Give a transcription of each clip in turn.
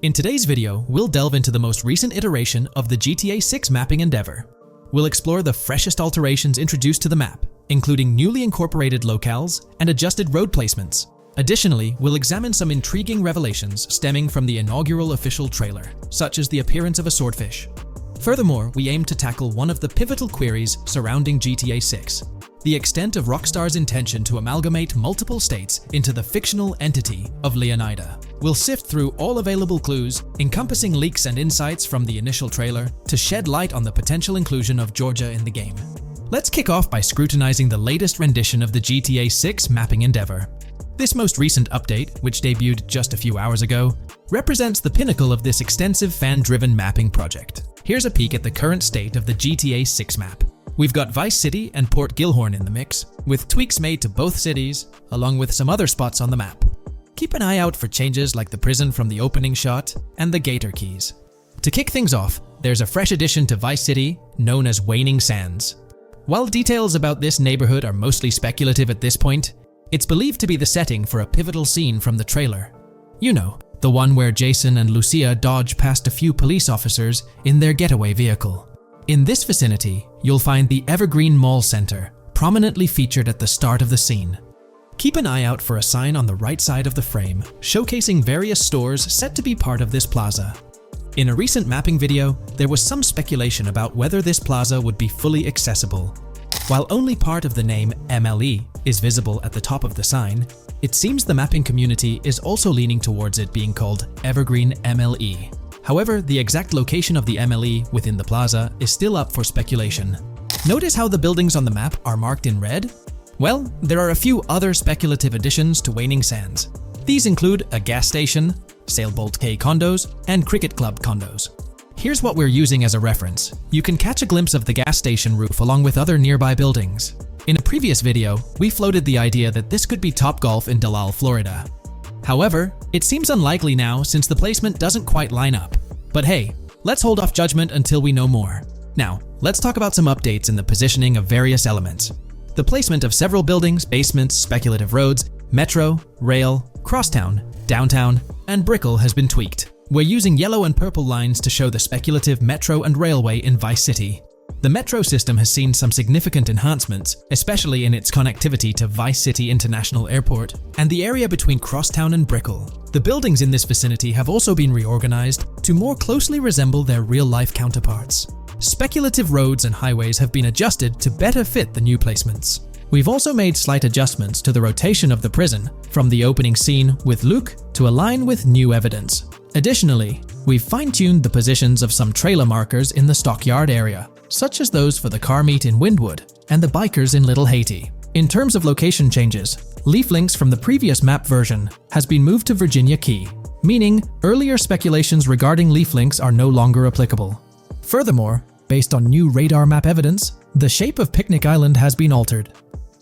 In today's video, we'll delve into the most recent iteration of the GTA 6 mapping endeavor. We'll explore the freshest alterations introduced to the map, including newly incorporated locales and adjusted road placements. Additionally, we'll examine some intriguing revelations stemming from the inaugural official trailer, such as the appearance of a swordfish. Furthermore, we aim to tackle one of the pivotal queries surrounding GTA 6, the extent of Rockstar's intention to amalgamate multiple states into the fictional entity of Leonida. We'll sift through all available clues, encompassing leaks and insights from the initial trailer, to shed light on the potential inclusion of Georgia in the game. Let's kick off by scrutinizing the latest rendition of the GTA 6 mapping endeavor. This most recent update, which debuted just a few hours ago, represents the pinnacle of this extensive fan-driven mapping project. Here's a peek at the current state of the GTA 6 map. We've got Vice City and Port Gilhorn in the mix, with tweaks made to both cities, along with some other spots on the map. Keep an eye out for changes like the prison from the opening shot and the Gator Keys. To kick things off, there's a fresh addition to Vice City known as Waning Sands. While details about this neighborhood are mostly speculative at this point, it's believed to be the setting for a pivotal scene from the trailer. You know, the one where Jason and Lucia dodge past a few police officers in their getaway vehicle. In this vicinity, you'll find the Evergreen Mall Center, prominently featured at the start of the scene. Keep an eye out for a sign on the right side of the frame, showcasing various stores set to be part of this plaza. In a recent mapping video, there was some speculation about whether this plaza would be fully accessible. While only part of the name MLE is visible at the top of the sign, it seems the mapping community is also leaning towards it being called Evergreen MLE. However, the exact location of the MLE within the plaza is still up for speculation. Notice how the buildings on the map are marked in red? Well, there are a few other speculative additions to Waning Sands. These include a gas station, Sailbolt K condos, and Cricket Club condos. Here's what we're using as a reference. You can catch a glimpse of the gas station roof along with other nearby buildings. In a previous video, we floated the idea that this could be Topgolf in Dalal, Florida. However, it seems unlikely now since the placement doesn't quite line up. But hey, let's hold off judgment until we know more. Now, let's talk about some updates in the positioning of various elements. The placement of several buildings, basements, speculative roads, metro, rail, crosstown, downtown, and Brickell has been tweaked. We're using yellow and purple lines to show the speculative metro and railway in Vice City. The metro system has seen some significant enhancements, especially in its connectivity to Vice City International Airport and the area between Crosstown and Brickell. The buildings in this vicinity have also been reorganized to more closely resemble their real-life counterparts. Speculative roads and highways have been adjusted to better fit the new placements. We've also made slight adjustments to the rotation of the prison, from the opening scene with Luke to align with new evidence. Additionally, we've fine-tuned the positions of some trailer markers in the stockyard area, such as those for the car meet in Windwood and the bikers in Little Haiti. In terms of location changes, leaf links from the previous map version has been moved to Virginia Key, meaning earlier speculations regarding leaf links are no longer applicable. Furthermore, based on new radar map evidence, the shape of Picnic Island has been altered.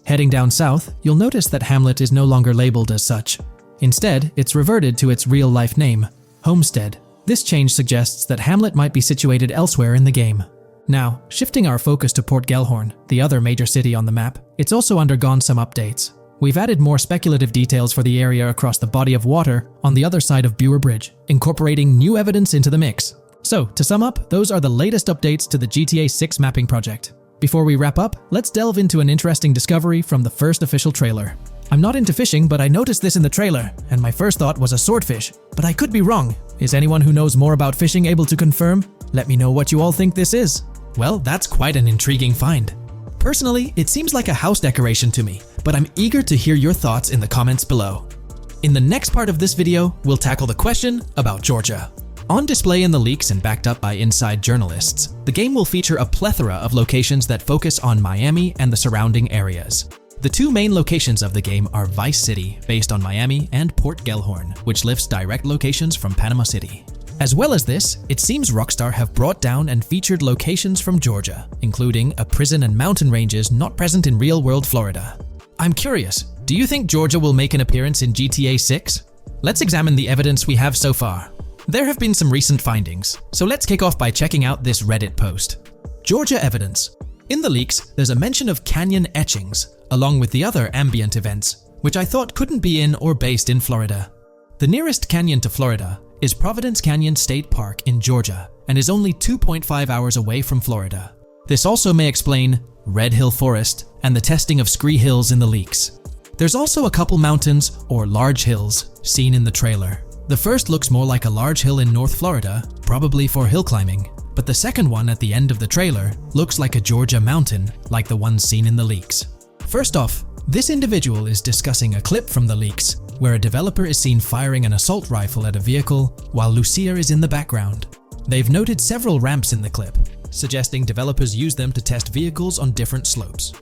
Heading down south, you'll notice that Hamlet is no longer labeled as such. Instead, it's reverted to its real-life name, Homestead. This change suggests that Hamlet might be situated elsewhere in the game. Now, shifting our focus to Port Gilhorn, the other major city on the map, it's also undergone some updates. We've added more speculative details for the area across the body of water on the other side of Buer Bridge, incorporating new evidence into the mix. So, to sum up, those are the latest updates to the GTA 6 mapping project. Before we wrap up, let's delve into an interesting discovery from the first official trailer. I'm not into fishing, but I noticed this in the trailer, and my first thought was a swordfish. But I could be wrong. Is anyone who knows more about fishing able to confirm? Let me know what you all think this is. Well, that's quite an intriguing find. Personally, it seems like a house decoration to me, but I'm eager to hear your thoughts in the comments below. In the next part of this video, we'll tackle the question about Georgia. On display in the leaks and backed up by inside journalists, the game will feature a plethora of locations that focus on Miami and the surrounding areas. The two main locations of the game are Vice City, based on Miami, and Port Gilhorn, which lifts direct locations from Panama City. As well as this, it seems Rockstar have brought down and featured locations from Georgia, including a prison and mountain ranges not present in real-world Florida. I'm curious, do you think Georgia will make an appearance in GTA 6? Let's examine the evidence we have so far. There have been some recent findings, so let's kick off by checking out this Reddit post. Georgia evidence. In the leaks, there's a mention of canyon etchings, along with the other ambient events, which I thought couldn't be in or based in Florida. The nearest canyon to Florida is Providence Canyon State Park in Georgia and is only 2.5 hours away from Florida. This also may explain Red Hill Forest and the testing of scree hills in the leaks. There's also a couple mountains or large hills seen in the trailer. The first looks more like a large hill in North Florida, probably for hill climbing, but the second one at the end of the trailer looks like a Georgia mountain, like the ones seen in the leaks. First off, this individual is discussing a clip from the leaks, where a developer is seen firing an assault rifle at a vehicle while Lucia is in the background. They've noted several ramps in the clip, suggesting developers use them to test vehicles on different slopes.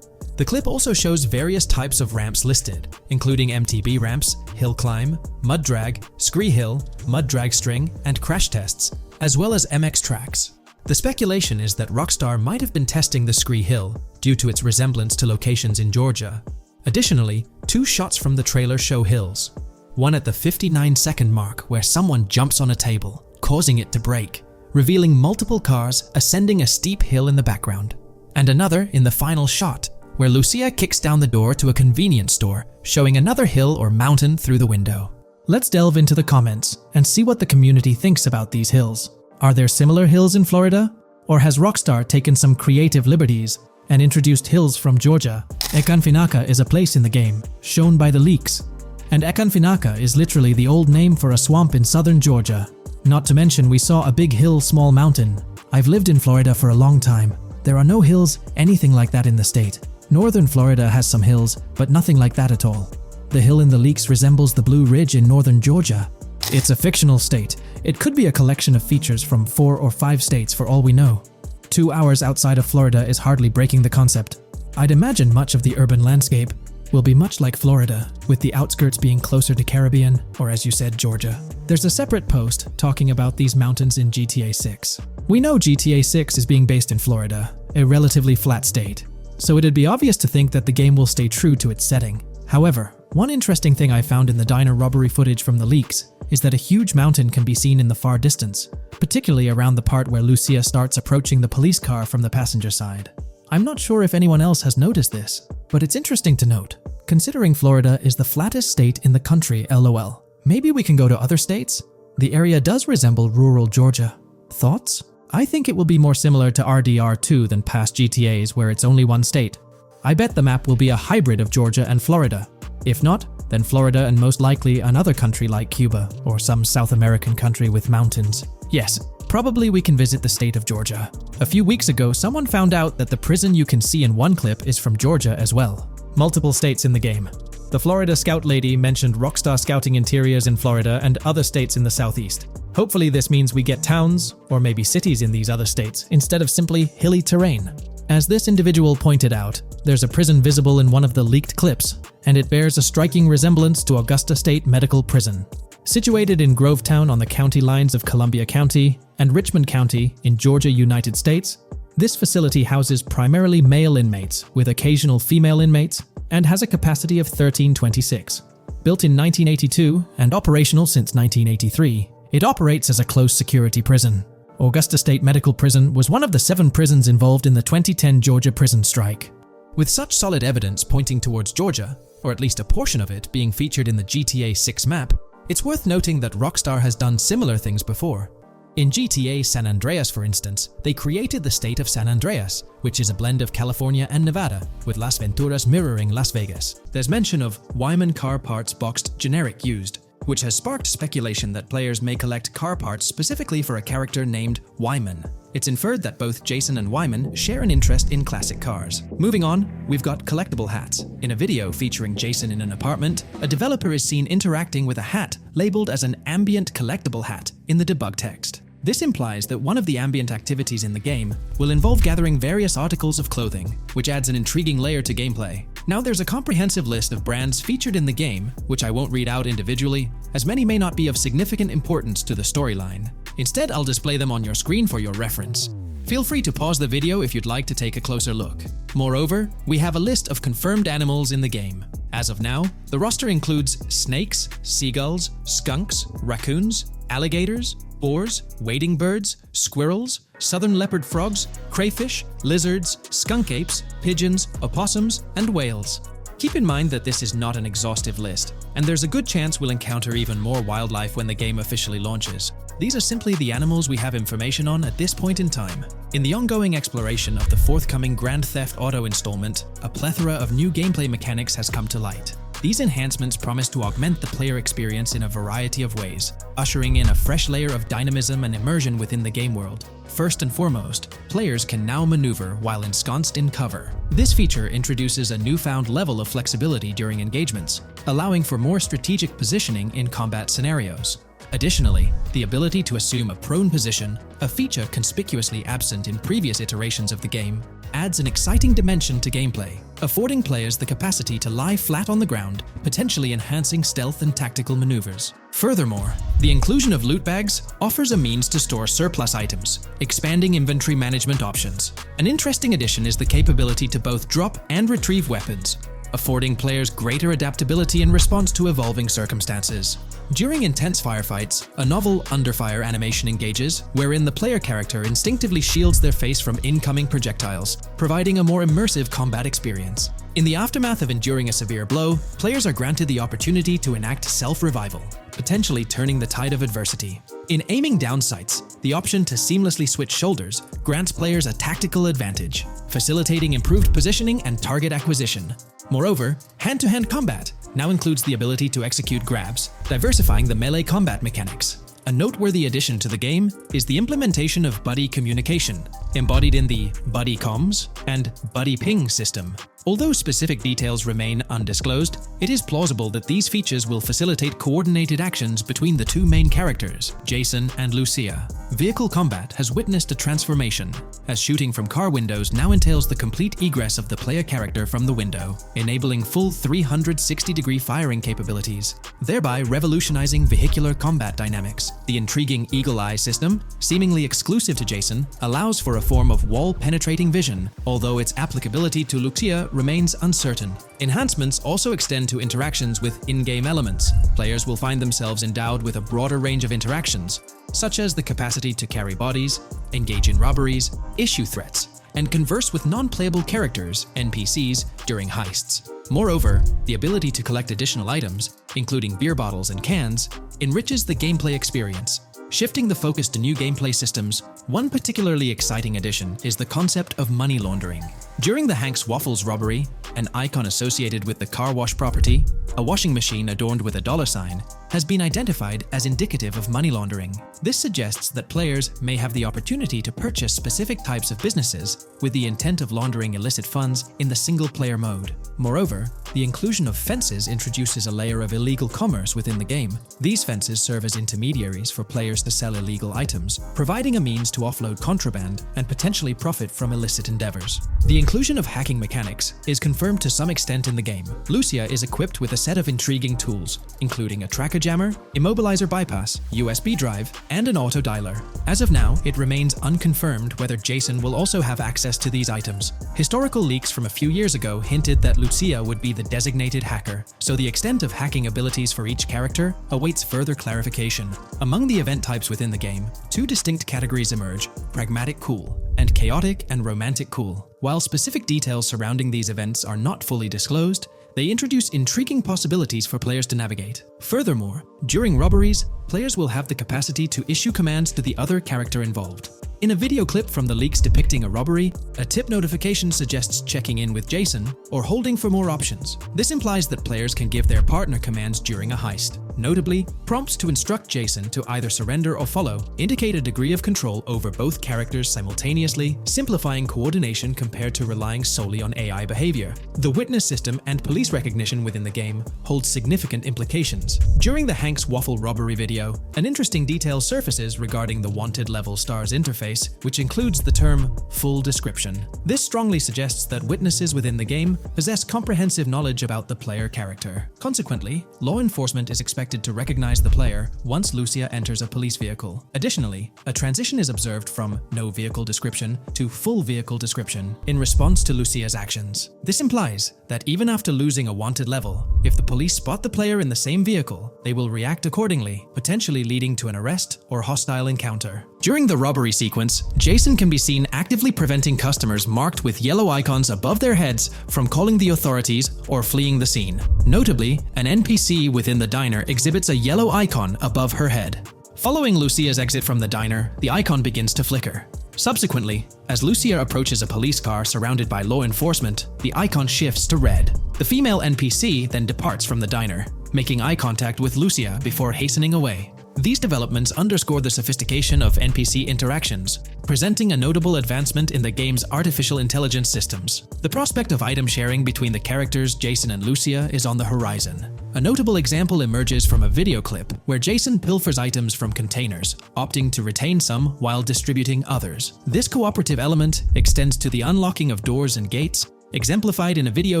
The clip also shows various types of ramps listed, including MTB ramps, hill climb, mud drag, scree hill, mud drag string, and crash tests, as well as MX tracks. The speculation is that Rockstar might have been testing the scree hill due to its resemblance to locations in Georgia. Additionally, 2 shots from the trailer show hills. One at the 59-second mark where someone jumps on a table, causing it to break, revealing multiple cars ascending a steep hill in the background. And another in the final shot, where Lucia kicks down the door to a convenience store, showing another hill or mountain through the window. Let's delve into the comments and see what the community thinks about these hills. Are there similar hills in Florida? Or has Rockstar taken some creative liberties and introduced hills from Georgia? Ekanfinaka is a place in the game, shown by the leaks. And Ekanfinaka is literally the old name for a swamp in southern Georgia. Not to mention we saw a big hill, small mountain. I've lived in Florida for a long time. There are no hills anything like that in the state. Northern Florida has some hills, but nothing like that at all. The hill in the leaks resembles the Blue Ridge in northern Georgia. It's a fictional state. It could be a collection of features from 4 or 5 states for all we know. 2 hours outside of Florida is hardly breaking the concept. I'd imagine much of the urban landscape will be much like Florida, with the outskirts being closer to Caribbean, or as you said, Georgia. There's a separate post talking about these mountains in GTA 6. We know GTA 6 is being based in Florida, a relatively flat state, so it'd be obvious to think that the game will stay true to its setting. However, one interesting thing I found in the diner robbery footage from the leaks is that a huge mountain can be seen in the far distance, particularly around the part where Lucia starts approaching the police car from the passenger side. I'm not sure if anyone else has noticed this, but it's interesting to note, considering Florida is the flattest state in the country, LOL. Maybe we can go to other states? The area does resemble rural Georgia. Thoughts? I think it will be more similar to RDR2 than past GTAs where it's only one state. I bet the map will be a hybrid of Georgia and Florida. If not, then Florida and most likely another country like Cuba or some South American country with mountains. Yes, probably we can visit the state of Georgia. A few weeks ago, someone found out that the prison you can see in one clip is from Georgia as well. Multiple states in the game. The Florida Scout lady mentioned Rockstar Scouting interiors in Florida and other states in the southeast. Hopefully this means we get towns, or maybe cities in these other states, instead of simply hilly terrain. As this individual pointed out, there's a prison visible in one of the leaked clips, and it bears a striking resemblance to Augusta State Medical Prison. Situated in Grovetown on the county lines of Columbia County and Richmond County in Georgia, United States, this facility houses primarily male inmates with occasional female inmates and has a capacity of 1326. Built in 1982 and operational since 1983, it operates as a close security prison. Augusta State Medical Prison was one of the 7 prisons involved in the 2010 Georgia prison strike. With such solid evidence pointing towards Georgia, or at least a portion of it being featured in the GTA 6 map, it's worth noting that Rockstar has done similar things before. In GTA San Andreas, for instance, they created the state of San Andreas, which is a blend of California and Nevada, with Las Venturas mirroring Las Vegas. There's mention of Wyman car parts boxed generic used, which has sparked speculation that players may collect car parts specifically for a character named Wyman. It's inferred that both Jason and Wyman share an interest in classic cars. Moving on, we've got collectible hats. In a video featuring Jason in an apartment, a developer is seen interacting with a hat labeled as an ambient collectible hat in the debug text. This implies that one of the ambient activities in the game will involve gathering various articles of clothing, which adds an intriguing layer to gameplay. Now there's a comprehensive list of brands featured in the game, which I won't read out individually, as many may not be of significant importance to the storyline. Instead, I'll display them on your screen for your reference. Feel free to pause the video if you'd like to take a closer look. Moreover, we have a list of confirmed animals in the game. As of now, the roster includes snakes, seagulls, skunks, raccoons, alligators, boars, wading birds, squirrels, southern leopard frogs, crayfish, lizards, skunk apes, pigeons, opossums, and whales. Keep in mind that this is not an exhaustive list, and there's a good chance we'll encounter even more wildlife when the game officially launches. These are simply the animals we have information on at this point in time. In the ongoing exploration of the forthcoming Grand Theft Auto installment, a plethora of new gameplay mechanics has come to light. These enhancements promise to augment the player experience in a variety of ways, ushering in a fresh layer of dynamism and immersion within the game world. First and foremost, players can now maneuver while ensconced in cover. This feature introduces a newfound level of flexibility during engagements, allowing for more strategic positioning in combat scenarios. Additionally, the ability to assume a prone position, a feature conspicuously absent in previous iterations of the game, adds an exciting dimension to gameplay, affording players the capacity to lie flat on the ground, potentially enhancing stealth and tactical maneuvers. Furthermore, the inclusion of loot bags offers a means to store surplus items, expanding inventory management options. An interesting addition is the capability to both drop and retrieve weapons, affording players greater adaptability in response to evolving circumstances. During intense firefights, a novel under-fire animation engages, wherein the player character instinctively shields their face from incoming projectiles, providing a more immersive combat experience. In the aftermath of enduring a severe blow, players are granted the opportunity to enact self-revival, potentially turning the tide of adversity. In aiming down sights, the option to seamlessly switch shoulders grants players a tactical advantage, facilitating improved positioning and target acquisition. Moreover, hand-to-hand combat now includes the ability to execute grabs, diversifying the melee combat mechanics. A noteworthy addition to the game is the implementation of buddy communication, embodied in the Buddy Comms and Buddy Ping system. Although specific details remain undisclosed, it is plausible that these features will facilitate coordinated actions between the two main characters, Jason and Lucia. Vehicle combat has witnessed a transformation, as shooting from car windows now entails the complete egress of the player character from the window, enabling full 360-degree firing capabilities, thereby revolutionizing vehicular combat dynamics. The intriguing Eagle Eye system, seemingly exclusive to Jason, allows for a form of wall-penetrating vision, although its applicability to Lucia remains uncertain. Enhancements also extend to interactions with in-game elements. Players will find themselves endowed with a broader range of interactions, such as the capacity to carry bodies, engage in robberies, issue threats, and converse with non-playable characters, NPCs, during heists. Moreover, the ability to collect additional items, including beer bottles and cans, enriches the gameplay experience. Shifting the focus to new gameplay systems, one particularly exciting addition is the concept of money laundering. During the Hank's Waffles robbery, an icon associated with the car wash property, a washing machine adorned with a $sign, has been identified as indicative of money laundering. This suggests that players may have the opportunity to purchase specific types of businesses with the intent of laundering illicit funds in the single-player mode. Moreover, the inclusion of fences introduces a layer of illegal commerce within the game. These fences serve as intermediaries for players to sell illegal items, providing a means to offload contraband and potentially profit from illicit endeavors. The inclusion of hacking mechanics is confirmed to some extent in the game. Lucia is equipped with a set of intriguing tools, including a tracker jammer, immobilizer bypass, USB drive, and an auto dialer. As of now, it remains unconfirmed whether Jason will also have access to these items. Historical leaks from a few years ago hinted that Lucia would be the designated hacker, so the extent of hacking abilities for each character awaits further clarification. Among the event types within the game, two distinct categories emerge: pragmatic cool and chaotic and romantic cool. While specific details surrounding these events are not fully disclosed, they introduce intriguing possibilities for players to navigate. Furthermore, during robberies, players will have the capacity to issue commands to the other character involved. In a video clip from the leaks depicting a robbery, a tip notification suggests checking in with Jason or holding for more options. This implies that players can give their partner commands during a heist. Notably, prompts to instruct Jason to either surrender or follow indicate a degree of control over both characters simultaneously, simplifying coordination compared to relying solely on AI behavior. The witness system and police recognition within the game hold significant implications. During the Hank's Waffle robbery video, an interesting detail surfaces regarding the wanted level stars interface, which includes the term full description. This strongly suggests that witnesses within the game possess comprehensive knowledge about the player character. Consequently, law enforcement is expected to recognize the player once Lucia enters a police vehicle. Additionally, a transition is observed from no vehicle description to full vehicle description in response to Lucia's actions. This implies that even after losing a wanted level, if the police spot the player in the same vehicle, they will react accordingly, potentially leading to an arrest or hostile encounter. During the robbery sequence, Jason can be seen actively preventing customers marked with yellow icons above their heads from calling the authorities or fleeing the scene. Notably, an NPC within the diner exhibits a yellow icon above her head. Following Lucia's exit from the diner, the icon begins to flicker. Subsequently, as Lucia approaches a police car surrounded by law enforcement, the icon shifts to red. The female NPC then departs from the diner, making eye contact with Lucia before hastening away. These developments underscore the sophistication of NPC interactions, presenting a notable advancement in the game's artificial intelligence systems. The prospect of item sharing between the characters Jason and Lucia is on the horizon. A notable example emerges from a video clip where Jason pilfers items from containers, opting to retain some while distributing others. This cooperative element extends to the unlocking of doors and gates, exemplified in a video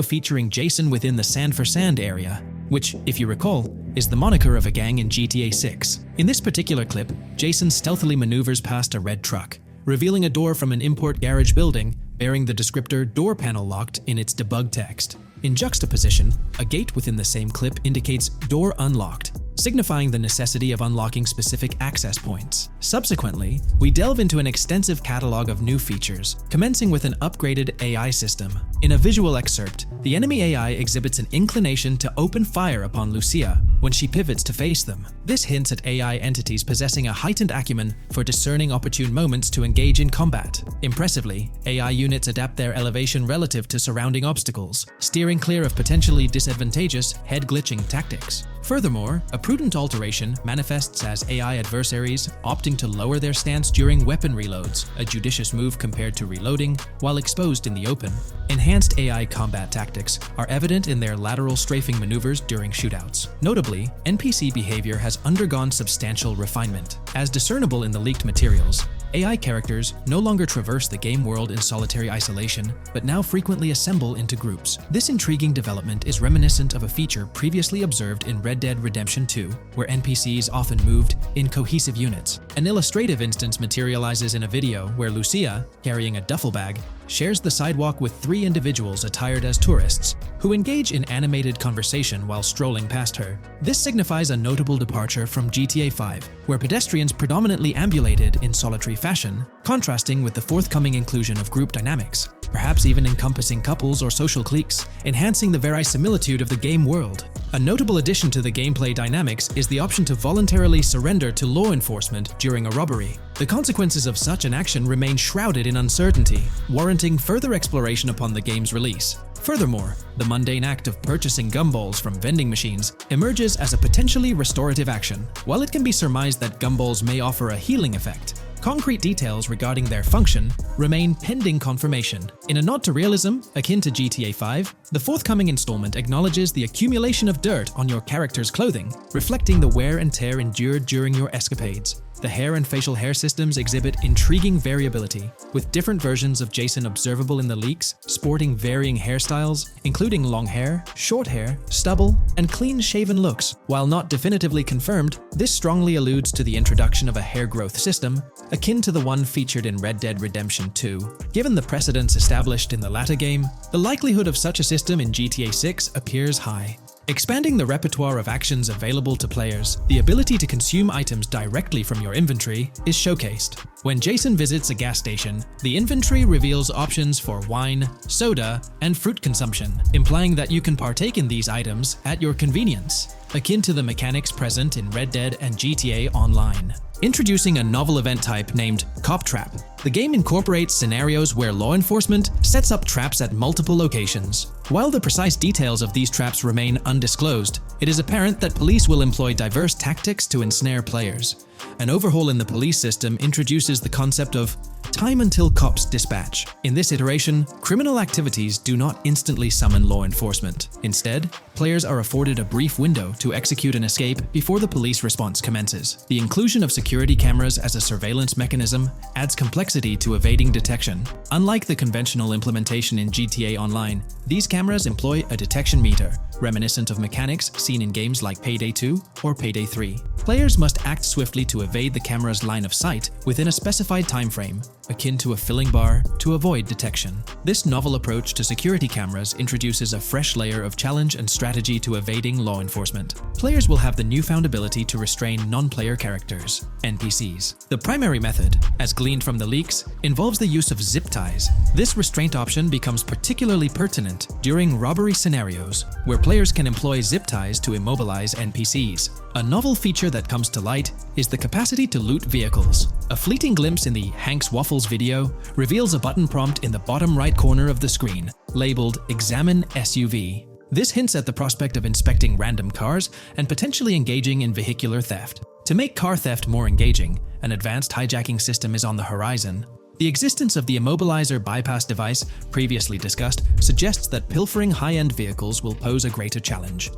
featuring Jason within the Sand for Sand area, which, if you recall, is the moniker of a gang in GTA 6. In this particular clip, Jason stealthily maneuvers past a red truck, revealing a door from an import garage building bearing the descriptor "door panel locked" in its debug text. In juxtaposition, a gate within the same clip indicates "door unlocked," signifying the necessity of unlocking specific access points. Subsequently, we delve into an extensive catalog of new features, commencing with an upgraded AI system. In a visual excerpt, the enemy AI exhibits an inclination to open fire upon Lucia when she pivots to face them. This hints at AI entities possessing a heightened acumen for discerning opportune moments to engage in combat. Impressively, AI units adapt their elevation relative to surrounding obstacles, steering clear of potentially disadvantageous head-glitching tactics. Furthermore, a prudent alteration manifests as AI adversaries opting to lower their stance during weapon reloads, a judicious move compared to reloading while exposed in the open. Enhanced AI combat tactics are evident in their lateral strafing maneuvers during shootouts. Notably, NPC behavior has undergone substantial refinement. As discernible in the leaked materials, AI characters no longer traverse the game world in solitary isolation, but now frequently assemble into groups. This intriguing development is reminiscent of a feature previously observed in Red Dead Redemption 2, where NPCs often moved in cohesive units. An illustrative instance materializes in a video where Lucia, carrying a duffel bag, shares the sidewalk with 3 individuals attired as tourists, who engage in animated conversation while strolling past her. This signifies a notable departure from GTA 5, where pedestrians predominantly ambulated in solitary fashion, contrasting with the forthcoming inclusion of group dynamics, perhaps even encompassing couples or social cliques, enhancing the verisimilitude of the game world. A notable addition to the gameplay dynamics is the option to voluntarily surrender to law enforcement during a robbery. The consequences of such an action remain shrouded in uncertainty, warranting further exploration upon the game's release. Furthermore, the mundane act of purchasing gumballs from vending machines emerges as a potentially restorative action. While it can be surmised that gumballs may offer a healing effect, concrete details regarding their function remain pending confirmation. In a nod to realism, akin to GTA 5, the forthcoming installment acknowledges the accumulation of dirt on your character's clothing, reflecting the wear and tear endured during your escapades. The hair and facial hair systems exhibit intriguing variability, with different versions of Jason observable in the leaks, sporting varying hairstyles, including long hair, short hair, stubble, and clean-shaven looks. While not definitively confirmed, this strongly alludes to the introduction of a hair growth system, akin to the one featured in Red Dead Redemption 2. Given the precedents established in the latter game, the likelihood of such a system in GTA 6 appears high. Expanding the repertoire of actions available to players, the ability to consume items directly from your inventory is showcased. When Jason visits a gas station, the inventory reveals options for wine, soda, and fruit consumption, implying that you can partake in these items at your convenience, akin to the mechanics present in Red Dead and GTA Online. Introducing a novel event type named Cop Trap, the game incorporates scenarios where law enforcement sets up traps at multiple locations. While the precise details of these traps remain undisclosed, it is apparent that police will employ diverse tactics to ensnare players. An overhaul in the police system introduces the concept of time until cops dispatch. In this iteration, criminal activities do not instantly summon law enforcement. Instead, players are afforded a brief window to execute an escape before the police response commences. The inclusion of security cameras as a surveillance mechanism adds complexity to evading detection. Unlike the conventional implementation in GTA Online, these cameras employ a detection meter, reminiscent of mechanics seen in games like Payday 2 or Payday 3. Players must act swiftly to evade the camera's line of sight within a specified time frame, akin to a filling bar, to avoid detection. This novel approach to security cameras introduces a fresh layer of challenge and strategy to evading law enforcement. Players will have the newfound ability to restrain non-player characters, NPCs. The primary method, as gleaned from the leaks, involves the use of zip ties. This restraint option becomes particularly pertinent during robbery scenarios, where players can employ zip ties to immobilize NPCs. A novel feature that comes to light is the capacity to loot vehicles. A fleeting glimpse in the Hank's Waffles video reveals a button prompt in the bottom right corner of the screen, labeled Examine SUV. This hints at the prospect of inspecting random cars and potentially engaging in vehicular theft. To make car theft more engaging, an advanced hijacking system is on the horizon. The existence of the immobilizer bypass device, previously discussed, suggests that pilfering high-end vehicles will pose a greater challenge.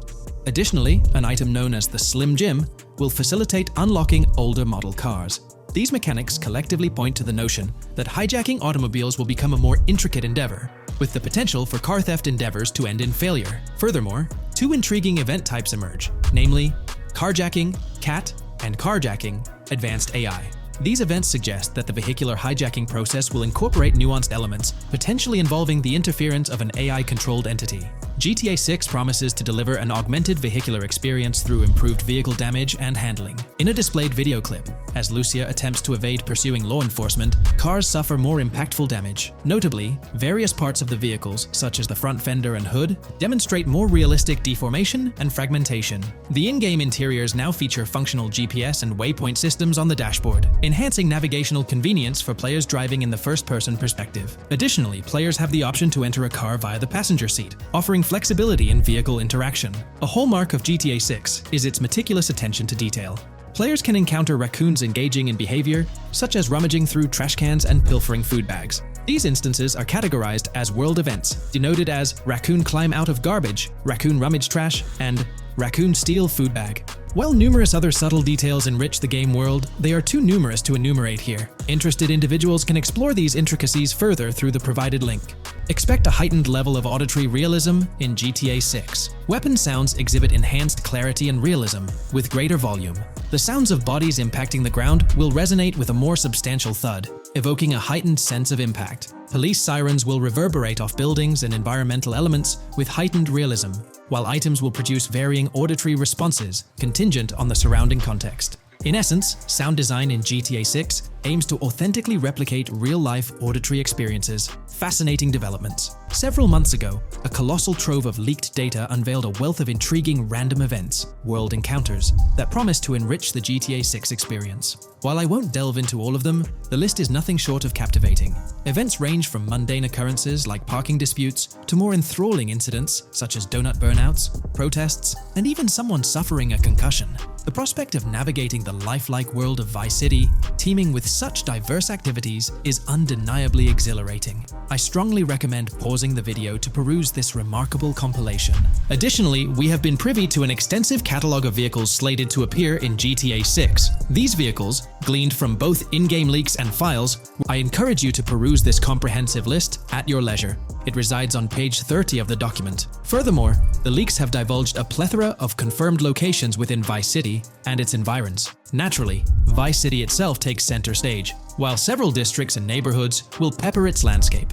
Additionally, an item known as the Slim Jim will facilitate unlocking older model cars. These mechanics collectively point to the notion that hijacking automobiles will become a more intricate endeavor, with the potential for car theft endeavors to end in failure. Furthermore, two intriguing event types emerge, namely carjacking, CAT, and carjacking, advanced AI. These events suggest that the vehicular hijacking process will incorporate nuanced elements, potentially involving the interference of an AI-controlled entity. GTA 6 promises to deliver an augmented vehicular experience through improved vehicle damage and handling. In a displayed video clip, as Lucia attempts to evade pursuing law enforcement, cars suffer more impactful damage. Notably, various parts of the vehicles, such as the front fender and hood, demonstrate more realistic deformation and fragmentation. The in-game interiors now feature functional GPS and waypoint systems on the dashboard, enhancing navigational convenience for players driving in the first-person perspective. Additionally, players have the option to enter a car via the passenger seat, offering flexibility in vehicle interaction. A hallmark of GTA 6 is its meticulous attention to detail. Players can encounter raccoons engaging in behavior, such as rummaging through trash cans and pilfering food bags. These instances are categorized as world events, denoted as raccoon climb out of garbage, raccoon rummage trash, and raccoon steal food bag. While numerous other subtle details enrich the game world, they are too numerous to enumerate here. Interested individuals can explore these intricacies further through the provided link. Expect a heightened level of auditory realism in GTA 6. Weapon sounds exhibit enhanced clarity and realism, with greater volume. The sounds of bodies impacting the ground will resonate with a more substantial thud, evoking a heightened sense of impact. Police sirens will reverberate off buildings and environmental elements with heightened realism, while items will produce varying auditory responses contingent on the surrounding context. In essence, sound design in GTA 6 aims to authentically replicate real-life auditory experiences. Fascinating developments. Several months ago, a colossal trove of leaked data unveiled a wealth of intriguing random events, world encounters, that promise to enrich the GTA 6 experience. While I won't delve into all of them, the list is nothing short of captivating. Events range from mundane occurrences like parking disputes to more enthralling incidents such as donut burnouts, protests, and even someone suffering a concussion. The prospect of navigating the lifelike world of Vice City, teeming with such diverse activities, is undeniably exhilarating. I strongly recommend pausing the video to peruse this remarkable compilation. Additionally, we have been privy to an extensive catalog of vehicles slated to appear in GTA 6. These vehicles, gleaned from both in-game leaks and files, I encourage you to peruse this comprehensive list at your leisure. It resides on page 30 of the document. Furthermore, the leaks have divulged a plethora of confirmed locations within Vice City and its environs. Naturally, Vice City itself takes center stage, while several districts and neighborhoods will pepper its landscape.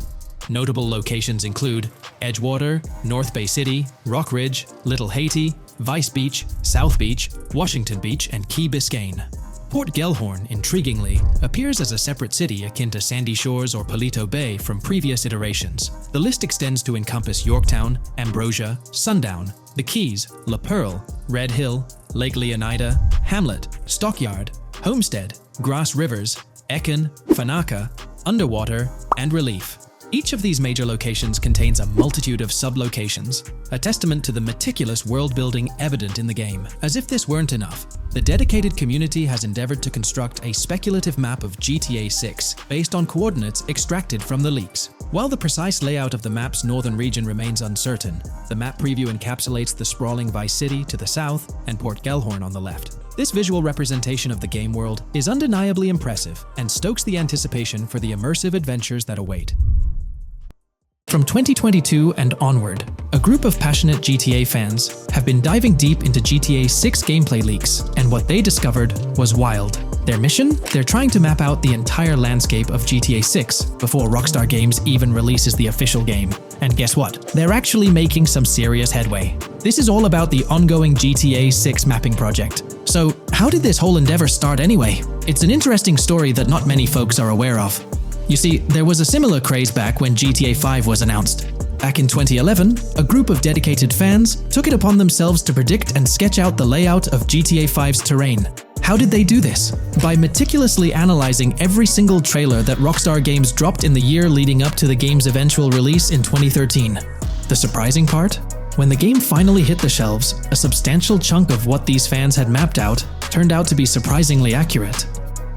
Notable locations include Edgewater, North Bay City, Rock Ridge, Little Haiti, Vice Beach, South Beach, Washington Beach, and Key Biscayne. Port Gellhorn, intriguingly, appears as a separate city akin to Sandy Shores or Palito Bay from previous iterations. The list extends to encompass Yorktown, Ambrosia, Sundown, the Keys, La Pearl, Red Hill, Lake Leonida, Hamlet, Stockyard, Homestead, Grass Rivers, Ekin, Fanaka, Underwater, and Relief. Each of these major locations contains a multitude of sub-locations, a testament to the meticulous world-building evident in the game. As if this weren't enough, the dedicated community has endeavored to construct a speculative map of GTA 6 based on coordinates extracted from the leaks. While the precise layout of the map's northern region remains uncertain, the map preview encapsulates the sprawling Vice City to the south and Port Gellhorn on the left. This visual representation of the game world is undeniably impressive and stokes the anticipation for the immersive adventures that await. From 2022 and onward, a group of passionate GTA fans have been diving deep into GTA 6 gameplay leaks, and what they discovered was wild. Their mission? They're trying to map out the entire landscape of GTA 6 before Rockstar Games even releases the official game. And guess what? They're actually making some serious headway. This is all about the ongoing GTA 6 mapping project. So, how did this whole endeavor start anyway? It's an interesting story that not many folks are aware of. You see, there was a similar craze back when GTA 5 was announced. Back in 2011, a group of dedicated fans took it upon themselves to predict and sketch out the layout of GTA 5's terrain. How did they do this? By meticulously analyzing every single trailer that Rockstar Games dropped in the year leading up to the game's eventual release in 2013. The surprising part? When the game finally hit the shelves, a substantial chunk of what these fans had mapped out turned out to be surprisingly accurate.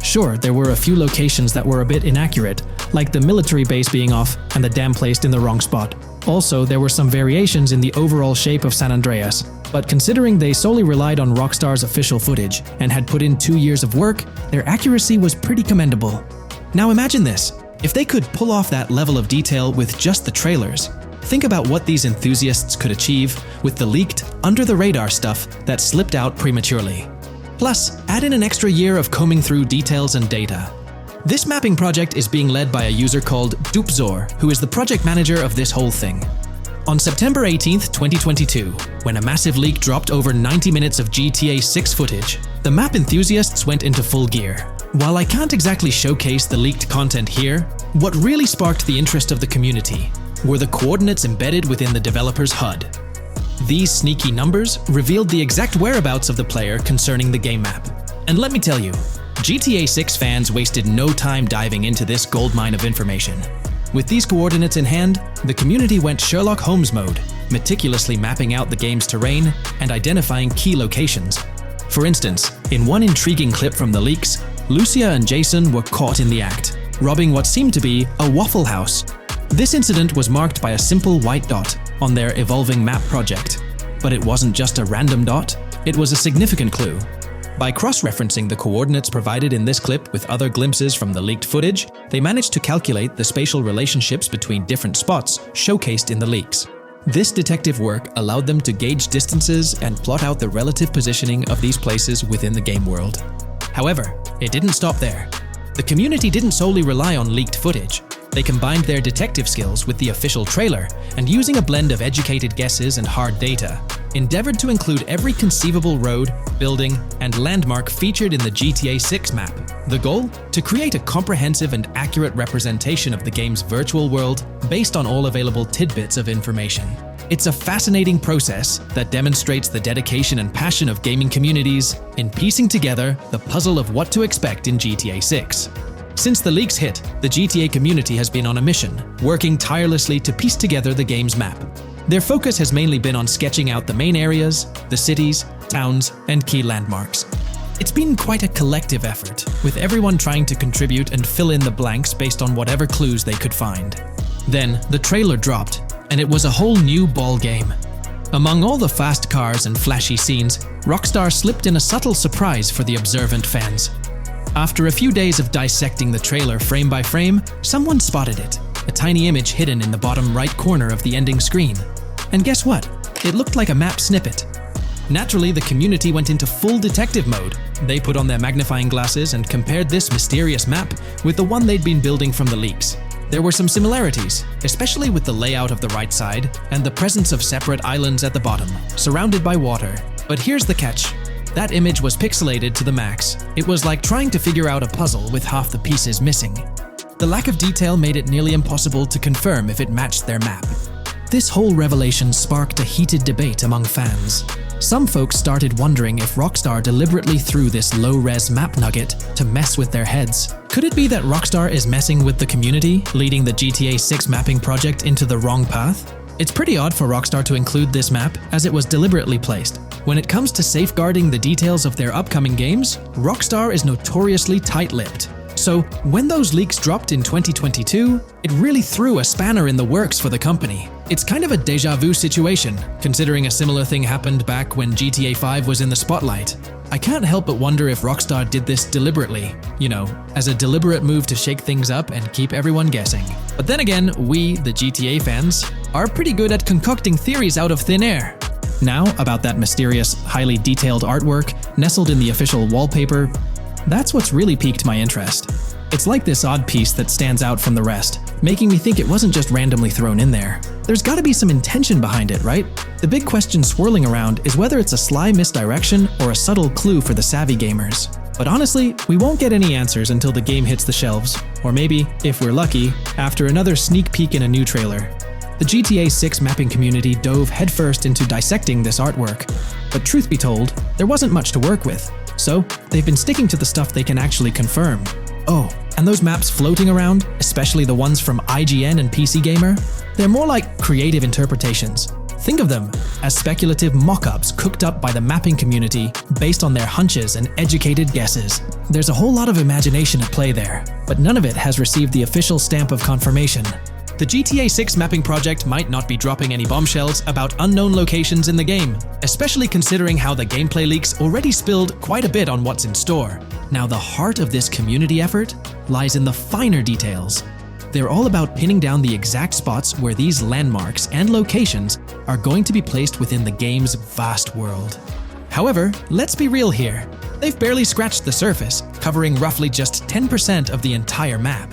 Sure, there were a few locations that were a bit inaccurate, like the military base being off and the dam placed in the wrong spot. Also, there were some variations in the overall shape of San Andreas, but considering they solely relied on Rockstar's official footage and had put in 2 years of work, their accuracy was pretty commendable. Now imagine this, if they could pull off that level of detail with just the trailers, think about what these enthusiasts could achieve with the leaked, under-the-radar stuff that slipped out prematurely. Plus, add in an extra year of combing through details and data. This mapping project is being led by a user called Dupzor, who is the project manager of this whole thing. On September 18th, 2022, when a massive leak dropped over 90 minutes of GTA 6 footage, the map enthusiasts went into full gear. While I can't exactly showcase the leaked content here, what really sparked the interest of the community were the coordinates embedded within the developer's HUD. These sneaky numbers revealed the exact whereabouts of the player concerning the game map. And let me tell you, GTA 6 fans wasted no time diving into this goldmine of information. With these coordinates in hand, the community went Sherlock Holmes mode, meticulously mapping out the game's terrain and identifying key locations. For instance, in one intriguing clip from the leaks, Lucia and Jason were caught in the act, robbing what seemed to be a Waffle House. This incident was marked by a simple white dot on their evolving map project. But it wasn't just a random dot, it was a significant clue. By cross-referencing the coordinates provided in this clip with other glimpses from the leaked footage, they managed to calculate the spatial relationships between different spots showcased in the leaks. This detective work allowed them to gauge distances and plot out the relative positioning of these places within the game world. However, it didn't stop there. The community didn't solely rely on leaked footage. They combined their detective skills with the official trailer and, using a blend of educated guesses and hard data, endeavored to include every conceivable road, building, and landmark featured in the GTA 6 map. The goal? To create a comprehensive and accurate representation of the game's virtual world based on all available tidbits of information. It's a fascinating process that demonstrates the dedication and passion of gaming communities in piecing together the puzzle of what to expect in GTA 6. Since the leaks hit, the GTA community has been on a mission, working tirelessly to piece together the game's map. Their focus has mainly been on sketching out the main areas, the cities, towns, and key landmarks. It's been quite a collective effort, with everyone trying to contribute and fill in the blanks based on whatever clues they could find. Then, the trailer dropped, and it was a whole new ball game. Among all the fast cars and flashy scenes, Rockstar slipped in a subtle surprise for the observant fans. After a few days of dissecting the trailer frame by frame, someone spotted it, a tiny image hidden in the bottom right corner of the ending screen. And guess what? It looked like a map snippet. Naturally, the community went into full detective mode. They put on their magnifying glasses and compared this mysterious map with the one they'd been building from the leaks. There were some similarities, especially with the layout of the right side and the presence of separate islands at the bottom, surrounded by water. But here's the catch. That image was pixelated to the max. It was like trying to figure out a puzzle with half the pieces missing. The lack of detail made it nearly impossible to confirm if it matched their map. This whole revelation sparked a heated debate among fans. Some folks started wondering if Rockstar deliberately threw this low-res map nugget to mess with their heads. Could it be that Rockstar is messing with the community, leading the GTA 6 mapping project into the wrong path? It's pretty odd for Rockstar to include this map, as it was deliberately placed. When it comes to safeguarding the details of their upcoming games, Rockstar is notoriously tight-lipped. So, when those leaks dropped in 2022, it really threw a spanner in the works for the company. It's kind of a déjà vu situation, considering a similar thing happened back when GTA 5 was in the spotlight. I can't help but wonder if Rockstar did this deliberately, as a deliberate move to shake things up and keep everyone guessing. But then again, we, the GTA fans, are pretty good at concocting theories out of thin air. Now, about that mysterious, highly detailed artwork nestled in the official wallpaper, that's what's really piqued my interest. It's like this odd piece that stands out from the rest, making me think it wasn't just randomly thrown in there. There's gotta be some intention behind it, right? The big question swirling around is whether it's a sly misdirection or a subtle clue for the savvy gamers. But honestly, we won't get any answers until the game hits the shelves, or maybe, if we're lucky, after another sneak peek in a new trailer. The GTA 6 mapping community dove headfirst into dissecting this artwork, but truth be told, there wasn't much to work with, so they've been sticking to the stuff they can actually confirm. Oh, and those maps floating around, especially the ones from IGN and PC Gamer, they're more like creative interpretations. Think of them as speculative mock-ups cooked up by the mapping community based on their hunches and educated guesses. There's a whole lot of imagination at play there, but none of it has received the official stamp of confirmation. The GTA 6 mapping project might not be dropping any bombshells about unknown locations in the game, especially considering how the gameplay leaks already spilled quite a bit on what's in store. Now, the heart of this community effort lies in the finer details. They're all about pinning down the exact spots where these landmarks and locations are going to be placed within the game's vast world. However, let's be real here. They've barely scratched the surface, covering roughly just 10% of the entire map.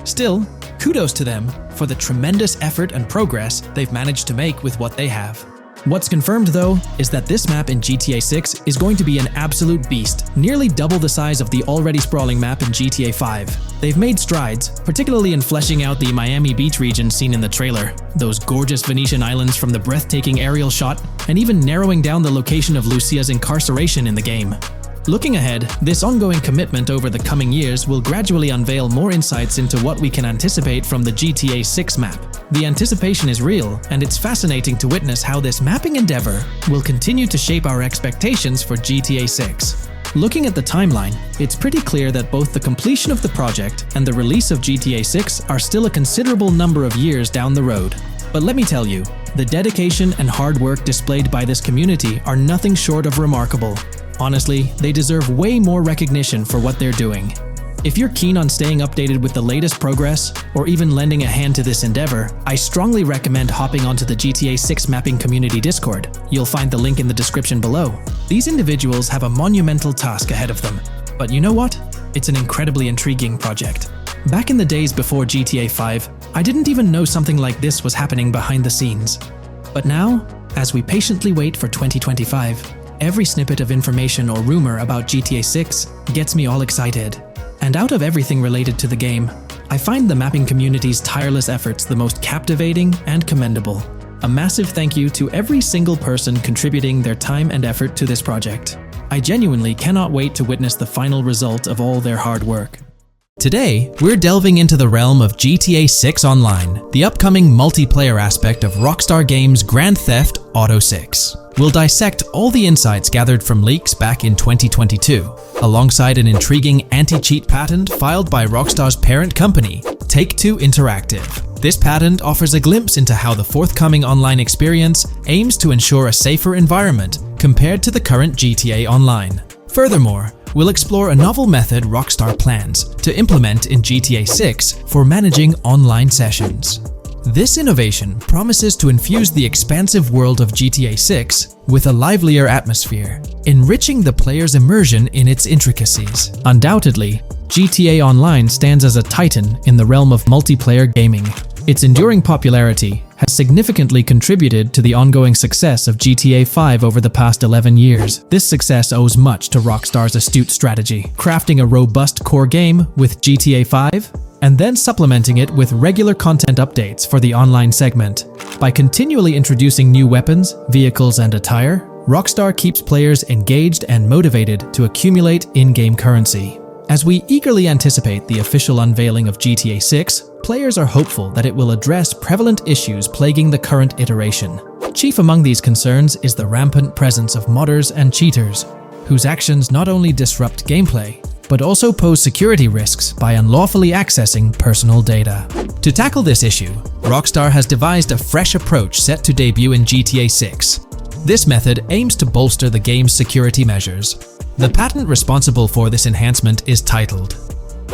Still, kudos to them for the tremendous effort and progress they've managed to make with what they have. What's confirmed though is that this map in GTA 6 is going to be an absolute beast, nearly double the size of the already sprawling map in GTA 5. They've made strides, particularly in fleshing out the Miami Beach region seen in the trailer, those gorgeous Venetian islands from the breathtaking aerial shot, and even narrowing down the location of Lucia's incarceration in the game. Looking ahead, this ongoing commitment over the coming years will gradually unveil more insights into what we can anticipate from the GTA 6 map. The anticipation is real, and it's fascinating to witness how this mapping endeavor will continue to shape our expectations for GTA 6. Looking at the timeline, it's pretty clear that both the completion of the project and the release of GTA 6 are still a considerable number of years down the road. But let me tell you, the dedication and hard work displayed by this community are nothing short of remarkable. Honestly, they deserve way more recognition for what they're doing. If you're keen on staying updated with the latest progress, or even lending a hand to this endeavor, I strongly recommend hopping onto the GTA 6 mapping community Discord. You'll find the link in the description below. These individuals have a monumental task ahead of them. But you know what? It's an incredibly intriguing project. Back in the days before GTA 5, I didn't even know something like this was happening behind the scenes. But now, as we patiently wait for 2025, every snippet of information or rumor about GTA 6 gets me all excited. And out of everything related to the game, I find the mapping community's tireless efforts the most captivating and commendable. A massive thank you to every single person contributing their time and effort to this project. I genuinely cannot wait to witness the final result of all their hard work. Today, we're delving into the realm of GTA 6 Online, the upcoming multiplayer aspect of Rockstar Games' Grand Theft Auto 6. We'll dissect all the insights gathered from leaks back in 2022, alongside an intriguing anti-cheat patent filed by Rockstar's parent company, Take-Two Interactive. This patent offers a glimpse into how the forthcoming online experience aims to ensure a safer environment compared to the current GTA Online. Furthermore, we'll explore a novel method Rockstar plans to implement in GTA 6 for managing online sessions. This innovation promises to infuse the expansive world of GTA 6 with a livelier atmosphere, enriching the player's immersion in its intricacies. Undoubtedly, GTA Online stands as a titan in the realm of multiplayer gaming. Its enduring popularity has significantly contributed to the ongoing success of GTA 5 over the past 11 years. This success owes much to Rockstar's astute strategy, crafting a robust core game with GTA 5, and then supplementing it with regular content updates for the online segment. By continually introducing new weapons, vehicles, and attire, Rockstar keeps players engaged and motivated to accumulate in-game currency. As we eagerly anticipate the official unveiling of GTA 6, players are hopeful that it will address prevalent issues plaguing the current iteration. Chief among these concerns is the rampant presence of modders and cheaters, whose actions not only disrupt gameplay, but also pose security risks by unlawfully accessing personal data. To tackle this issue, Rockstar has devised a fresh approach set to debut in GTA 6. This method aims to bolster the game's security measures. The patent responsible for this enhancement is titled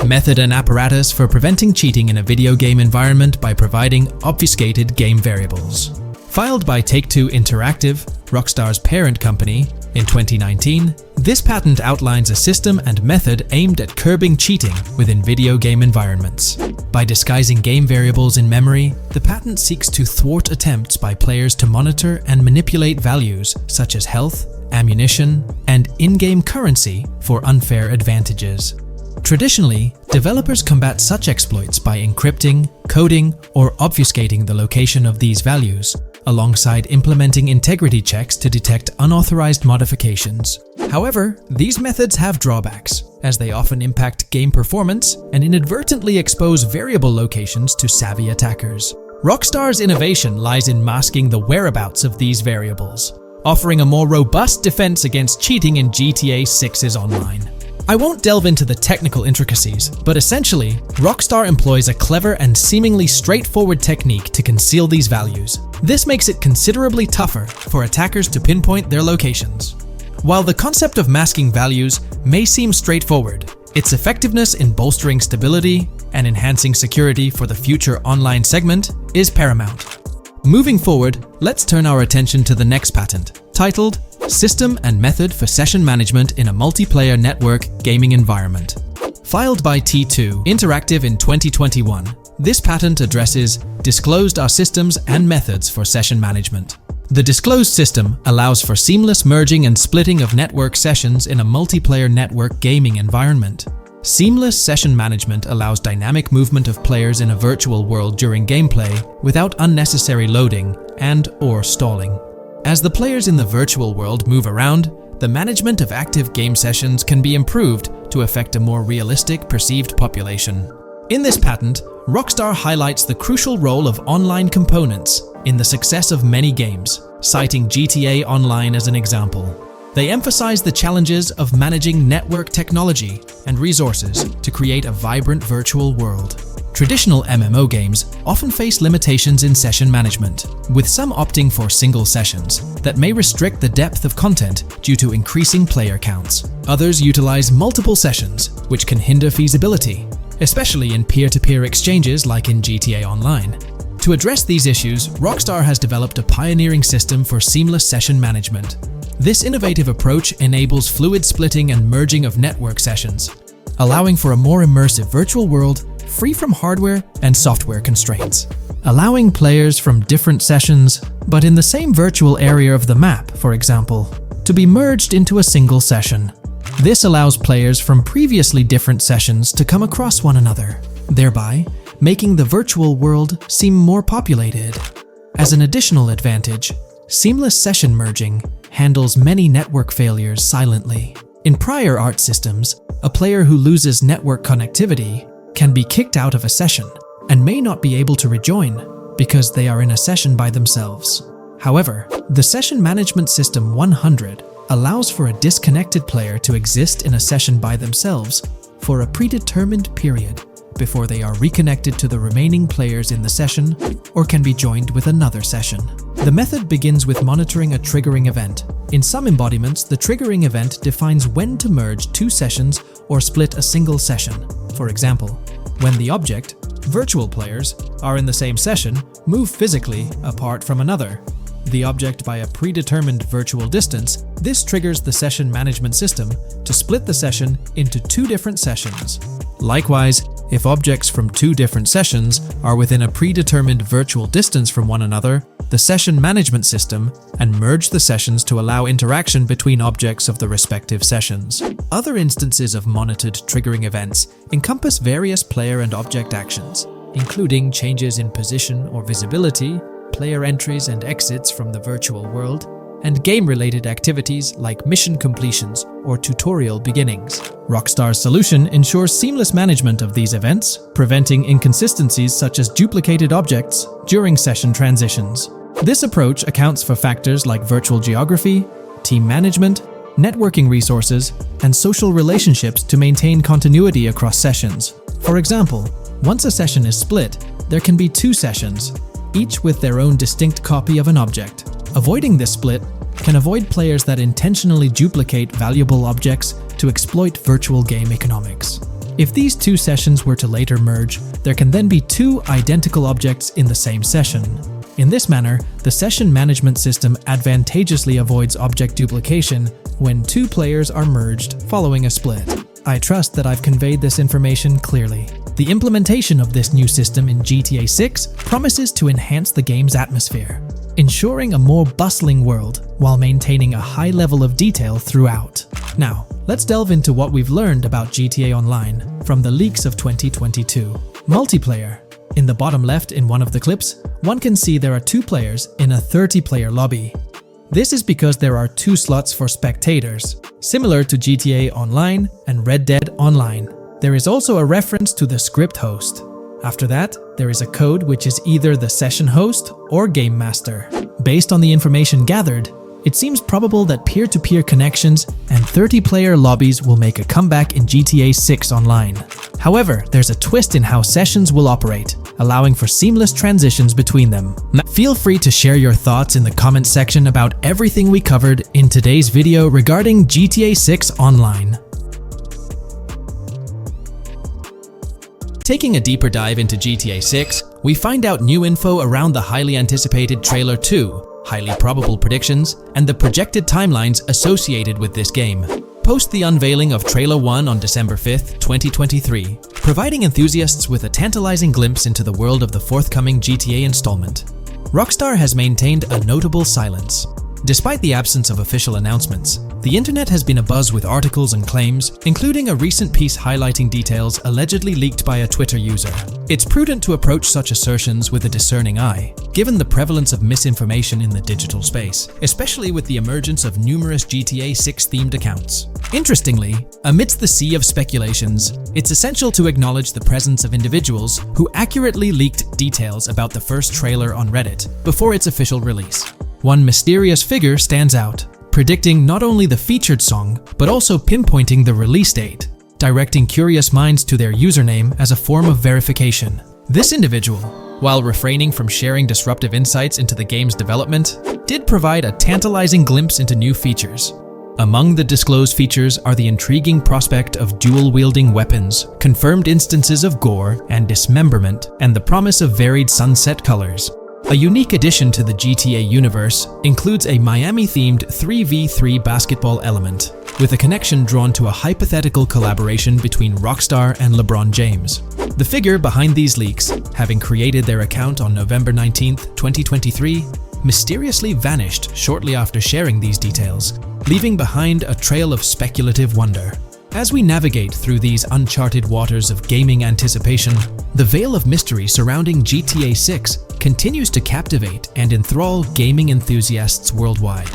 Method and Apparatus for Preventing Cheating in a Video Game Environment by Providing Obfuscated Game Variables. Filed by Take-Two Interactive, Rockstar's parent company, in 2019, this patent outlines a system and method aimed at curbing cheating within video game environments. By disguising game variables in memory, the patent seeks to thwart attempts by players to monitor and manipulate values such as health, ammunition, and in-game currency for unfair advantages. Traditionally, developers combat such exploits by encrypting, coding, or obfuscating the location of these values, alongside implementing integrity checks to detect unauthorized modifications. However, these methods have drawbacks, as they often impact game performance and inadvertently expose variable locations to savvy attackers. Rockstar's innovation lies in masking the whereabouts of these variables, offering a more robust defense against cheating in GTA 6's online. I won't delve into the technical intricacies, but essentially, Rockstar employs a clever and seemingly straightforward technique to conceal these values. This makes it considerably tougher for attackers to pinpoint their locations. While the concept of masking values may seem straightforward, its effectiveness in bolstering stability and enhancing security for the future online segment is paramount. Moving forward, let's turn our attention to the next patent, titled System and Method for Session Management in a Multiplayer Network Gaming Environment. Filed by T2 Interactive in 2021, this patent addresses disclosed are systems and methods for session management. The disclosed system allows for seamless merging and splitting of network sessions in a multiplayer network gaming environment. Seamless session management allows dynamic movement of players in a virtual world during gameplay without unnecessary loading and/or stalling. As the players in the virtual world move around, the management of active game sessions can be improved to affect a more realistic perceived population. In this patent, Rockstar highlights the crucial role of online components in the success of many games, citing GTA Online as an example. They emphasize the challenges of managing network technology and resources to create a vibrant virtual world. Traditional MMO games often face limitations in session management, with some opting for single sessions that may restrict the depth of content due to increasing player counts. Others utilize multiple sessions, which can hinder feasibility, especially in peer-to-peer exchanges like in GTA Online. To address these issues, Rockstar has developed a pioneering system for seamless session management. This innovative approach enables fluid splitting and merging of network sessions, allowing for a more immersive virtual world free from hardware and software constraints. Allowing players from different sessions, but in the same virtual area of the map, for example, to be merged into a single session. This allows players from previously different sessions to come across one another, thereby making the virtual world seem more populated. As an additional advantage, seamless session merging handles many network failures silently. In prior art systems, a player who loses network connectivity can be kicked out of a session and may not be able to rejoin because they are in a session by themselves. However, the Session Management System 100 allows for a disconnected player to exist in a session by themselves for a predetermined period before they are reconnected to the remaining players in the session or can be joined with another session. The method begins with monitoring a triggering event. In some embodiments, the triggering event defines when to merge two sessions or split a single session. For example, when the object, virtual players, are in the same session, move physically apart from another, the object by a predetermined virtual distance, this triggers the session management system to split the session into two different sessions. Likewise, if objects from two different sessions are within a predetermined virtual distance from one another, the session management system and merge the sessions to allow interaction between objects of the respective sessions. Other instances of monitored triggering events encompass various player and object actions, including changes in position or visibility, player entries and exits from the virtual world, and game-related activities like mission completions or tutorial beginnings. Rockstar's solution ensures seamless management of these events, preventing inconsistencies such as duplicated objects during session transitions. This approach accounts for factors like virtual geography, team management, networking resources, and social relationships to maintain continuity across sessions. For example, once a session is split, there can be two sessions, each with their own distinct copy of an object. Avoiding this split can avoid players that intentionally duplicate valuable objects to exploit virtual game economics. If these two sessions were to later merge, there can then be two identical objects in the same session. In this manner, the session management system advantageously avoids object duplication when two players are merged following a split. I trust that I've conveyed this information clearly. The implementation of this new system in GTA 6 promises to enhance the game's atmosphere, ensuring a more bustling world while maintaining a high level of detail throughout. Now, let's delve into what we've learned about GTA Online from the leaks of 2022. Multiplayer. In the bottom left in one of the clips, one can see there are two players in a 30-player lobby. This is because there are two slots for spectators, similar to GTA Online and Red Dead Online. There is also a reference to the script host. After that, there is a code which is either the session host or game master. Based on the information gathered, it seems probable that peer-to-peer connections and 30-player lobbies will make a comeback in GTA 6 Online. However, there's a twist in how sessions will operate, allowing for seamless transitions between them. Feel free to share your thoughts in the comment section about everything we covered in today's video regarding GTA 6 Online. Taking a deeper dive into GTA 6, we find out new info around the highly anticipated Trailer 2, highly probable predictions, and the projected timelines associated with this game. Post the unveiling of Trailer 1 on December 5th, 2023, providing enthusiasts with a tantalizing glimpse into the world of the forthcoming GTA installment. Rockstar has maintained a notable silence. Despite the absence of official announcements, the internet has been abuzz with articles and claims, including a recent piece highlighting details allegedly leaked by a Twitter user. It's prudent to approach such assertions with a discerning eye, given the prevalence of misinformation in the digital space, especially with the emergence of numerous GTA 6 themed accounts. Interestingly, amidst the sea of speculations, it's essential to acknowledge the presence of individuals who accurately leaked details about the first trailer on Reddit before its official release. One mysterious figure stands out, predicting not only the featured song, but also pinpointing the release date, directing curious minds to their username as a form of verification. This individual, while refraining from sharing disruptive insights into the game's development, did provide a tantalizing glimpse into new features. Among the disclosed features are the intriguing prospect of dual-wielding weapons, confirmed instances of gore and dismemberment, and the promise of varied sunset colors. A unique addition to the GTA universe includes a Miami-themed 3v3 basketball element, with a connection drawn to a hypothetical collaboration between Rockstar and LeBron James. The figure behind these leaks, having created their account on November 19, 2023, mysteriously vanished shortly after sharing these details, leaving behind a trail of speculative wonder. As we navigate through these uncharted waters of gaming anticipation, the veil of mystery surrounding GTA 6 continues to captivate and enthrall gaming enthusiasts worldwide.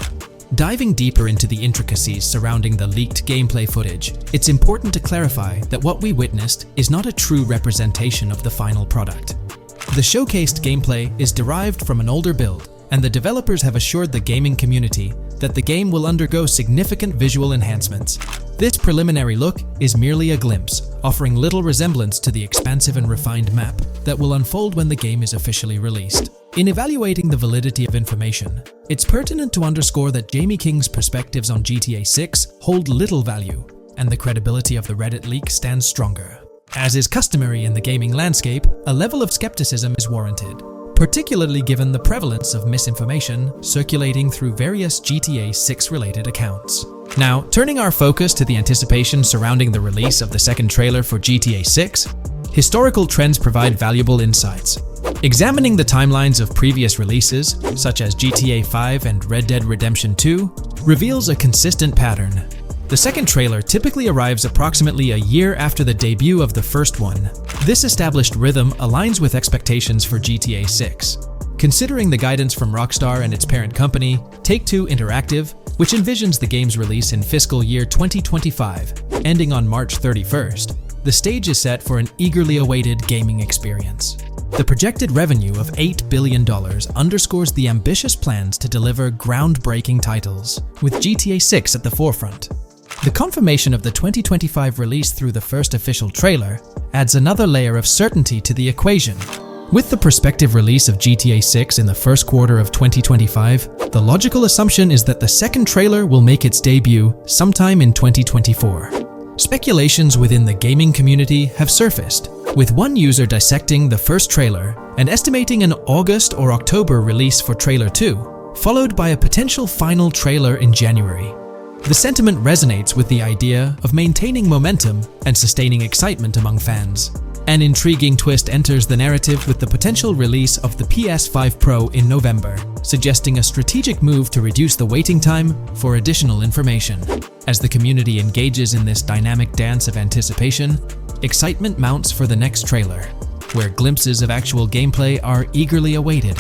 Diving deeper into the intricacies surrounding the leaked gameplay footage, it's important to clarify that what we witnessed is not a true representation of the final product. The showcased gameplay is derived from an older build, and the developers have assured the gaming community that the game will undergo significant visual enhancements. This preliminary look is merely a glimpse, offering little resemblance to the expansive and refined map that will unfold when the game is officially released. In evaluating the validity of information, it's pertinent to underscore that Jamie King's perspectives on GTA 6 hold little value, and the credibility of the Reddit leak stands stronger. As is customary in the gaming landscape, a level of skepticism is warranted, particularly given the prevalence of misinformation circulating through various GTA 6 related accounts. Now, turning our focus to the anticipation surrounding the release of the second trailer for GTA 6, historical trends provide valuable insights. Examining the timelines of previous releases, such as GTA 5 and Red Dead Redemption 2, reveals a consistent pattern. The second trailer typically arrives approximately a year after the debut of the first one. This established rhythm aligns with expectations for GTA 6. Considering the guidance from Rockstar and its parent company, Take-Two Interactive, which envisions the game's release in fiscal year 2025, ending on March 31st, the stage is set for an eagerly awaited gaming experience. The projected revenue of $8 billion underscores the ambitious plans to deliver groundbreaking titles, with GTA 6 at the forefront. The confirmation of the 2025 release through the first official trailer adds another layer of certainty to the equation. With the prospective release of GTA 6 in the first quarter of 2025, the logical assumption is that the second trailer will make its debut sometime in 2024. Speculations within the gaming community have surfaced, with one user dissecting the first trailer and estimating an August or October release for Trailer 2, followed by a potential final trailer in January. The sentiment resonates with the idea of maintaining momentum and sustaining excitement among fans. An intriguing twist enters the narrative with the potential release of the PS5 Pro in November, suggesting a strategic move to reduce the waiting time for additional information. As the community engages in this dynamic dance of anticipation, excitement mounts for the next trailer, where glimpses of actual gameplay are eagerly awaited.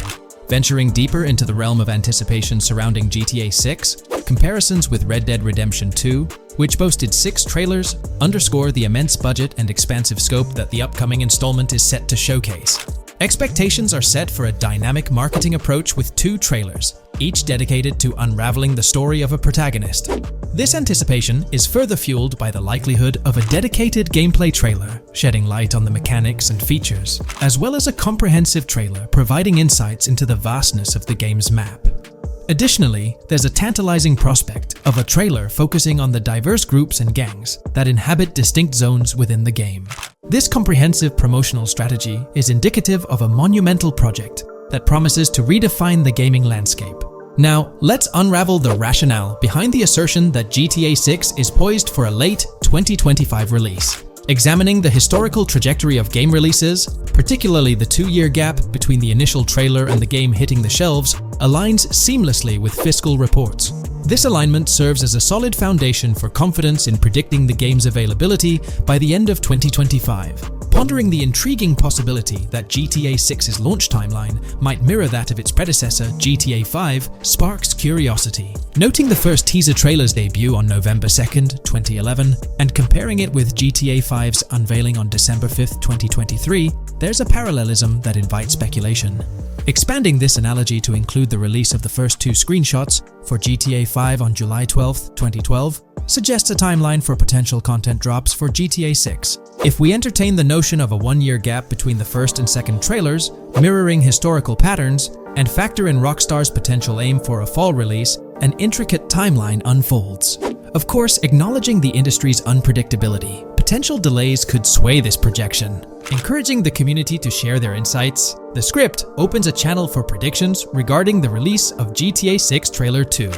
Venturing deeper into the realm of anticipation surrounding GTA 6, comparisons with Red Dead Redemption 2, which boasted 6 trailers, underscore the immense budget and expansive scope that the upcoming installment is set to showcase. Expectations are set for a dynamic marketing approach with 2 trailers, each dedicated to unraveling the story of a protagonist. This anticipation is further fueled by the likelihood of a dedicated gameplay trailer, shedding light on the mechanics and features, as well as a comprehensive trailer providing insights into the vastness of the game's map. Additionally, there's a tantalizing prospect of a trailer focusing on the diverse groups and gangs that inhabit distinct zones within the game. This comprehensive promotional strategy is indicative of a monumental project that promises to redefine the gaming landscape. Now, let's unravel the rationale behind the assertion that GTA 6 is poised for a late 2025 release. Examining the historical trajectory of game releases, particularly the 2-year gap between the initial trailer and the game hitting the shelves, aligns seamlessly with fiscal reports. This alignment serves as a solid foundation for confidence in predicting the game's availability by the end of 2025. Pondering the intriguing possibility that GTA 6's launch timeline might mirror that of its predecessor, GTA 5, sparks curiosity. Noting the first teaser trailer's debut on November 2nd, 2011, and comparing it with GTA 5's unveiling on December 5th, 2023, there's a parallelism that invites speculation. Expanding this analogy to include the release of the first 2 screenshots for GTA 5 on July 12, 2012, suggests a timeline for potential content drops for GTA 6. If we entertain the notion of a 1-year gap between the first and second trailers, mirroring historical patterns, and factor in Rockstar's potential aim for a fall release, an intricate timeline unfolds. Of course, acknowledging the industry's unpredictability, potential delays could sway this projection. Encouraging the community to share their insights, the script opens a channel for predictions regarding the release of GTA 6 Trailer 2.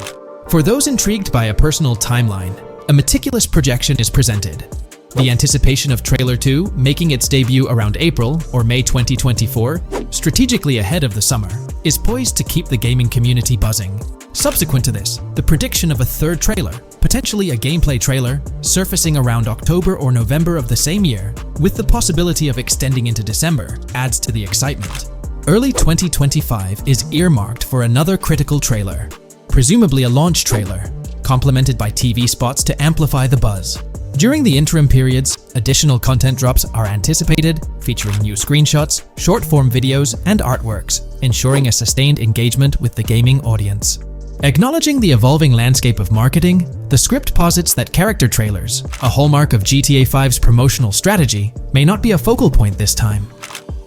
For those intrigued by a personal timeline, a meticulous projection is presented. The anticipation of Trailer 2 making its debut around April or May 2024, strategically ahead of the summer, is poised to keep the gaming community buzzing. Subsequent to this, the prediction of a 3rd trailer, potentially a gameplay trailer, surfacing around October or November of the same year, with the possibility of extending into December, adds to the excitement. Early 2025 is earmarked for another critical trailer, presumably a launch trailer, complemented by TV spots to amplify the buzz. During the interim periods, additional content drops are anticipated, featuring new screenshots, short-form videos, and artworks, ensuring a sustained engagement with the gaming audience. Acknowledging the evolving landscape of marketing, the script posits that character trailers, a hallmark of GTA 5's promotional strategy, may not be a focal point this time.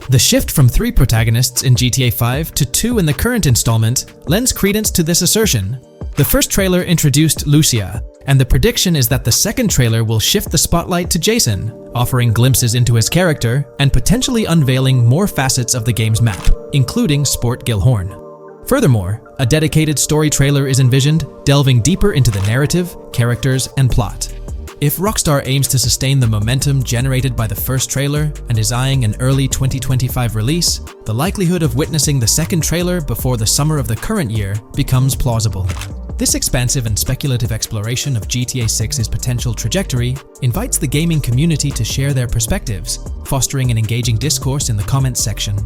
The shift from 3 protagonists in GTA 5 to 2 in the current installment lends credence to this assertion. The first trailer introduced Lucia, and the prediction is that the second trailer will shift the spotlight to Jason, offering glimpses into his character and potentially unveiling more facets of the game's map, including Sport Gilhorn. Furthermore, a dedicated story trailer is envisioned, delving deeper into the narrative, characters, and plot. If Rockstar aims to sustain the momentum generated by the first trailer and is eyeing an early 2025 release, the likelihood of witnessing the second trailer before the summer of the current year becomes plausible. This expansive and speculative exploration of GTA 6's potential trajectory invites the gaming community to share their perspectives, fostering an engaging discourse in the comments section.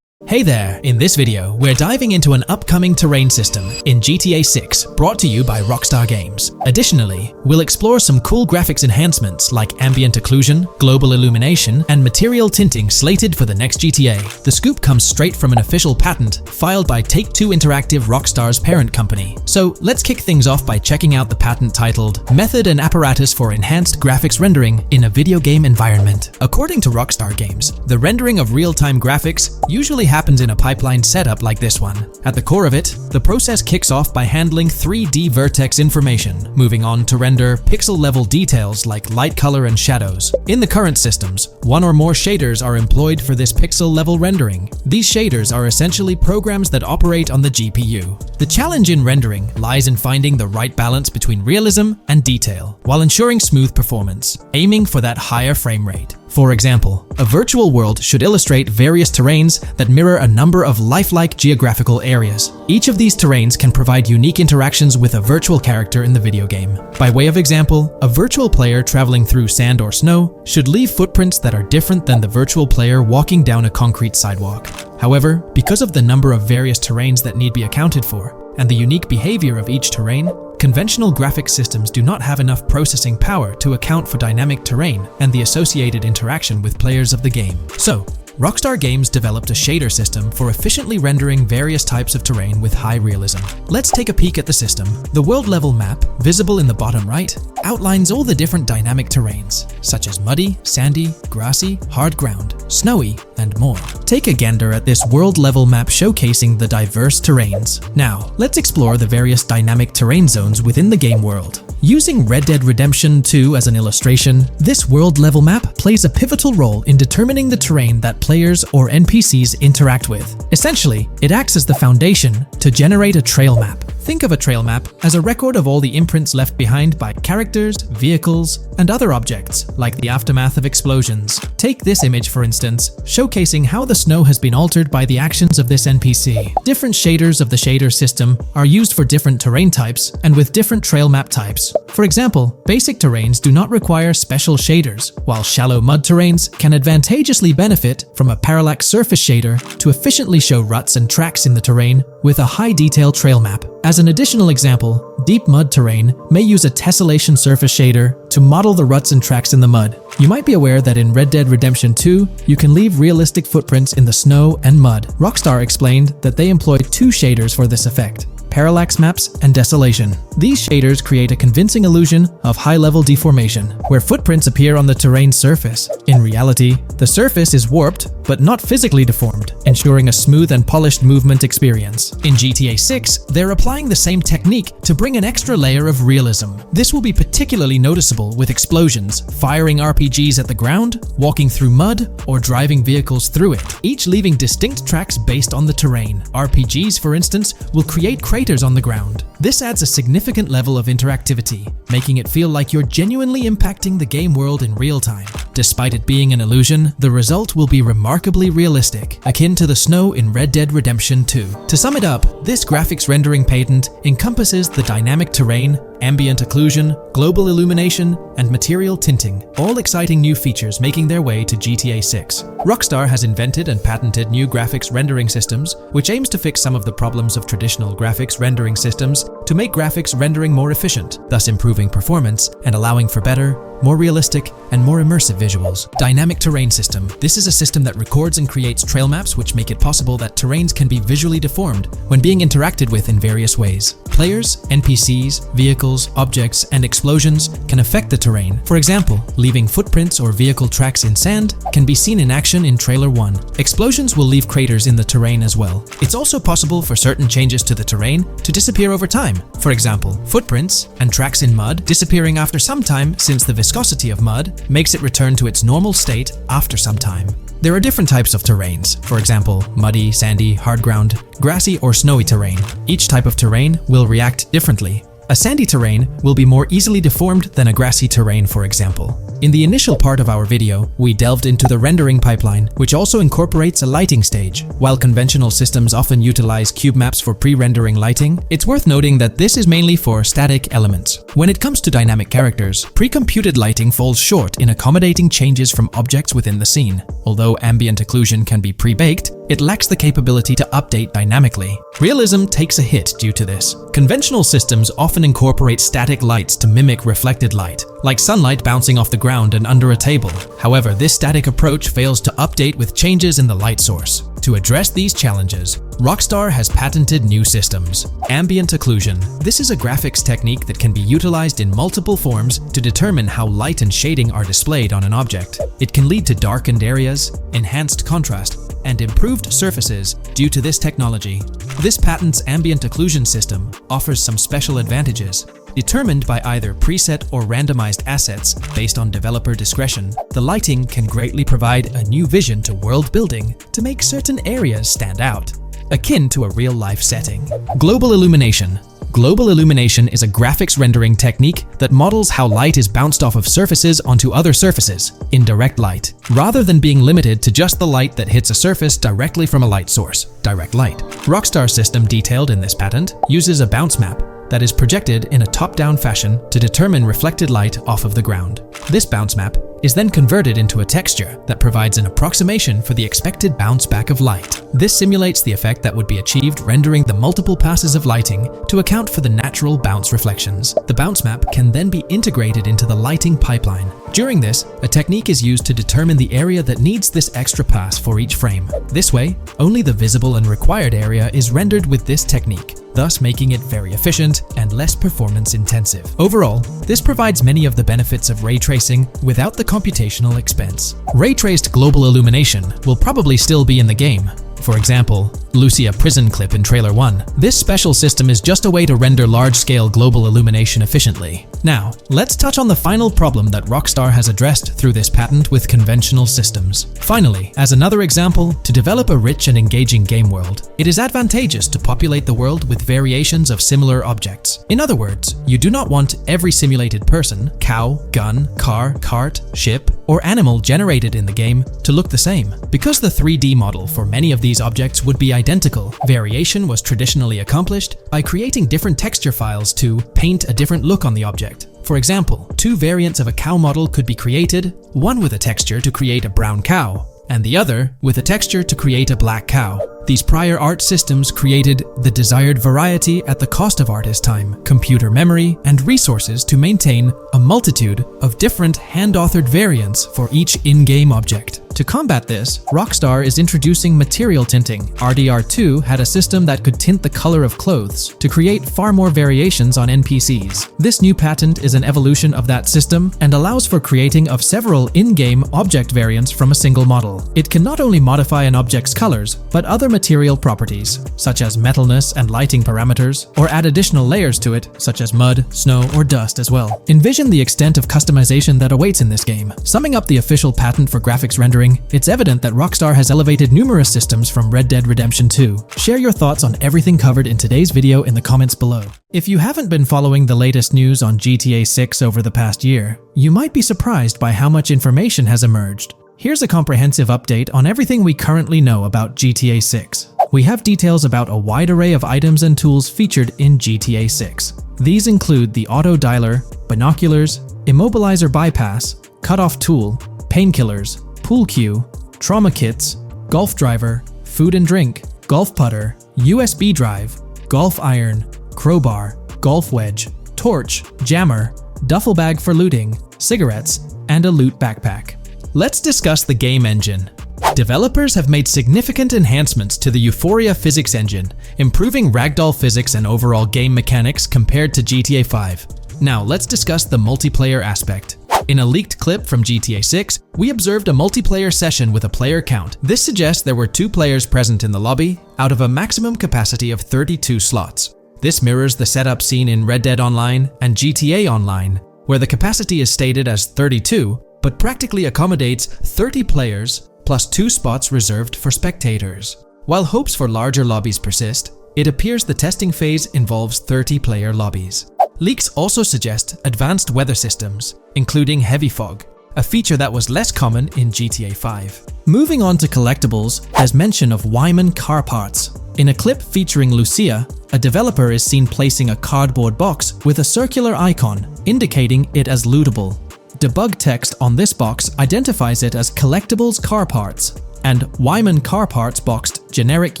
Hey there! In this video, we're diving into an upcoming terrain system in GTA 6, brought to you by Rockstar Games. Additionally, we'll explore some cool graphics enhancements like ambient occlusion, global illumination, and material tinting slated for the next GTA. The scoop comes straight from an official patent filed by Take-Two Interactive, Rockstar's parent company. So let's kick things off by checking out the patent titled Method and Apparatus for Enhanced Graphics Rendering in a Video Game Environment. According to Rockstar Games, the rendering of real-time graphics usually happens in a pipeline setup like this one. At the core of it, the process kicks off by handling 3D vertex information, moving on to render pixel-level details like light, color, and shadows. In the current systems, one or more shaders are employed for this pixel-level rendering. These shaders are essentially programs that operate on the GPU. The challenge in rendering lies in finding the right balance between realism and detail, while ensuring smooth performance, aiming for that higher frame rate. For example, a virtual world should illustrate various terrains that mirror a number of lifelike geographical areas. Each of these terrains can provide unique interactions with a virtual character in the video game. By way of example, a virtual player traveling through sand or snow should leave footprints that are different than the virtual player walking down a concrete sidewalk. However, because of the number of various terrains that need be accounted for, and the unique behavior of each terrain, conventional graphics systems do not have enough processing power to account for dynamic terrain and the associated interaction with players of the game. So, Rockstar Games developed a shader system for efficiently rendering various types of terrain with high realism. Let's take a peek at the system. The world level map, visible in the bottom right, outlines all the different dynamic terrains, such as muddy, sandy, grassy, hard ground, snowy, and more. Take a gander at this world level map showcasing the diverse terrains. Now, let's explore the various dynamic terrain zones within the game world. Using Red Dead Redemption 2 as an illustration, this world level map plays a pivotal role in determining the terrain that players or NPCs interact with. Essentially, it acts as the foundation to generate a trail map. Think of a trail map as a record of all the imprints left behind by characters, vehicles, and other objects, like the aftermath of explosions. Take this image for instance, showcasing how the snow has been altered by the actions of this NPC. Different shaders of the shader system are used for different terrain types and with different trail map types. For example, basic terrains do not require special shaders, while shallow mud terrains can advantageously benefit from a parallax surface shader to efficiently show ruts and tracks in the terrain with a high-detail trail map. As an additional example, deep mud terrain may use a tessellation surface shader to model the ruts and tracks in the mud. You might be aware that in Red Dead Redemption 2, you can leave realistic footprints in the snow and mud. Rockstar explained that they employed two shaders for this effect: parallax maps and desolation. These shaders create a convincing illusion of high-level deformation, where footprints appear on the terrain's surface. In reality, the surface is warped but not physically deformed, ensuring a smooth and polished movement experience. In GTA 6, they're applying the same technique to bring an extra layer of realism. This will be particularly noticeable with explosions, firing RPGs at the ground, walking through mud, or driving vehicles through it, each leaving distinct tracks based on the terrain. RPGs, for instance, will create craters on the ground. This adds a significant level of interactivity, making it feel like you're genuinely impacting the game world in real time. Despite it being an illusion, the result will be remarkably realistic, akin to the snow in Red Dead Redemption 2. To sum it up, this graphics rendering patent encompasses the dynamic terrain, ambient occlusion, global illumination, and material tinting, all exciting new features making their way to GTA 6. Rockstar has invented and patented new graphics rendering systems, which aims to fix some of the problems of traditional graphics rendering systems to make graphics rendering more efficient, thus improving performance and allowing for better, more realistic, and more immersive visuals. Dynamic terrain system. This is a system that records and creates trail maps which make it possible that terrains can be visually deformed when being interacted with in various ways. Players, NPCs, vehicles, objects, and explosions can affect the terrain. For example, leaving footprints or vehicle tracks in sand can be seen in action in Trailer 1. Explosions will leave craters in the terrain as well. It's also possible for certain changes to the terrain to disappear over time. For example, footprints and tracks in mud disappearing after some time, since the viscosity of mud makes it return to its normal state after some time. There are different types of terrains, for example, muddy, sandy, hard ground, grassy, or snowy terrain. Each type of terrain will react differently. A sandy terrain will be more easily deformed than a grassy terrain, for example. In the initial part of our video, we delved into the rendering pipeline, which also incorporates a lighting stage. While conventional systems often utilize cube maps for pre-rendering lighting, it's worth noting that this is mainly for static elements. When it comes to dynamic characters, pre-computed lighting falls short in accommodating changes from objects within the scene. Although ambient occlusion can be pre-baked, it lacks the capability to update dynamically. Realism takes a hit due to this. Conventional systems often incorporate static lights to mimic reflected light, like sunlight bouncing off the ground and under a table. However, this static approach fails to update with changes in the light source. To address these challenges, Rockstar has patented new systems. Ambient occlusion. This is a graphics technique that can be utilized in multiple forms to determine how light and shading are displayed on an object. It can lead to darkened areas, enhanced contrast, and improved surfaces due to this technology. This patent's ambient occlusion system offers some special advantages. Determined by either preset or randomized assets based on developer discretion, the lighting can greatly provide a new vision to world building to make certain areas stand out, akin to a real-life setting. Global illumination. Global illumination is a graphics rendering technique that models how light is bounced off of surfaces onto other surfaces in direct light, rather than being limited to just the light that hits a surface directly from a light source, direct light. Rockstar's system detailed in this patent uses a bounce map that is projected in a top-down fashion to determine reflected light off of the ground. This bounce map is then converted into a texture that provides an approximation for the expected bounce back of light. This simulates the effect that would be achieved rendering the multiple passes of lighting to account for the natural bounce reflections. The bounce map can then be integrated into the lighting pipeline. During this, a technique is used to determine the area that needs this extra pass for each frame. This way, only the visible and required area is rendered with this technique, thus making it very efficient and less performance intensive. Overall, this provides many of the benefits of ray tracing without the computational expense. Ray-traced global illumination will probably still be in the game. For example, Lucia prison clip in Trailer 1. This special system is just a way to render large-scale global illumination efficiently. Now, let's touch on the final problem that Rockstar has addressed through this patent with conventional systems. Finally, as another example, to develop a rich and engaging game world, it is advantageous to populate the world with variations of similar objects. In other words, you do not want every simulated person, cow, gun, car, cart, ship, or animal generated in the game to look the same. Because the 3D model for many of these objects would be identical, variation was traditionally accomplished by creating different texture files to paint a different look on the object. For example, two variants of a cow model could be created, one with a texture to create a brown cow, and the other with a texture to create a black cow. These prior art systems created the desired variety at the cost of artist time, computer memory, and resources to maintain a multitude of different hand-authored variants for each in-game object. To combat this, Rockstar is introducing material tinting. RDR2 had a system that could tint the color of clothes to create far more variations on NPCs. This new patent is an evolution of that system and allows for creating of several in-game object variants from a single model. It can not only modify an object's colors, but other material properties, such as metalness and lighting parameters, or add additional layers to it, such as mud, snow, or dust as well. Envision the extent of customization that awaits in this game. Summing up the official patent for graphics rendering, it's evident that Rockstar has elevated numerous systems from Red Dead Redemption 2. Share your thoughts on everything covered in today's video in the comments below. If you haven't been following the latest news on GTA 6 over the past year, you might be surprised by how much information has emerged. Here's a comprehensive update on everything we currently know about GTA 6. We have details about a wide array of items and tools featured in GTA 6. These include the auto dialer, binoculars, immobilizer bypass, cutoff tool, painkillers, pool cue, trauma kits, golf driver, food and drink, golf putter, USB drive, golf iron, crowbar, golf wedge, torch, jammer, duffel bag for looting, cigarettes, and a loot backpack. Let's discuss the game engine. Developers have made significant enhancements to the Euphoria physics engine, improving ragdoll physics and overall game mechanics compared to GTA 5. Now let's discuss the multiplayer aspect. In a leaked clip from GTA 6, we observed a multiplayer session with a player count. This suggests there were 2 players present in the lobby, out of a maximum capacity of 32 slots. This mirrors the setup seen in Red Dead Online and GTA Online, where the capacity is stated as 32, but practically accommodates 30 players plus 2 spots reserved for spectators. While hopes for larger lobbies persist, it appears the testing phase involves 30-player lobbies. Leaks also suggest advanced weather systems, including heavy fog, a feature that was less common in GTA 5. Moving on to collectibles, there's mention of Wyman car parts. In a clip featuring Lucia, a developer is seen placing a cardboard box with a circular icon, indicating it as lootable. Debug text on this box identifies it as collectibles car parts, and Wyman car parts boxed generic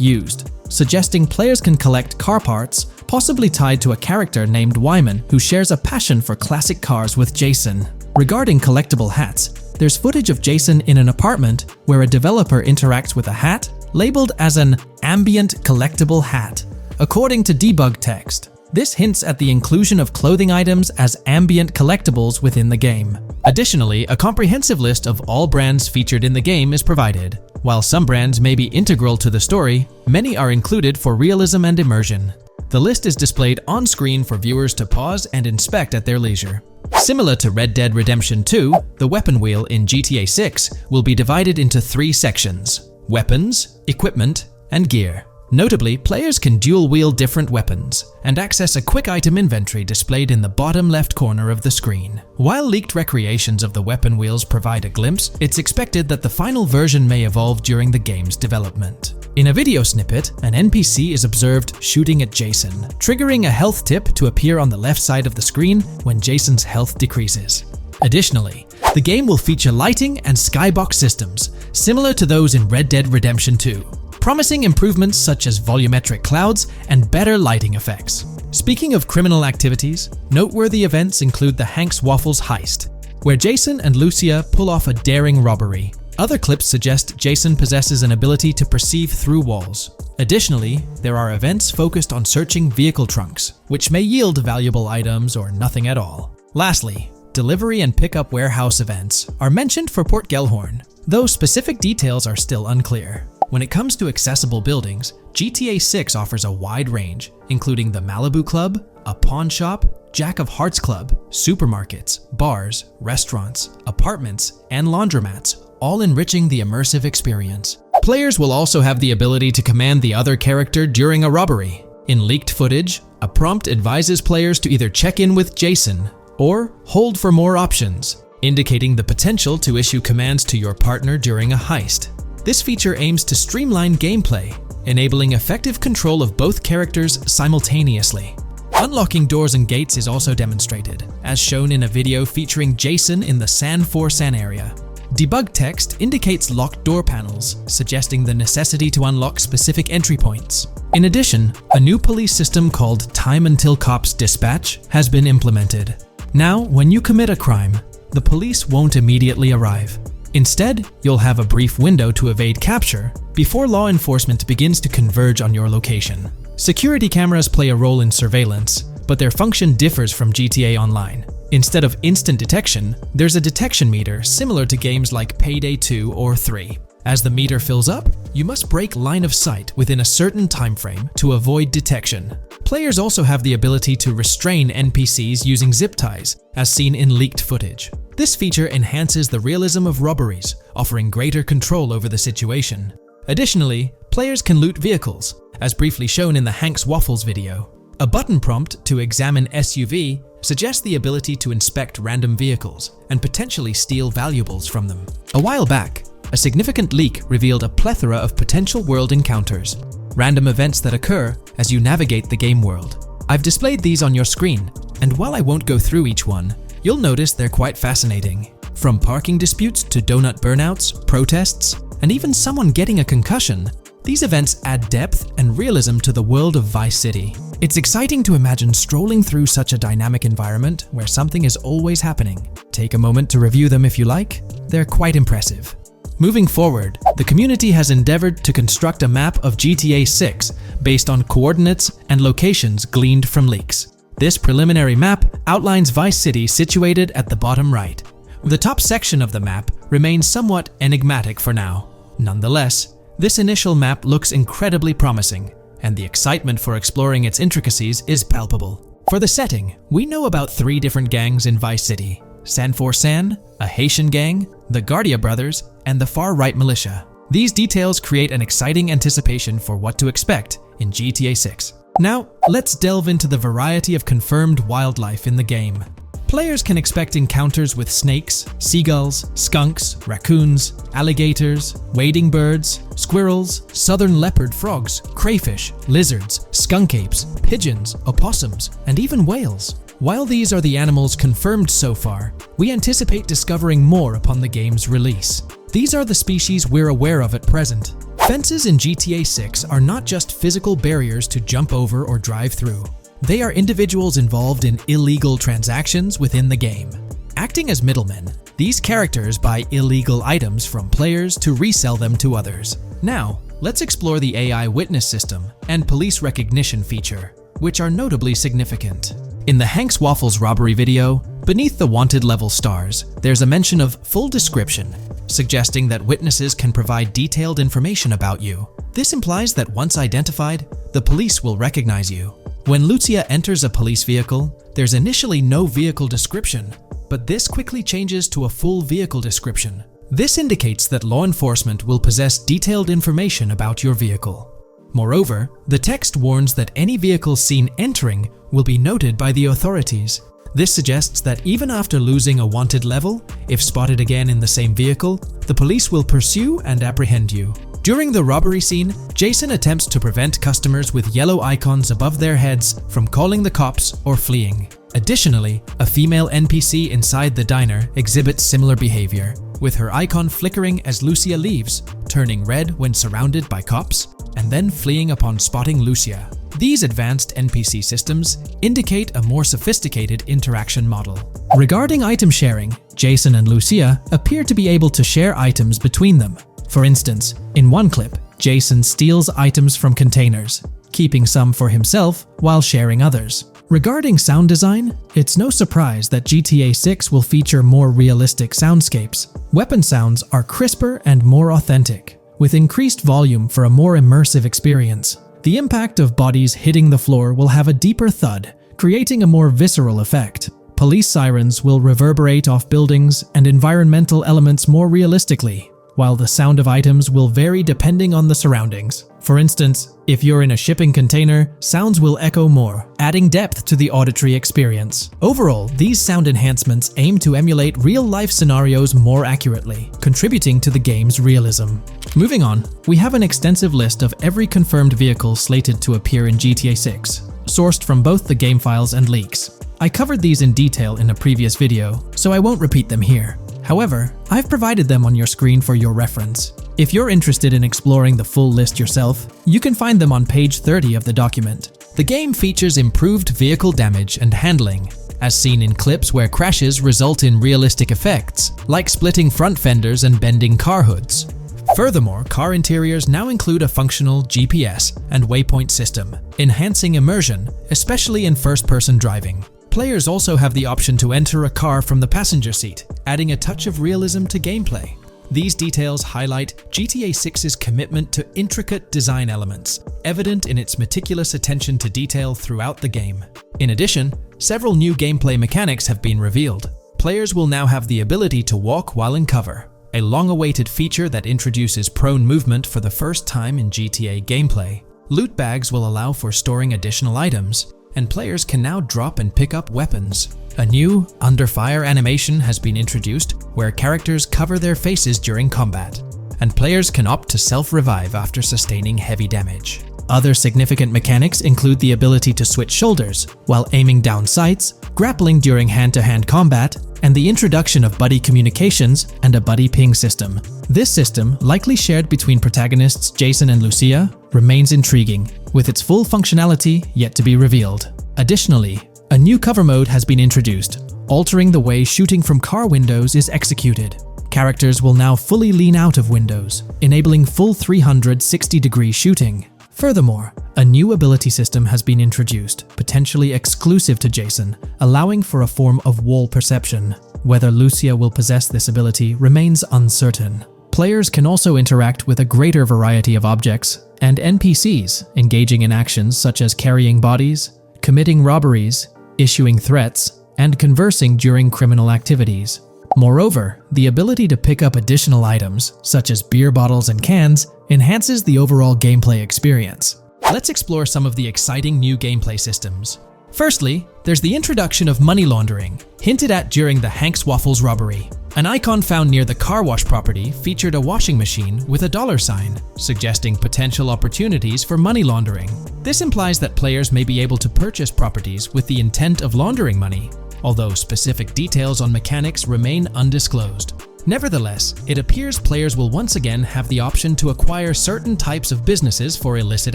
used, suggesting players can collect car parts, possibly tied to a character named Wyman who shares a passion for classic cars with Jason. Regarding collectible hats, there's footage of Jason in an apartment where a developer interacts with a hat labeled as an ambient collectible hat. According to debug text, this hints at the inclusion of clothing items as ambient collectibles within the game. Additionally, a comprehensive list of all brands featured in the game is provided. While some brands may be integral to the story, many are included for realism and immersion. The list is displayed on screen for viewers to pause and inspect at their leisure. Similar to Red Dead Redemption 2, the weapon wheel in GTA 6 will be divided into 3 sections: weapons, equipment, and gear. Notably, players can dual-wield different weapons and access a quick item inventory displayed in the bottom left corner of the screen. While leaked recreations of the weapon wheels provide a glimpse, it's expected that the final version may evolve during the game's development. In a video snippet, an NPC is observed shooting at Jason, triggering a health tip to appear on the left side of the screen when Jason's health decreases. Additionally, the game will feature lighting and skybox systems, similar to those in Red Dead Redemption 2. Promising improvements such as volumetric clouds and better lighting effects. Speaking of criminal activities, noteworthy events include the Hank's Waffles heist, where Jason and Lucia pull off a daring robbery. Other clips suggest Jason possesses an ability to perceive through walls. Additionally, there are events focused on searching vehicle trunks, which may yield valuable items or nothing at all. Lastly, delivery and pickup warehouse events are mentioned for Port Gellhorn, though specific details are still unclear. When it comes to accessible buildings, GTA 6 offers a wide range, including the Malibu Club, a pawn shop, Jack of Hearts Club, supermarkets, bars, restaurants, apartments, and laundromats, all enriching the immersive experience. Players will also have the ability to command the other character during a robbery. In leaked footage, a prompt advises players to either check in with Jason or hold for more options, indicating the potential to issue commands to your partner during a heist. This feature aims to streamline gameplay, enabling effective control of both characters simultaneously. Unlocking doors and gates is also demonstrated, as shown in a video featuring Jason in the San Forsan area. Debug text indicates locked door panels, suggesting the necessity to unlock specific entry points. In addition, a new police system called Time Until Cops Dispatch has been implemented. Now, when you commit a crime, the police won't immediately arrive. Instead, you'll have a brief window to evade capture before law enforcement begins to converge on your location. Security cameras play a role in surveillance, but their function differs from GTA Online. Instead of instant detection, there's a detection meter similar to games like Payday 2 or 3. As the meter fills up, you must break line of sight within a certain time frame to avoid detection. Players also have the ability to restrain NPCs using zip ties, as seen in leaked footage. This feature enhances the realism of robberies, offering greater control over the situation. Additionally, players can loot vehicles, as briefly shown in the Hank's Waffles video. A button prompt to examine SUV suggests the ability to inspect random vehicles and potentially steal valuables from them. A while back, a significant leak revealed a plethora of potential world encounters, random events that occur as you navigate the game world. I've displayed these on your screen, and while I won't go through each one, you'll notice they're quite fascinating. From parking disputes to donut burnouts, protests, and even someone getting a concussion, these events add depth and realism to the world of Vice City. It's exciting to imagine strolling through such a dynamic environment where something is always happening. Take a moment to review them if you like. They're quite impressive. Moving forward, the community has endeavored to construct a map of GTA 6 based on coordinates and locations gleaned from leaks. This preliminary map outlines Vice City situated at the bottom right. The top section of the map remains somewhat enigmatic for now. Nonetheless, this initial map looks incredibly promising, and the excitement for exploring its intricacies is palpable. For the setting, we know about 3 different gangs in Vice City: San Forsan, a Haitian gang, the Guardia Brothers, and the far-right militia. These details create an exciting anticipation for what to expect in GTA 6. Now, let's delve into the variety of confirmed wildlife in the game. Players can expect encounters with snakes, seagulls, skunks, raccoons, alligators, wading birds, squirrels, southern leopard frogs, crayfish, lizards, skunk apes, pigeons, opossums, and even whales. While these are the animals confirmed so far, we anticipate discovering more upon the game's release. These are the species we're aware of at present. Fences in GTA 6 are not just physical barriers to jump over or drive through. They are individuals involved in illegal transactions within the game. Acting as middlemen, these characters buy illegal items from players to resell them to others. Now, let's explore the AI witness system and police recognition feature, which are notably significant. In the Hank's Waffles robbery video, beneath the wanted level stars, there's a mention of full description, suggesting that witnesses can provide detailed information about you. This implies that once identified, the police will recognize you. When Lucia enters a police vehicle, there's initially no vehicle description, but this quickly changes to a full vehicle description. This indicates that law enforcement will possess detailed information about your vehicle. Moreover, the text warns that any vehicle seen entering will be noted by the authorities. This suggests that even after losing a wanted level, if spotted again in the same vehicle, the police will pursue and apprehend you. During the robbery scene, Jason attempts to prevent customers with yellow icons above their heads from calling the cops or fleeing. Additionally, a female NPC inside the diner exhibits similar behavior, with her icon flickering as Lucia leaves, turning red when surrounded by cops, and then fleeing upon spotting Lucia. These advanced NPC systems indicate a more sophisticated interaction model. Regarding item sharing, Jason and Lucia appear to be able to share items between them. For instance, in one clip, Jason steals items from containers, keeping some for himself while sharing others. Regarding sound design, it's no surprise that GTA 6 will feature more realistic soundscapes. Weapon sounds are crisper and more authentic, with increased volume for a more immersive experience. The impact of bodies hitting the floor will have a deeper thud, creating a more visceral effect. Police sirens will reverberate off buildings and environmental elements more realistically, while the sound of items will vary depending on the surroundings. For instance, if you're in a shipping container, sounds will echo more, adding depth to the auditory experience. Overall, these sound enhancements aim to emulate real-life scenarios more accurately, contributing to the game's realism. Moving on, we have an extensive list of every confirmed vehicle slated to appear in GTA 6, sourced from both the game files and leaks. I covered these in detail in a previous video, so I won't repeat them here. However, I've provided them on your screen for your reference. If you're interested in exploring the full list yourself, you can find them on page 30 of the document. The game features improved vehicle damage and handling, as seen in clips where crashes result in realistic effects, like splitting front fenders and bending car hoods. Furthermore, car interiors now include a functional GPS and waypoint system, enhancing immersion, especially in first-person driving. Players also have the option to enter a car from the passenger seat, adding a touch of realism to gameplay. These details highlight GTA 6's commitment to intricate design elements, evident in its meticulous attention to detail throughout the game. In addition, several new gameplay mechanics have been revealed. Players will now have the ability to walk while in cover, a long-awaited feature that introduces prone movement for the first time in GTA gameplay. Loot bags will allow for storing additional items, and players can now drop and pick up weapons. A new under fire animation has been introduced where characters cover their faces during combat, and players can opt to self-revive after sustaining heavy damage. Other significant mechanics include the ability to switch shoulders while aiming down sights, grappling during hand-to-hand combat, and the introduction of buddy communications and a buddy ping system. This system, likely shared between protagonists Jason and Lucia, remains intriguing, with its full functionality yet to be revealed. Additionally, a new cover mode has been introduced, altering the way shooting from car windows is executed. Characters will now fully lean out of windows, enabling full 360-degree shooting. Furthermore, a new ability system has been introduced, potentially exclusive to Jason, allowing for a form of wall perception. Whether Lucia will possess this ability remains uncertain. Players can also interact with a greater variety of objects and NPCs, engaging in actions such as carrying bodies, committing robberies, issuing threats, and conversing during criminal activities. Moreover, the ability to pick up additional items, such as beer bottles and cans, enhances the overall gameplay experience. Let's explore some of the exciting new gameplay systems. Firstly, there's the introduction of money laundering, hinted at during the Hank's Waffles robbery. An icon found near the car wash property featured a washing machine with a dollar sign, suggesting potential opportunities for money laundering. This implies that players may be able to purchase properties with the intent of laundering money, although specific details on mechanics remain undisclosed. Nevertheless, it appears players will once again have the option to acquire certain types of businesses for illicit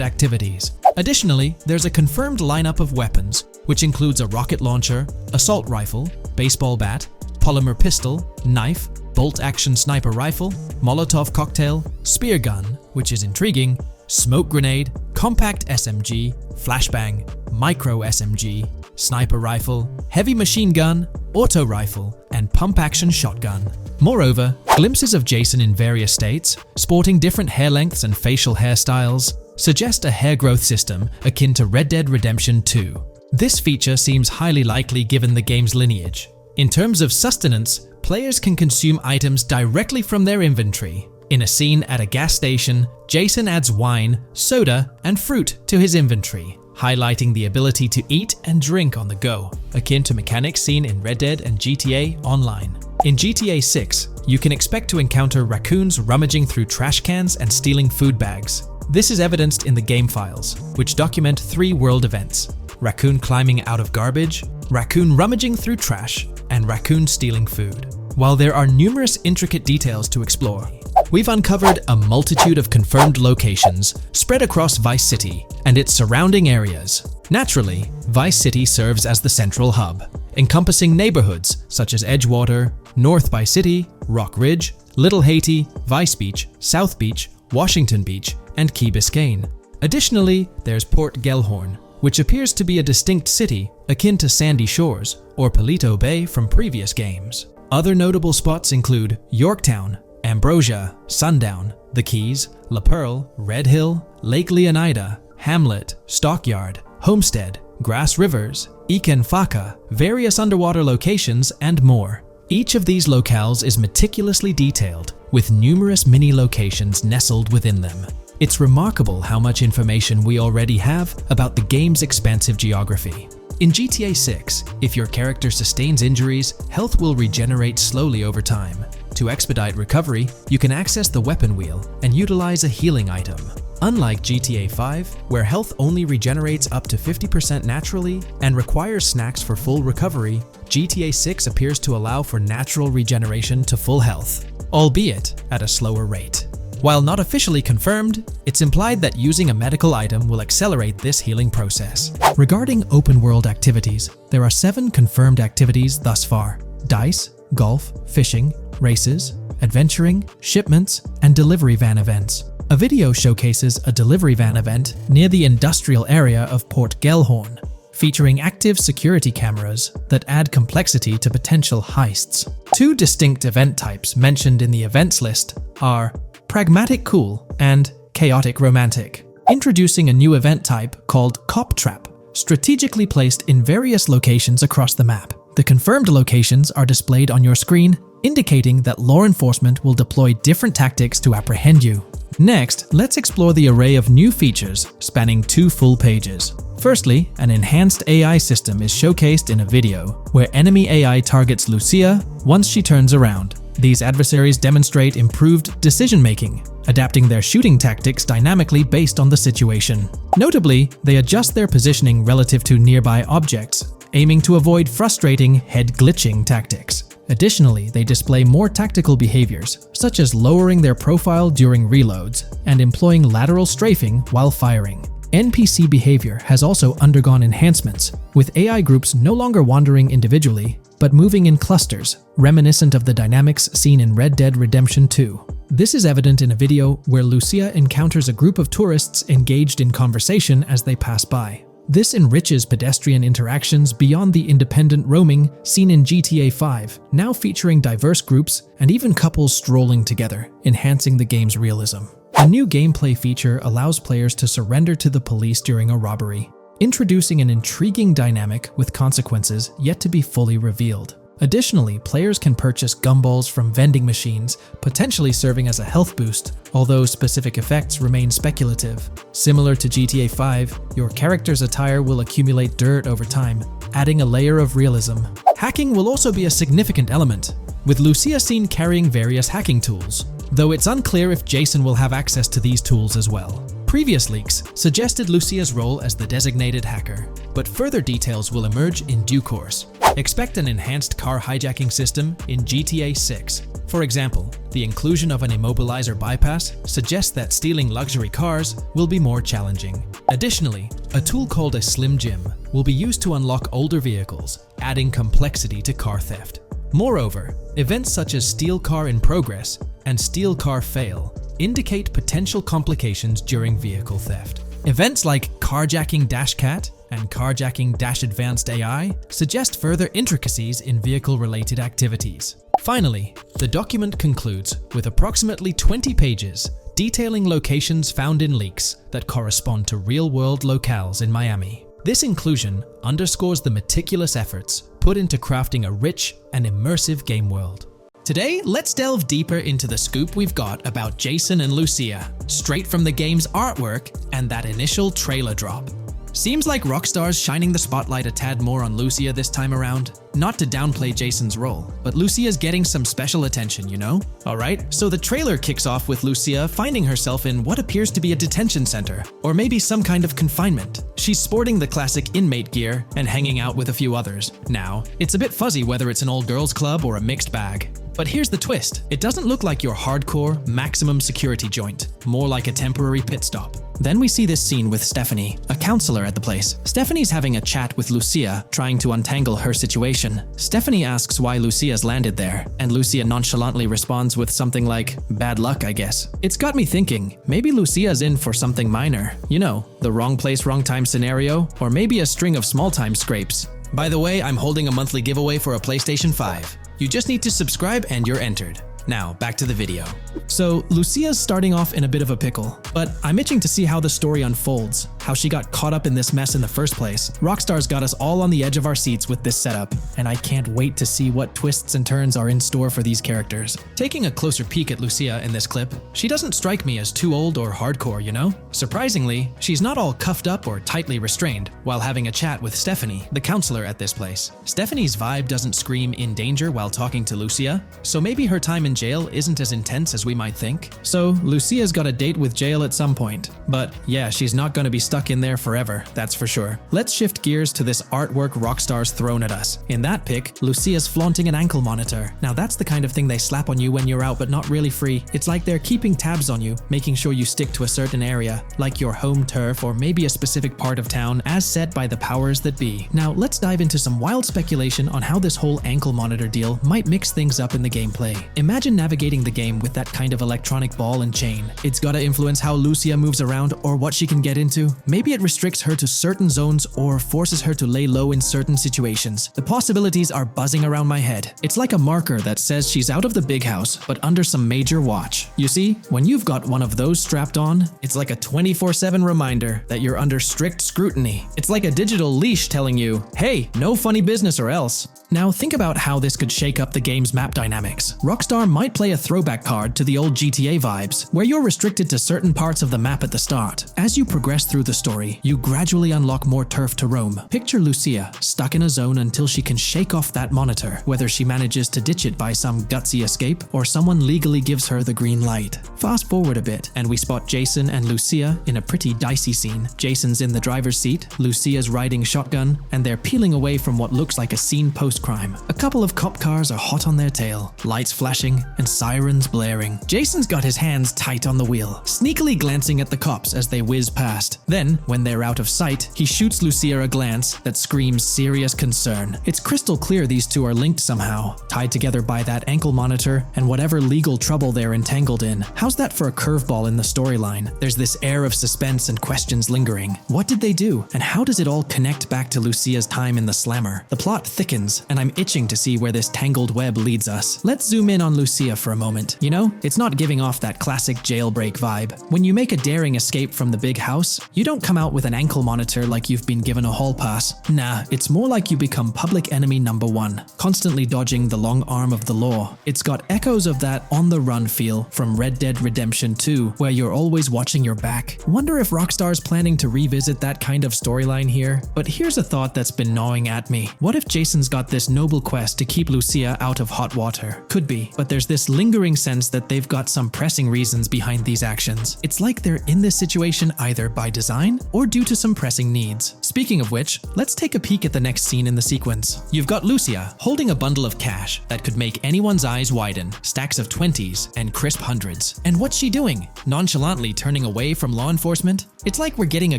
activities. Additionally, there's a confirmed lineup of weapons, which includes a rocket launcher, assault rifle, baseball bat, polymer pistol, knife, bolt-action sniper rifle, Molotov cocktail, spear gun, which is intriguing, smoke grenade, compact SMG, flashbang, micro SMG, sniper rifle, heavy machine gun, auto rifle, and pump-action shotgun. Moreover, glimpses of Jason in various states, sporting different hair lengths and facial hairstyles, suggest a hair growth system akin to Red Dead Redemption 2. This feature seems highly likely given the game's lineage. In terms of sustenance, players can consume items directly from their inventory. In a scene at a gas station, Jason adds wine, soda, and fruit to his inventory, highlighting the ability to eat and drink on the go, akin to mechanics seen in Red Dead and GTA Online. In GTA 6, you can expect to encounter raccoons rummaging through trash cans and stealing food bags. This is evidenced in the game files, which document 3 world events: raccoon climbing out of garbage, raccoon rummaging through trash, and raccoon stealing food. While there are numerous intricate details to explore, we've uncovered a multitude of confirmed locations spread across Vice City and its surrounding areas. Naturally, Vice City serves as the central hub, encompassing neighborhoods such as Edgewater, North Vice City, Rock Ridge, Little Haiti, Vice Beach, South Beach, Washington Beach, and Key Biscayne. Additionally, there's Port Gellhorn, which appears to be a distinct city akin to Sandy Shores or Palito Bay from previous games. Other notable spots include Yorktown, Ambrosia, Sundown, The Keys, La Pearl, Red Hill, Lake Leonida, Hamlet, Stockyard, Homestead, Grass Rivers, Ikenfaka, various underwater locations, and more. Each of these locales is meticulously detailed, with numerous mini-locations nestled within them. It's remarkable how much information we already have about the game's expansive geography. In GTA 6, if your character sustains injuries, health will regenerate slowly over time. To expedite recovery, you can access the weapon wheel and utilize a healing item. Unlike GTA 5, where health only regenerates up to 50% naturally and requires snacks for full recovery, GTA 6 appears to allow for natural regeneration to full health, albeit at a slower rate. While not officially confirmed, it's implied that using a medical item will accelerate this healing process. Regarding open-world activities, there are 7 confirmed activities thus far: dice, golf, fishing, races, adventuring, shipments, and delivery van events. A video showcases a delivery van event near the industrial area of Port Gellhorn, featuring active security cameras that add complexity to potential heists. 2 distinct event types mentioned in the events list are Pragmatic Cool and Chaotic Romantic, introducing a new event type called Cop Trap, strategically placed in various locations across the map. The confirmed locations are displayed on your screen, indicating that law enforcement will deploy different tactics to apprehend you. Next, let's explore the array of new features spanning 2 full pages. Firstly, an enhanced AI system is showcased in a video, where enemy AI targets Lucia once she turns around. These adversaries demonstrate improved decision-making, adapting their shooting tactics dynamically based on the situation. Notably, they adjust their positioning relative to nearby objects, aiming to avoid frustrating head-glitching tactics. Additionally, they display more tactical behaviors, such as lowering their profile during reloads and employing lateral strafing while firing. NPC behavior has also undergone enhancements, with AI groups no longer wandering individually, but moving in clusters, reminiscent of the dynamics seen in Red Dead Redemption 2. This is evident in a video where Lucia encounters a group of tourists engaged in conversation as they pass by. This enriches pedestrian interactions beyond the independent roaming seen in GTA 5, now featuring diverse groups and even couples strolling together, enhancing the game's realism. A new gameplay feature allows players to surrender to the police during a robbery, introducing an intriguing dynamic with consequences yet to be fully revealed. Additionally, players can purchase gumballs from vending machines, potentially serving as a health boost, although specific effects remain speculative. Similar to GTA 5, your character's attire will accumulate dirt over time, adding a layer of realism. Hacking will also be a significant element, with Lucia seen carrying various hacking tools, though it's unclear if Jason will have access to these tools as well. Previous leaks suggested Lucia's role as the designated hacker, but further details will emerge in due course. Expect an enhanced car hijacking system in GTA 6. For example, the inclusion of an immobilizer bypass suggests that stealing luxury cars will be more challenging. Additionally, a tool called a Slim Jim will be used to unlock older vehicles, adding complexity to car theft. Moreover, events such as Steal Car in Progress and Steal Car Fail indicate potential complications during vehicle theft. Events like Carjacking Cat and Carjacking Advanced AI suggest further intricacies in vehicle-related activities. Finally, the document concludes with approximately 20 pages detailing locations found in leaks that correspond to real-world locales in Miami. This inclusion underscores the meticulous efforts put into crafting a rich and immersive game world. Today, let's delve deeper into the scoop we've got about Jason and Lucia, straight from the game's artwork and that initial trailer drop. Seems like Rockstar's shining the spotlight a tad more on Lucia this time around. Not to downplay Jason's role, but Lucia's getting some special attention, you know? Alright, so the trailer kicks off with Lucia finding herself in what appears to be a detention center, or maybe some kind of confinement. She's sporting the classic inmate gear and hanging out with a few others. Now, it's a bit fuzzy whether it's an all girls club or a mixed bag. But here's the twist. It doesn't look like your hardcore, maximum security joint, more like a temporary pit stop. Then we see this scene with Stephanie, a counselor at the place. Stephanie's having a chat with Lucia, trying to untangle her situation. Stephanie asks why Lucia's landed there, and Lucia nonchalantly responds with something like, "Bad luck, I guess." It's got me thinking, maybe Lucia's in for something minor. You know, the wrong place, wrong time scenario, or maybe a string of small-time scrapes. By the way, I'm holding a monthly giveaway for a PlayStation 5. You just need to subscribe and you're entered. Now, back to the video. So, Lucia's starting off in a bit of a pickle, but I'm itching to see how the story unfolds, how she got caught up in this mess in the first place. Rockstar's got us all on the edge of our seats with this setup, and I can't wait to see what twists and turns are in store for these characters. Taking a closer peek at Lucia in this clip, she doesn't strike me as too old or hardcore, you know? Surprisingly, she's not all cuffed up or tightly restrained while having a chat with Stephanie, the counselor at this place. Stephanie's vibe doesn't scream in danger while talking to Lucia, so maybe her time in jail isn't as intense as we might think. So, Lucia's got a date with jail at some point. But yeah, she's not gonna be stuck in there forever, that's for sure. Let's shift gears to this artwork Rockstar's thrown at us. In that pic, Lucia's flaunting an ankle monitor. Now that's the kind of thing they slap on you when you're out but not really free. It's like they're keeping tabs on you, making sure you stick to a certain area, like your home turf or maybe a specific part of town as set by the powers that be. Now let's dive into some wild speculation on how this whole ankle monitor deal might mix things up in the gameplay. Imagine navigating the game with that kind of electronic ball and chain. It's gotta influence how Lucia moves around or what she can get into. Maybe it restricts her to certain zones or forces her to lay low in certain situations. The possibilities are buzzing around my head. It's like a marker that says she's out of the big house, but under some major watch. You see, when you've got one of those strapped on, it's like a 24/7 reminder that you're under strict scrutiny. It's like a digital leash telling you, hey, no funny business or else. Now think about how this could shake up the game's map dynamics. Rockstar might play a throwback card to the old GTA vibes, where you're restricted to certain parts of the map at the start. As you progress through the story, you gradually unlock more turf to roam. Picture Lucia stuck in a zone until she can shake off that monitor, whether she manages to ditch it by some gutsy escape or someone legally gives her the green light. Fast forward a bit, and we spot Jason and Lucia in a pretty dicey scene. Jason's in the driver's seat, Lucia's riding shotgun, and they're peeling away from what looks like a scene post-crime. A couple of cop cars are hot on their tail, lights flashing and sirens blaring. Jason's got his hands tight on the wheel, sneakily glancing at the cops as they whiz past. Then, when they're out of sight, he shoots Lucia a glance that screams serious concern. It's crystal clear these two are linked somehow, tied together by that ankle monitor and whatever legal trouble they're entangled in. How's that for a curveball in the storyline? There's this air of suspense and questions lingering. What did they do? And how does it all connect back to Lucia's time in the slammer? The plot thickens, and I'm itching to see where this tangled web leads us. Let's zoom in on Lucia Lucia for a moment. You know, it's not giving off that classic jailbreak vibe. When you make a daring escape from the big house, you don't come out with an ankle monitor like you've been given a hall pass. Nah, it's more like you become public enemy number one, constantly dodging the long arm of the law. It's got echoes of that on-the-run feel from Red Dead Redemption 2, where you're always watching your back. Wonder if Rockstar's planning to revisit that kind of storyline here? But here's a thought that's been gnawing at me. What if Jason's got this noble quest to keep Lucia out of hot water? Could be, but there's this lingering sense that they've got some pressing reasons behind these actions. It's like they're in this situation either by design or due to some pressing needs. Speaking of which, let's take a peek at the next scene in the sequence. You've got Lucia holding a bundle of cash that could make anyone's eyes widen, stacks of 20s and crisp hundreds. And what's she doing? Nonchalantly turning away from law enforcement? It's like we're getting a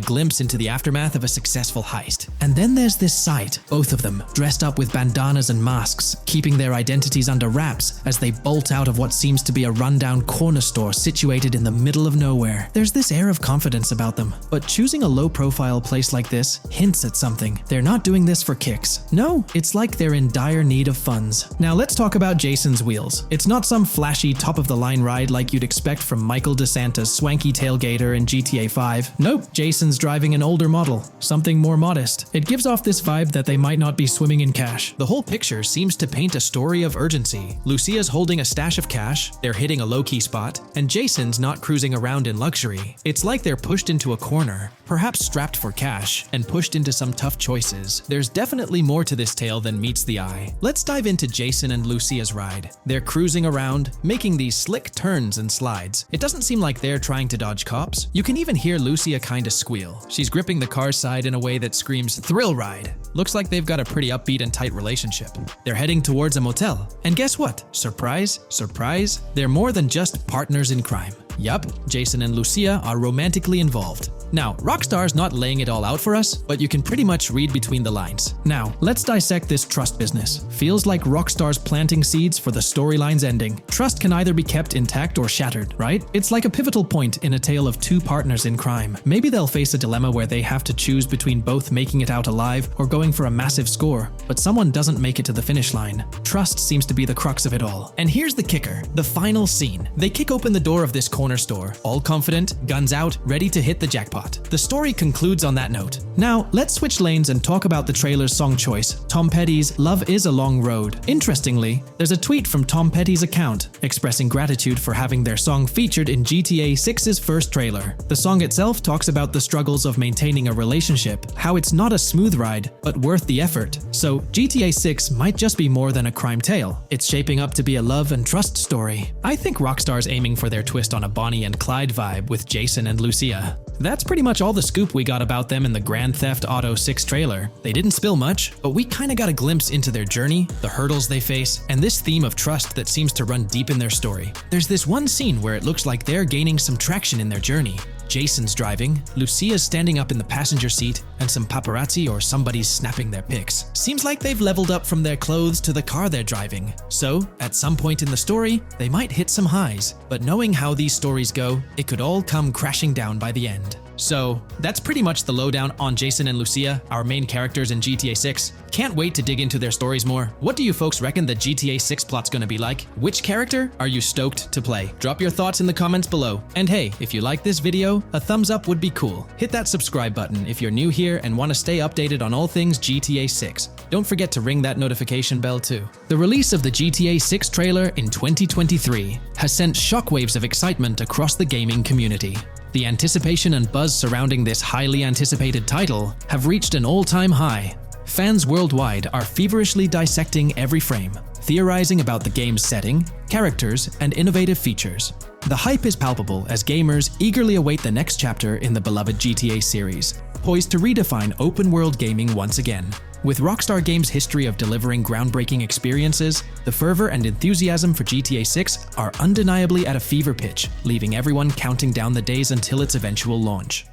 glimpse into the aftermath of a successful heist. And then there's this sight, both of them dressed up with bandanas and masks, keeping their identities under wraps as they bolt out of what seems to be a rundown corner store situated in the middle of nowhere. There's this air of confidence about them, but choosing a low-profile place like this hints at something. They're not doing this for kicks. No, it's like they're in dire need of funds. Now let's talk about Jason's wheels. It's not some flashy top-of-the-line ride like you'd expect from Michael DeSanta's swanky tailgater in GTA 5. Nope, Jason's driving an older model, something more modest. It gives off this vibe that they might not be swimming in cash. The whole picture seems to paint a story of urgency. Lucia's holding a stash of cash, they're hitting a low-key spot, and Jason's not cruising around in luxury. It's like they're pushed into a corner, perhaps strapped for cash, and pushed into some tough choices. There's definitely more to this tale than meets the eye. Let's dive into Jason and Lucia's ride. They're cruising around, making these slick turns and slides. It doesn't seem like they're trying to dodge cops. You can even hear Lucia kinda squeal. She's gripping the car's side in a way that screams thrill ride. Looks like they've got a pretty upbeat and tight relationship. They're heading towards a motel. And guess what? Surprise, surprise, they're more than just partners in crime. Yup, Jason and Lucia are romantically involved. Now, Rockstar's not laying it all out for us, but you can pretty much read between the lines. Now, let's dissect this trust business. Feels like Rockstar's planting seeds for the storyline's ending. Trust can either be kept intact or shattered, right? It's like a pivotal point in a tale of two partners in crime. Maybe they'll face a dilemma where they have to choose between both making it out alive or going for a massive score, but someone doesn't make it to the finish line. Trust seems to be the crux of it all. And here's the kicker, the final scene. They kick open the door of this corner store, all confident, guns out, ready to hit the jackpot. The story concludes on that note. Now, let's switch lanes and talk about the trailer's song choice, Tom Petty's Love Is a Long Road. Interestingly, there's a tweet from Tom Petty's account expressing gratitude for having their song featured in GTA 6's first trailer. The song itself talks about the struggles of maintaining a relationship, how it's not a smooth ride, but worth the effort. So, GTA 6 might just be more than a crime tale. It's shaping up to be a love and trust story. I think Rockstar's aiming for their twist on a Bonnie and Clyde vibe with Jason and Lucia. That's pretty much all the scoop we got about them in the Grand Theft Auto 6 trailer. They didn't spill much, but we kinda got a glimpse into their journey, the hurdles they face, and this theme of trust that seems to run deep in their story. There's this one scene where it looks like they're gaining some traction in their journey. Jason's driving, Lucia's standing up in the passenger seat, and some paparazzi or somebody's snapping their pics. Seems like they've leveled up from their clothes to the car they're driving. So, at some point in the story, they might hit some highs. But knowing how these stories go, it could all come crashing down by the end. So, that's pretty much the lowdown on Jason and Lucia, our main characters in GTA 6. Can't wait to dig into their stories more. What do you folks reckon the GTA 6 plot's gonna be like? Which character are you stoked to play? Drop your thoughts in the comments below. And hey, if you like this video, a thumbs up would be cool. Hit that subscribe button if you're new here and want to stay updated on all things GTA 6. Don't forget to ring that notification bell too. The release of the GTA 6 trailer in 2023 has sent shockwaves of excitement across the gaming community. The anticipation and buzz surrounding this highly anticipated title have reached an all-time high. Fans worldwide are feverishly dissecting every frame, theorizing about the game's setting, characters, and innovative features. The hype is palpable as gamers eagerly await the next chapter in the beloved GTA series, poised to redefine open-world gaming once again. With Rockstar Games' history of delivering groundbreaking experiences, the fervor and enthusiasm for GTA 6 are undeniably at a fever pitch, leaving everyone counting down the days until its eventual launch.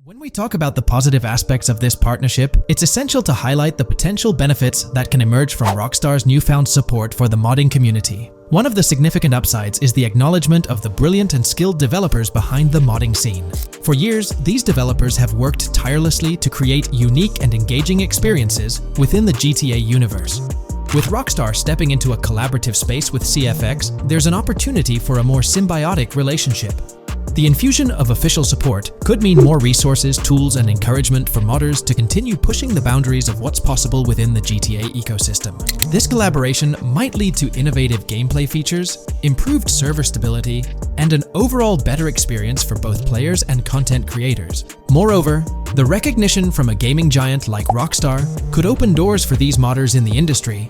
When we talk about the positive aspects of this partnership, it's essential to highlight the potential benefits that can emerge from Rockstar's newfound support for the modding community. One of the significant upsides is the acknowledgement of the brilliant and skilled developers behind the modding scene. For years, these developers have worked tirelessly to create unique and engaging experiences within the GTA universe. With Rockstar stepping into a collaborative space with CFX, there's an opportunity for a more symbiotic relationship. The infusion of official support could mean more resources, tools, and encouragement for modders to continue pushing the boundaries of what's possible within the GTA ecosystem. This collaboration might lead to innovative gameplay features, improved server stability, and an overall better experience for both players and content creators. Moreover, the recognition from a gaming giant like Rockstar could open doors for these modders in the industry.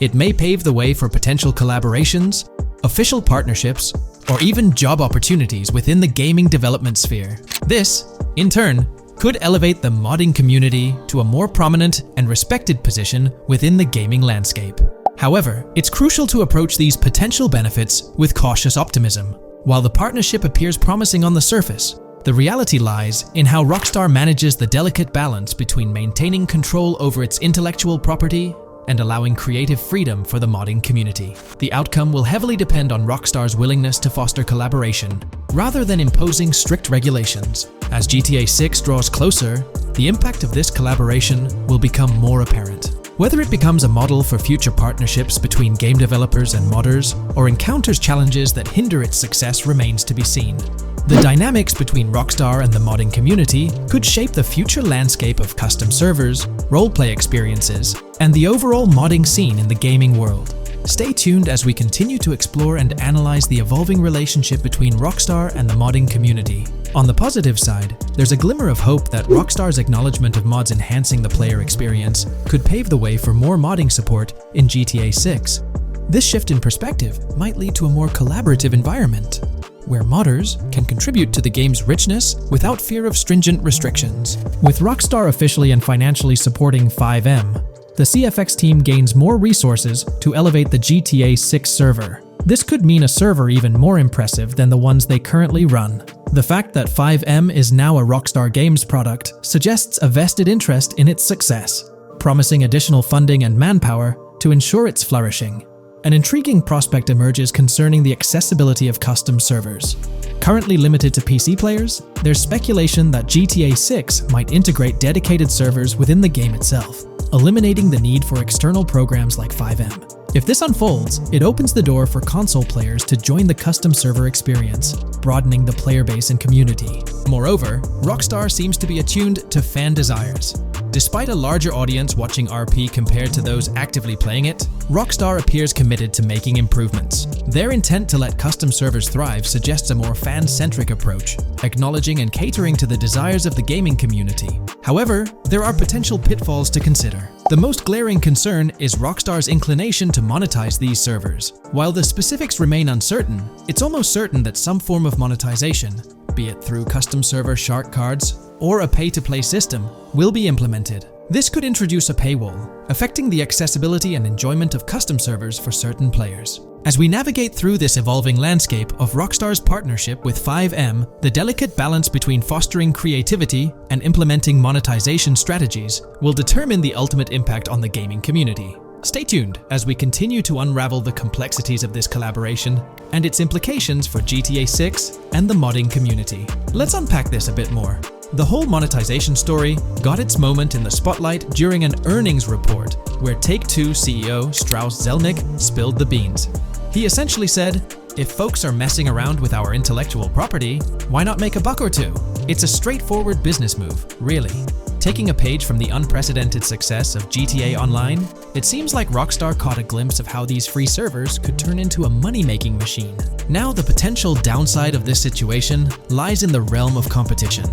It may pave the way for potential collaborations, official partnerships, or even job opportunities within the gaming development sphere. This, in turn, could elevate the modding community to a more prominent and respected position within the gaming landscape. However, it's crucial to approach these potential benefits with cautious optimism. While the partnership appears promising on the surface, the reality lies in how Rockstar manages the delicate balance between maintaining control over its intellectual property and allowing creative freedom for the modding community. The outcome will heavily depend on Rockstar's willingness to foster collaboration, rather than imposing strict regulations. As GTA 6 draws closer, the impact of this collaboration will become more apparent. Whether it becomes a model for future partnerships between game developers and modders, or encounters challenges that hinder its success remains to be seen. The dynamics between Rockstar and the modding community could shape the future landscape of custom servers, roleplay experiences, and the overall modding scene in the gaming world. Stay tuned as we continue to explore and analyze the evolving relationship between Rockstar and the modding community. On the positive side, there's a glimmer of hope that Rockstar's acknowledgement of mods enhancing the player experience could pave the way for more modding support in GTA 6. This shift in perspective might lead to a more collaborative environment, where modders can contribute to the game's richness without fear of stringent restrictions. With Rockstar officially and financially supporting 5M, the CFX team gains more resources to elevate the GTA 6 server. This could mean a server even more impressive than the ones they currently run. The fact that 5M is now a Rockstar Games product suggests a vested interest in its success, promising additional funding and manpower to ensure its flourishing. An intriguing prospect emerges concerning the accessibility of custom servers. Currently limited to PC players, there's speculation that GTA 6 might integrate dedicated servers within the game itself, eliminating the need for external programs like 5M. If this unfolds, it opens the door for console players to join the custom server experience, broadening the player base and community. Moreover, Rockstar seems to be attuned to fan desires. Despite a larger audience watching RP compared to those actively playing it, Rockstar appears committed to making improvements. Their intent to let custom servers thrive suggests a more fan-centric approach, acknowledging and catering to the desires of the gaming community. However, there are potential pitfalls to consider. The most glaring concern is Rockstar's inclination to monetize these servers. While the specifics remain uncertain, it's almost certain that some form of monetization, be it through custom server shark cards or a pay-to-play system, will be implemented. This could introduce a paywall, affecting the accessibility and enjoyment of custom servers for certain players. As we navigate through this evolving landscape of Rockstar's partnership with 5M, the delicate balance between fostering creativity and implementing monetization strategies will determine the ultimate impact on the gaming community. Stay tuned as we continue to unravel the complexities of this collaboration and its implications for GTA 6 and the modding community. Let's unpack this a bit more. The whole monetization story got its moment in the spotlight during an earnings report where Take-Two CEO Strauss Zelnick spilled the beans. He essentially said, "If folks are messing around with our intellectual property, why not make a buck or two? It's a straightforward business move, really." Taking a page from the unprecedented success of GTA Online, it seems like Rockstar caught a glimpse of how these free servers could turn into a money-making machine. Now the potential downside of this situation lies in the realm of competition.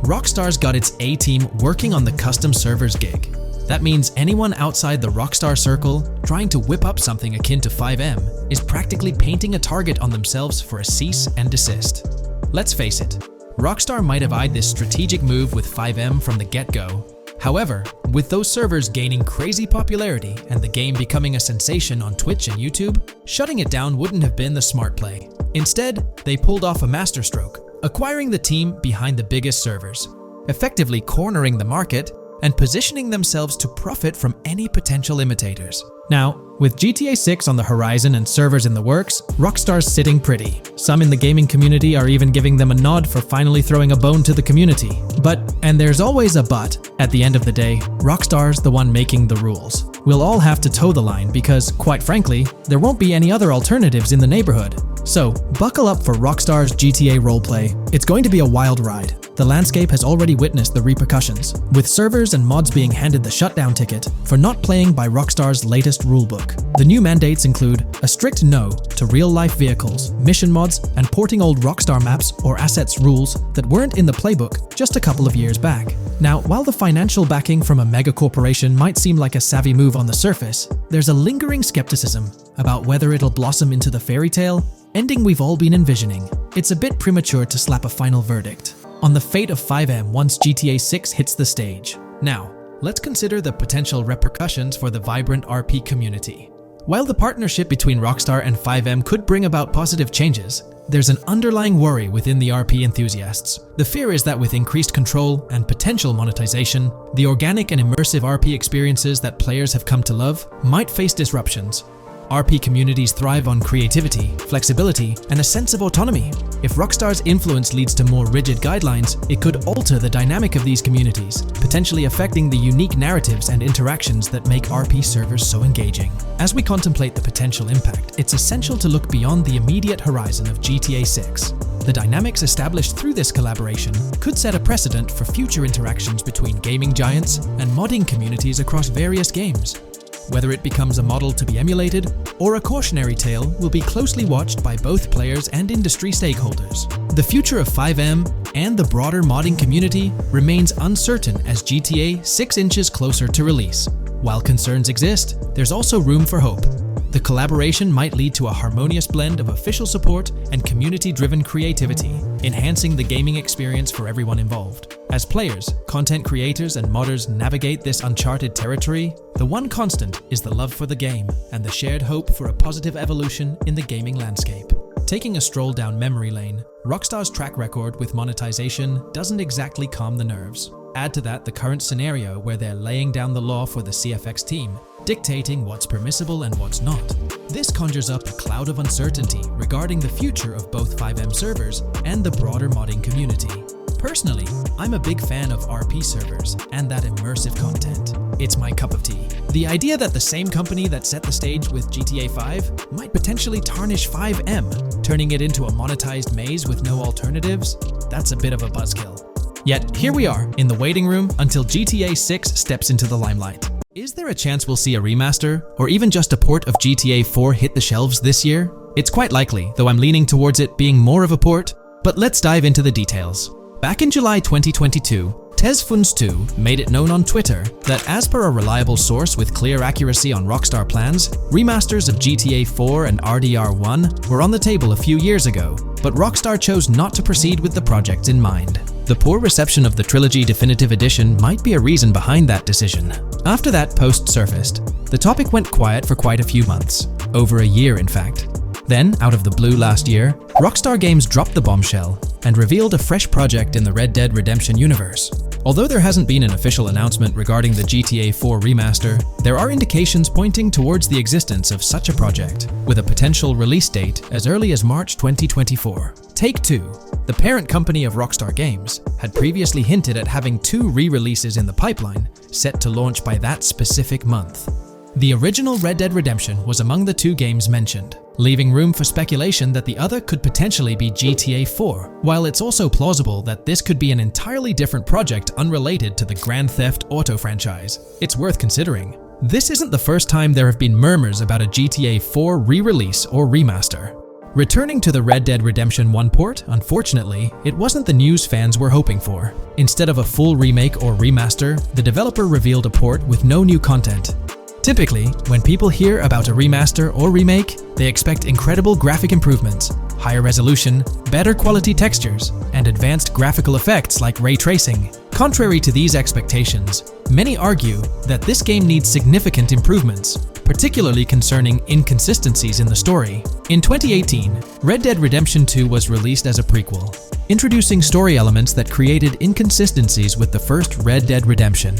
Rockstar's got its A-team working on the custom servers gig. That means anyone outside the Rockstar circle trying to whip up something akin to 5M is practically painting a target on themselves for a cease and desist. Let's face it, Rockstar might have eyed this strategic move with 5M from the get-go. However, with those servers gaining crazy popularity and the game becoming a sensation on Twitch and YouTube, shutting it down wouldn't have been the smart play. Instead, they pulled off a masterstroke, acquiring the team behind the biggest servers, effectively cornering the market and positioning themselves to profit from any potential imitators. Now, with GTA 6 on the horizon and servers in the works, Rockstar's sitting pretty. Some in the gaming community are even giving them a nod for finally throwing a bone to the community. But, and there's always a but, at the end of the day, Rockstar's the one making the rules. We'll all have to toe the line because, quite frankly, there won't be any other alternatives in the neighborhood. So, buckle up for Rockstar's GTA roleplay. It's going to be a wild ride. The landscape has already witnessed the repercussions, with servers and mods being handed the shutdown ticket for not playing by Rockstar's latest rulebook. The new mandates include a strict no to real-life vehicles, mission mods, and porting old Rockstar maps or assets rules that weren't in the playbook just a couple of years back. Now, while the financial backing from a mega corporation might seem like a savvy move on the surface, there's a lingering skepticism about whether it'll blossom into the fairy tale ending we've all been envisioning. It's a bit premature to slap a final verdict on the fate of FiveM once GTA 6 hits the stage. Now, let's consider the potential repercussions for the vibrant RP community. While the partnership between Rockstar and FiveM could bring about positive changes, there's an underlying worry within the RP enthusiasts. The fear is that with increased control and potential monetization, the organic and immersive RP experiences that players have come to love might face disruptions. RP communities thrive on creativity, flexibility, and a sense of autonomy. If Rockstar's influence leads to more rigid guidelines, it could alter the dynamic of these communities, potentially affecting the unique narratives and interactions that make RP servers so engaging. As we contemplate the potential impact, it's essential to look beyond the immediate horizon of GTA 6. The dynamics established through this collaboration could set a precedent for future interactions between gaming giants and modding communities across various games. Whether it becomes a model to be emulated or a cautionary tale will be closely watched by both players and industry stakeholders. The future of FiveM and the broader modding community remains uncertain as GTA 6 inches closer to release. While concerns exist, there's also room for hope. The collaboration might lead to a harmonious blend of official support and community-driven creativity, enhancing the gaming experience for everyone involved. As players, content creators, and modders navigate this uncharted territory, the one constant is the love for the game and the shared hope for a positive evolution in the gaming landscape. Taking a stroll down memory lane, Rockstar's track record with monetization doesn't exactly calm the nerves. Add to that the current scenario where they're laying down the law for the CFX team, dictating what's permissible and what's not. This conjures up a cloud of uncertainty regarding the future of both FiveM servers and the broader modding community. Personally, I'm a big fan of RP servers and that immersive content. It's my cup of tea. The idea that the same company that set the stage with GTA 5 might potentially tarnish FiveM, turning it into a monetized maze with no alternatives, that's a bit of a buzzkill. Yet, here we are, in the waiting room until GTA 6 steps into the limelight. Is there a chance we'll see a remaster, or even just a port of GTA 4 hit the shelves this year? It's quite likely, though I'm leaning towards it being more of a port, but let's dive into the details. Back in July 2022, Tezfuns2 made it known on Twitter that as per a reliable source with clear accuracy on Rockstar plans, remasters of GTA 4 and RDR1 were on the table a few years ago, but Rockstar chose not to proceed with the projects in mind. The poor reception of the Trilogy Definitive Edition might be a reason behind that decision. After that post surfaced, the topic went quiet for quite a few months, over a year in fact. Then, out of the blue last year, Rockstar Games dropped the bombshell and revealed a fresh project in the Red Dead Redemption universe. Although there hasn't been an official announcement regarding the GTA 4 remaster, there are indications pointing towards the existence of such a project, with a potential release date as early as March 2024. Take-Two, the parent company of Rockstar Games, had previously hinted at having 2 re-releases in the pipeline, set to launch by that specific month. The original Red Dead Redemption was among the 2 games mentioned, leaving room for speculation that the other could potentially be GTA 4, while it's also plausible that this could be an entirely different project unrelated to the Grand Theft Auto franchise. It's worth considering. This isn't the first time there have been murmurs about a GTA 4 re-release or remaster. Returning to the Red Dead Redemption 1 port, unfortunately, it wasn't the news fans were hoping for. Instead of a full remake or remaster, the developer revealed a port with no new content. Typically, when people hear about a remaster or remake, they expect incredible graphic improvements, higher resolution, better quality textures, and advanced graphical effects like ray tracing. Contrary to these expectations, many argue that this game needs significant improvements, particularly concerning inconsistencies in the story. In 2018, Red Dead Redemption 2 was released as a prequel, introducing story elements that created inconsistencies with the first Red Dead Redemption,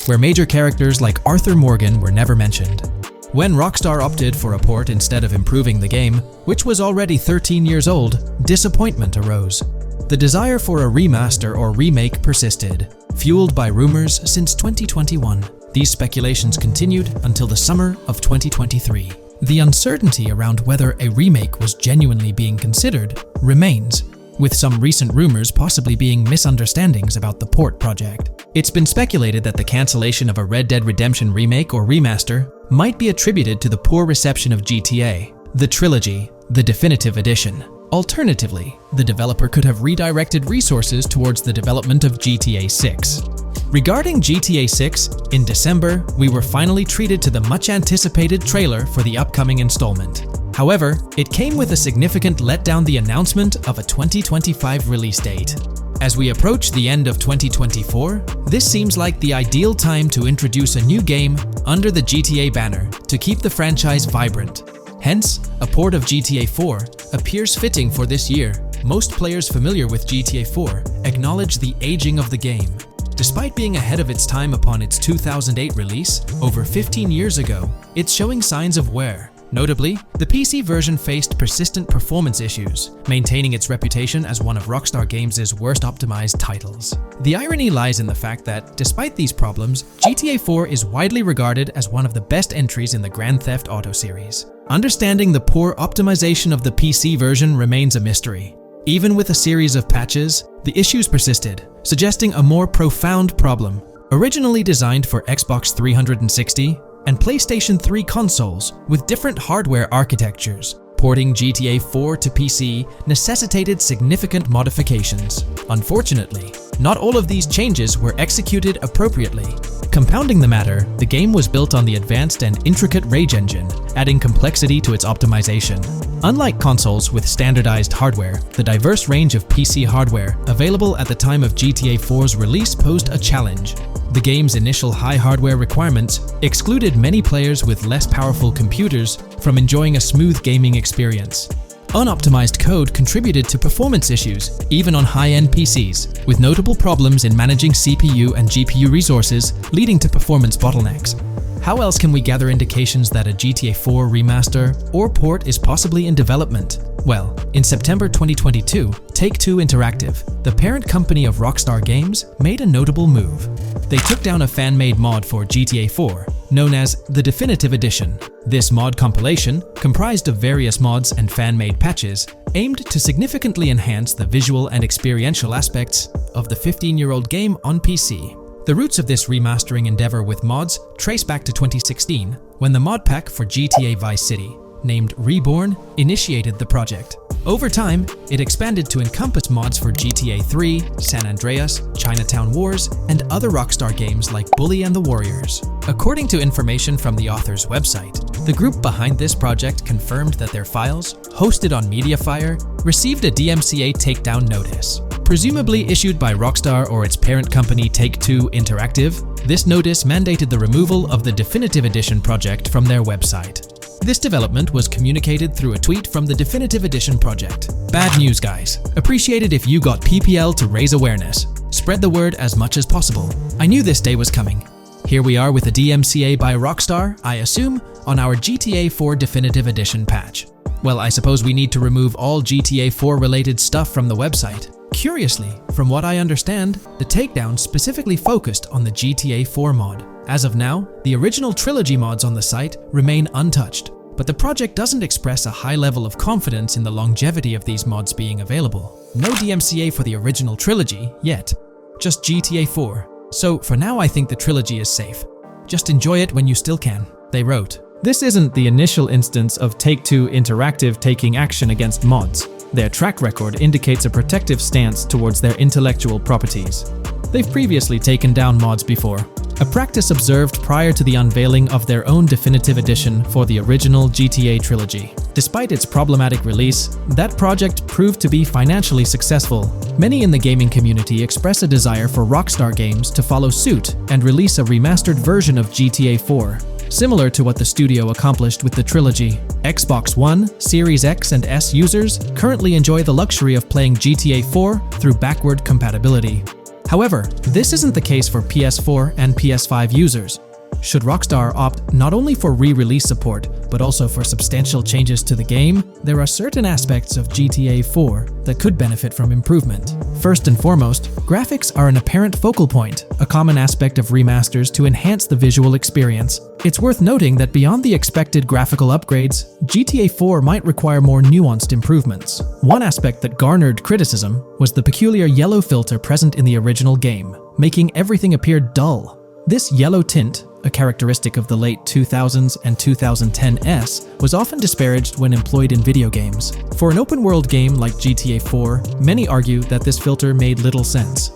where major characters like Arthur Morgan were never mentioned. When Rockstar opted for a port instead of improving the game, which was already 13 years old, disappointment arose. The desire for a remaster or remake persisted, fueled by rumors since 2021. These speculations continued until the summer of 2023. The uncertainty around whether a remake was genuinely being considered remains, with some recent rumors possibly being misunderstandings about the port project. It's been speculated that the cancellation of a Red Dead Redemption remake or remaster might be attributed to the poor reception of GTA, the trilogy, the definitive edition. Alternatively, the developer could have redirected resources towards the development of GTA 6. Regarding GTA 6, in December, we were finally treated to the much-anticipated trailer for the upcoming installment. However, it came with a significant letdown: the announcement of a 2025 release date. As we approach the end of 2024, this seems like the ideal time to introduce a new game under the GTA banner to keep the franchise vibrant. Hence, a port of GTA 4 appears fitting for this year. Most players familiar with GTA 4 acknowledge the aging of the game. Despite being ahead of its time upon its 2008 release, over 15 years ago, it's showing signs of wear. Notably, the PC version faced persistent performance issues, maintaining its reputation as one of Rockstar Games' worst optimized titles. The irony lies in the fact that, despite these problems, GTA 4 is widely regarded as one of the best entries in the Grand Theft Auto series. Understanding the poor optimization of the PC version remains a mystery. Even with a series of patches, the issues persisted, suggesting a more profound problem. Originally designed for Xbox 360 and PlayStation 3 consoles with different hardware architectures, porting GTA 4 to PC necessitated significant modifications. Unfortunately, not all of these changes were executed appropriately. Compounding the matter, the game was built on the advanced and intricate Rage engine, adding complexity to its optimization. Unlike consoles with standardized hardware, the diverse range of PC hardware available at the time of GTA 4's release posed a challenge. The game's initial high hardware requirements excluded many players with less powerful computers from enjoying a smooth gaming experience. Unoptimized code contributed to performance issues, even on high-end PCs, with notable problems in managing CPU and GPU resources, leading to performance bottlenecks. How else can we gather indications that a GTA 4 remaster or port is possibly in development? Well, in September 2022, Take-Two Interactive, the parent company of Rockstar Games, made a notable move. They took down a fan-made mod for GTA 4, known as the Definitive Edition. This mod compilation, comprised of various mods and fan-made patches, aimed to significantly enhance the visual and experiential aspects of the 15-year-old game on PC. The roots of this remastering endeavor with mods trace back to 2016, when the mod pack for GTA Vice City, named Reborn, initiated the project. Over time, it expanded to encompass mods for GTA 3, San Andreas, Chinatown Wars, and other Rockstar games like Bully and the Warriors. According to information from the author's website, the group behind this project confirmed that their files, hosted on Mediafire, received a DMCA takedown notice. Presumably issued by Rockstar or its parent company Take-Two Interactive, this notice mandated the removal of the Definitive Edition project from their website. This development was communicated through a tweet from the Definitive Edition project. Bad news, guys. Appreciate it if you got PPL to raise awareness. Spread the word as much as possible. I knew this day was coming. Here we are with a DMCA by Rockstar, I assume, on our GTA 4 Definitive Edition patch. Well, I suppose we need to remove all GTA 4 related stuff from the website. Curiously, from what I understand, the takedown specifically focused on the GTA 4 mod. As of now, the original trilogy mods on the site remain untouched, but the project doesn't express a high level of confidence in the longevity of these mods being available. No DMCA for the original trilogy yet, just GTA 4. So for now I think the trilogy is safe. Just enjoy it when you still can, they wrote. This isn't the initial instance of Take-Two Interactive taking action against mods. Their track record indicates a protective stance towards their intellectual properties. They've previously taken down mods before, a practice observed prior to the unveiling of their own Definitive Edition for the original GTA trilogy. Despite its problematic release, that project proved to be financially successful. Many in the gaming community express a desire for Rockstar Games to follow suit and release a remastered version of GTA 4, similar to what the studio accomplished with the trilogy. Xbox One, Series X and S users currently enjoy the luxury of playing GTA 4 through backward compatibility. However, this isn't the case for PS4 and PS5 users. Should Rockstar opt not only for re-release support, but also for substantial changes to the game, there are certain aspects of GTA 4 that could benefit from improvement. First and foremost, graphics are an apparent focal point, a common aspect of remasters to enhance the visual experience. It's worth noting that beyond the expected graphical upgrades, GTA 4 might require more nuanced improvements. One aspect that garnered criticism was the peculiar yellow filter present in the original game, making everything appear dull. This yellow tint, a characteristic of the late 2000s and 2010s, was often disparaged when employed in video games. For an open-world game like GTA 4, many argue that this filter made little sense.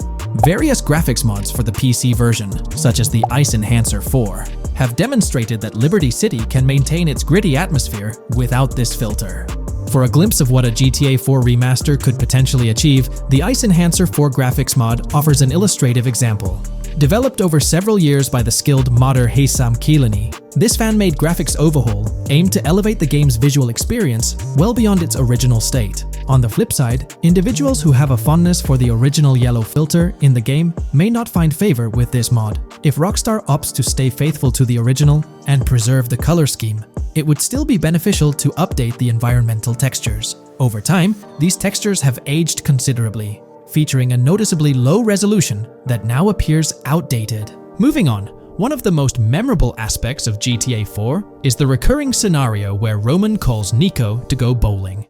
Various graphics mods for the PC version, such as the Ice Enhancer 4, have demonstrated that Liberty City can maintain its gritty atmosphere without this filter. For a glimpse of what a GTA 4 remaster could potentially achieve, the Ice Enhancer 4 graphics mod offers an illustrative example. Developed over several years by the skilled modder Haysam Keelani, this fan-made graphics overhaul aimed to elevate the game's visual experience well beyond its original state. On the flip side, individuals who have a fondness for the original yellow filter in the game may not find favor with this mod. If Rockstar opts to stay faithful to the original and preserve the color scheme, it would still be beneficial to update the environmental textures. Over time, these textures have aged considerably, featuring a noticeably low resolution that now appears outdated. Moving on, one of the most memorable aspects of GTA 4 is the recurring scenario where Roman calls Nico to go bowling.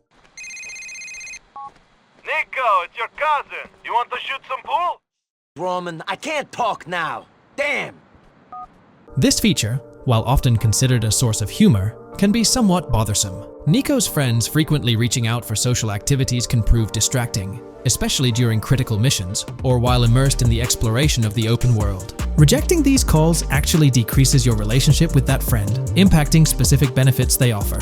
Nico, it's your cousin. You want to shoot some pool? Roman, I can't talk now. Damn! This feature, while often considered a source of humor, can be somewhat bothersome. Nico's friends frequently reaching out for social activities can prove distracting, especially during critical missions or while immersed in the exploration of the open world. Rejecting these calls actually decreases your relationship with that friend, impacting specific benefits they offer.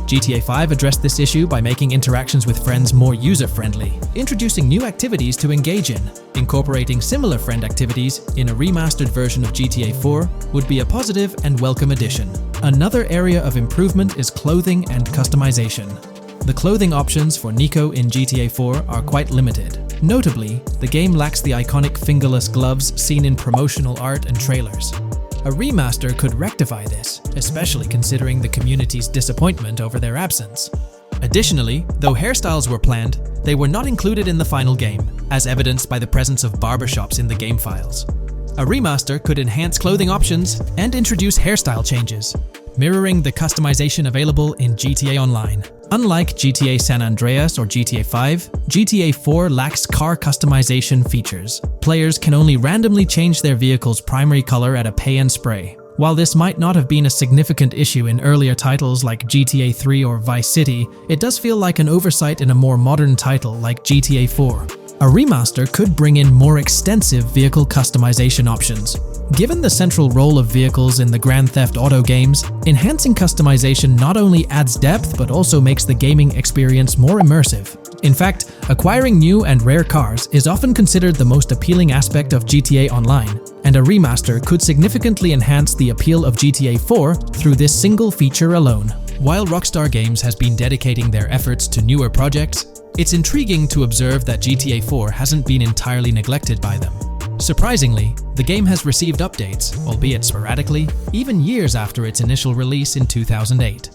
GTA 5 addressed this issue by making interactions with friends more user-friendly, introducing new activities to engage in. Incorporating similar friend activities in a remastered version of GTA 4 would be a positive and welcome addition. Another area of improvement is clothing and customization. The clothing options for Nico in GTA 4 are quite limited. Notably, the game lacks the iconic fingerless gloves seen in promotional art and trailers. A remaster could rectify this, especially considering the community's disappointment over their absence. Additionally, though hairstyles were planned, they were not included in the final game, as evidenced by the presence of barbershops in the game files. A remaster could enhance clothing options and introduce hairstyle changes, mirroring the customization available in GTA Online. Unlike GTA San Andreas or GTA 5, GTA 4 lacks car customization features. Players can only randomly change their vehicle's primary color at a pay and spray. While this might not have been a significant issue in earlier titles like GTA 3 or Vice City, it does feel like an oversight in a more modern title like GTA 4. A remaster could bring in more extensive vehicle customization options. Given the central role of vehicles in the Grand Theft Auto games, enhancing customization not only adds depth but also makes the gaming experience more immersive. In fact, acquiring new and rare cars is often considered the most appealing aspect of GTA Online, and a remaster could significantly enhance the appeal of GTA 4 through this single feature alone. While Rockstar Games has been dedicating their efforts to newer projects, it's intriguing to observe that GTA 4 hasn't been entirely neglected by them. Surprisingly, the game has received updates, albeit sporadically, even years after its initial release in 2008.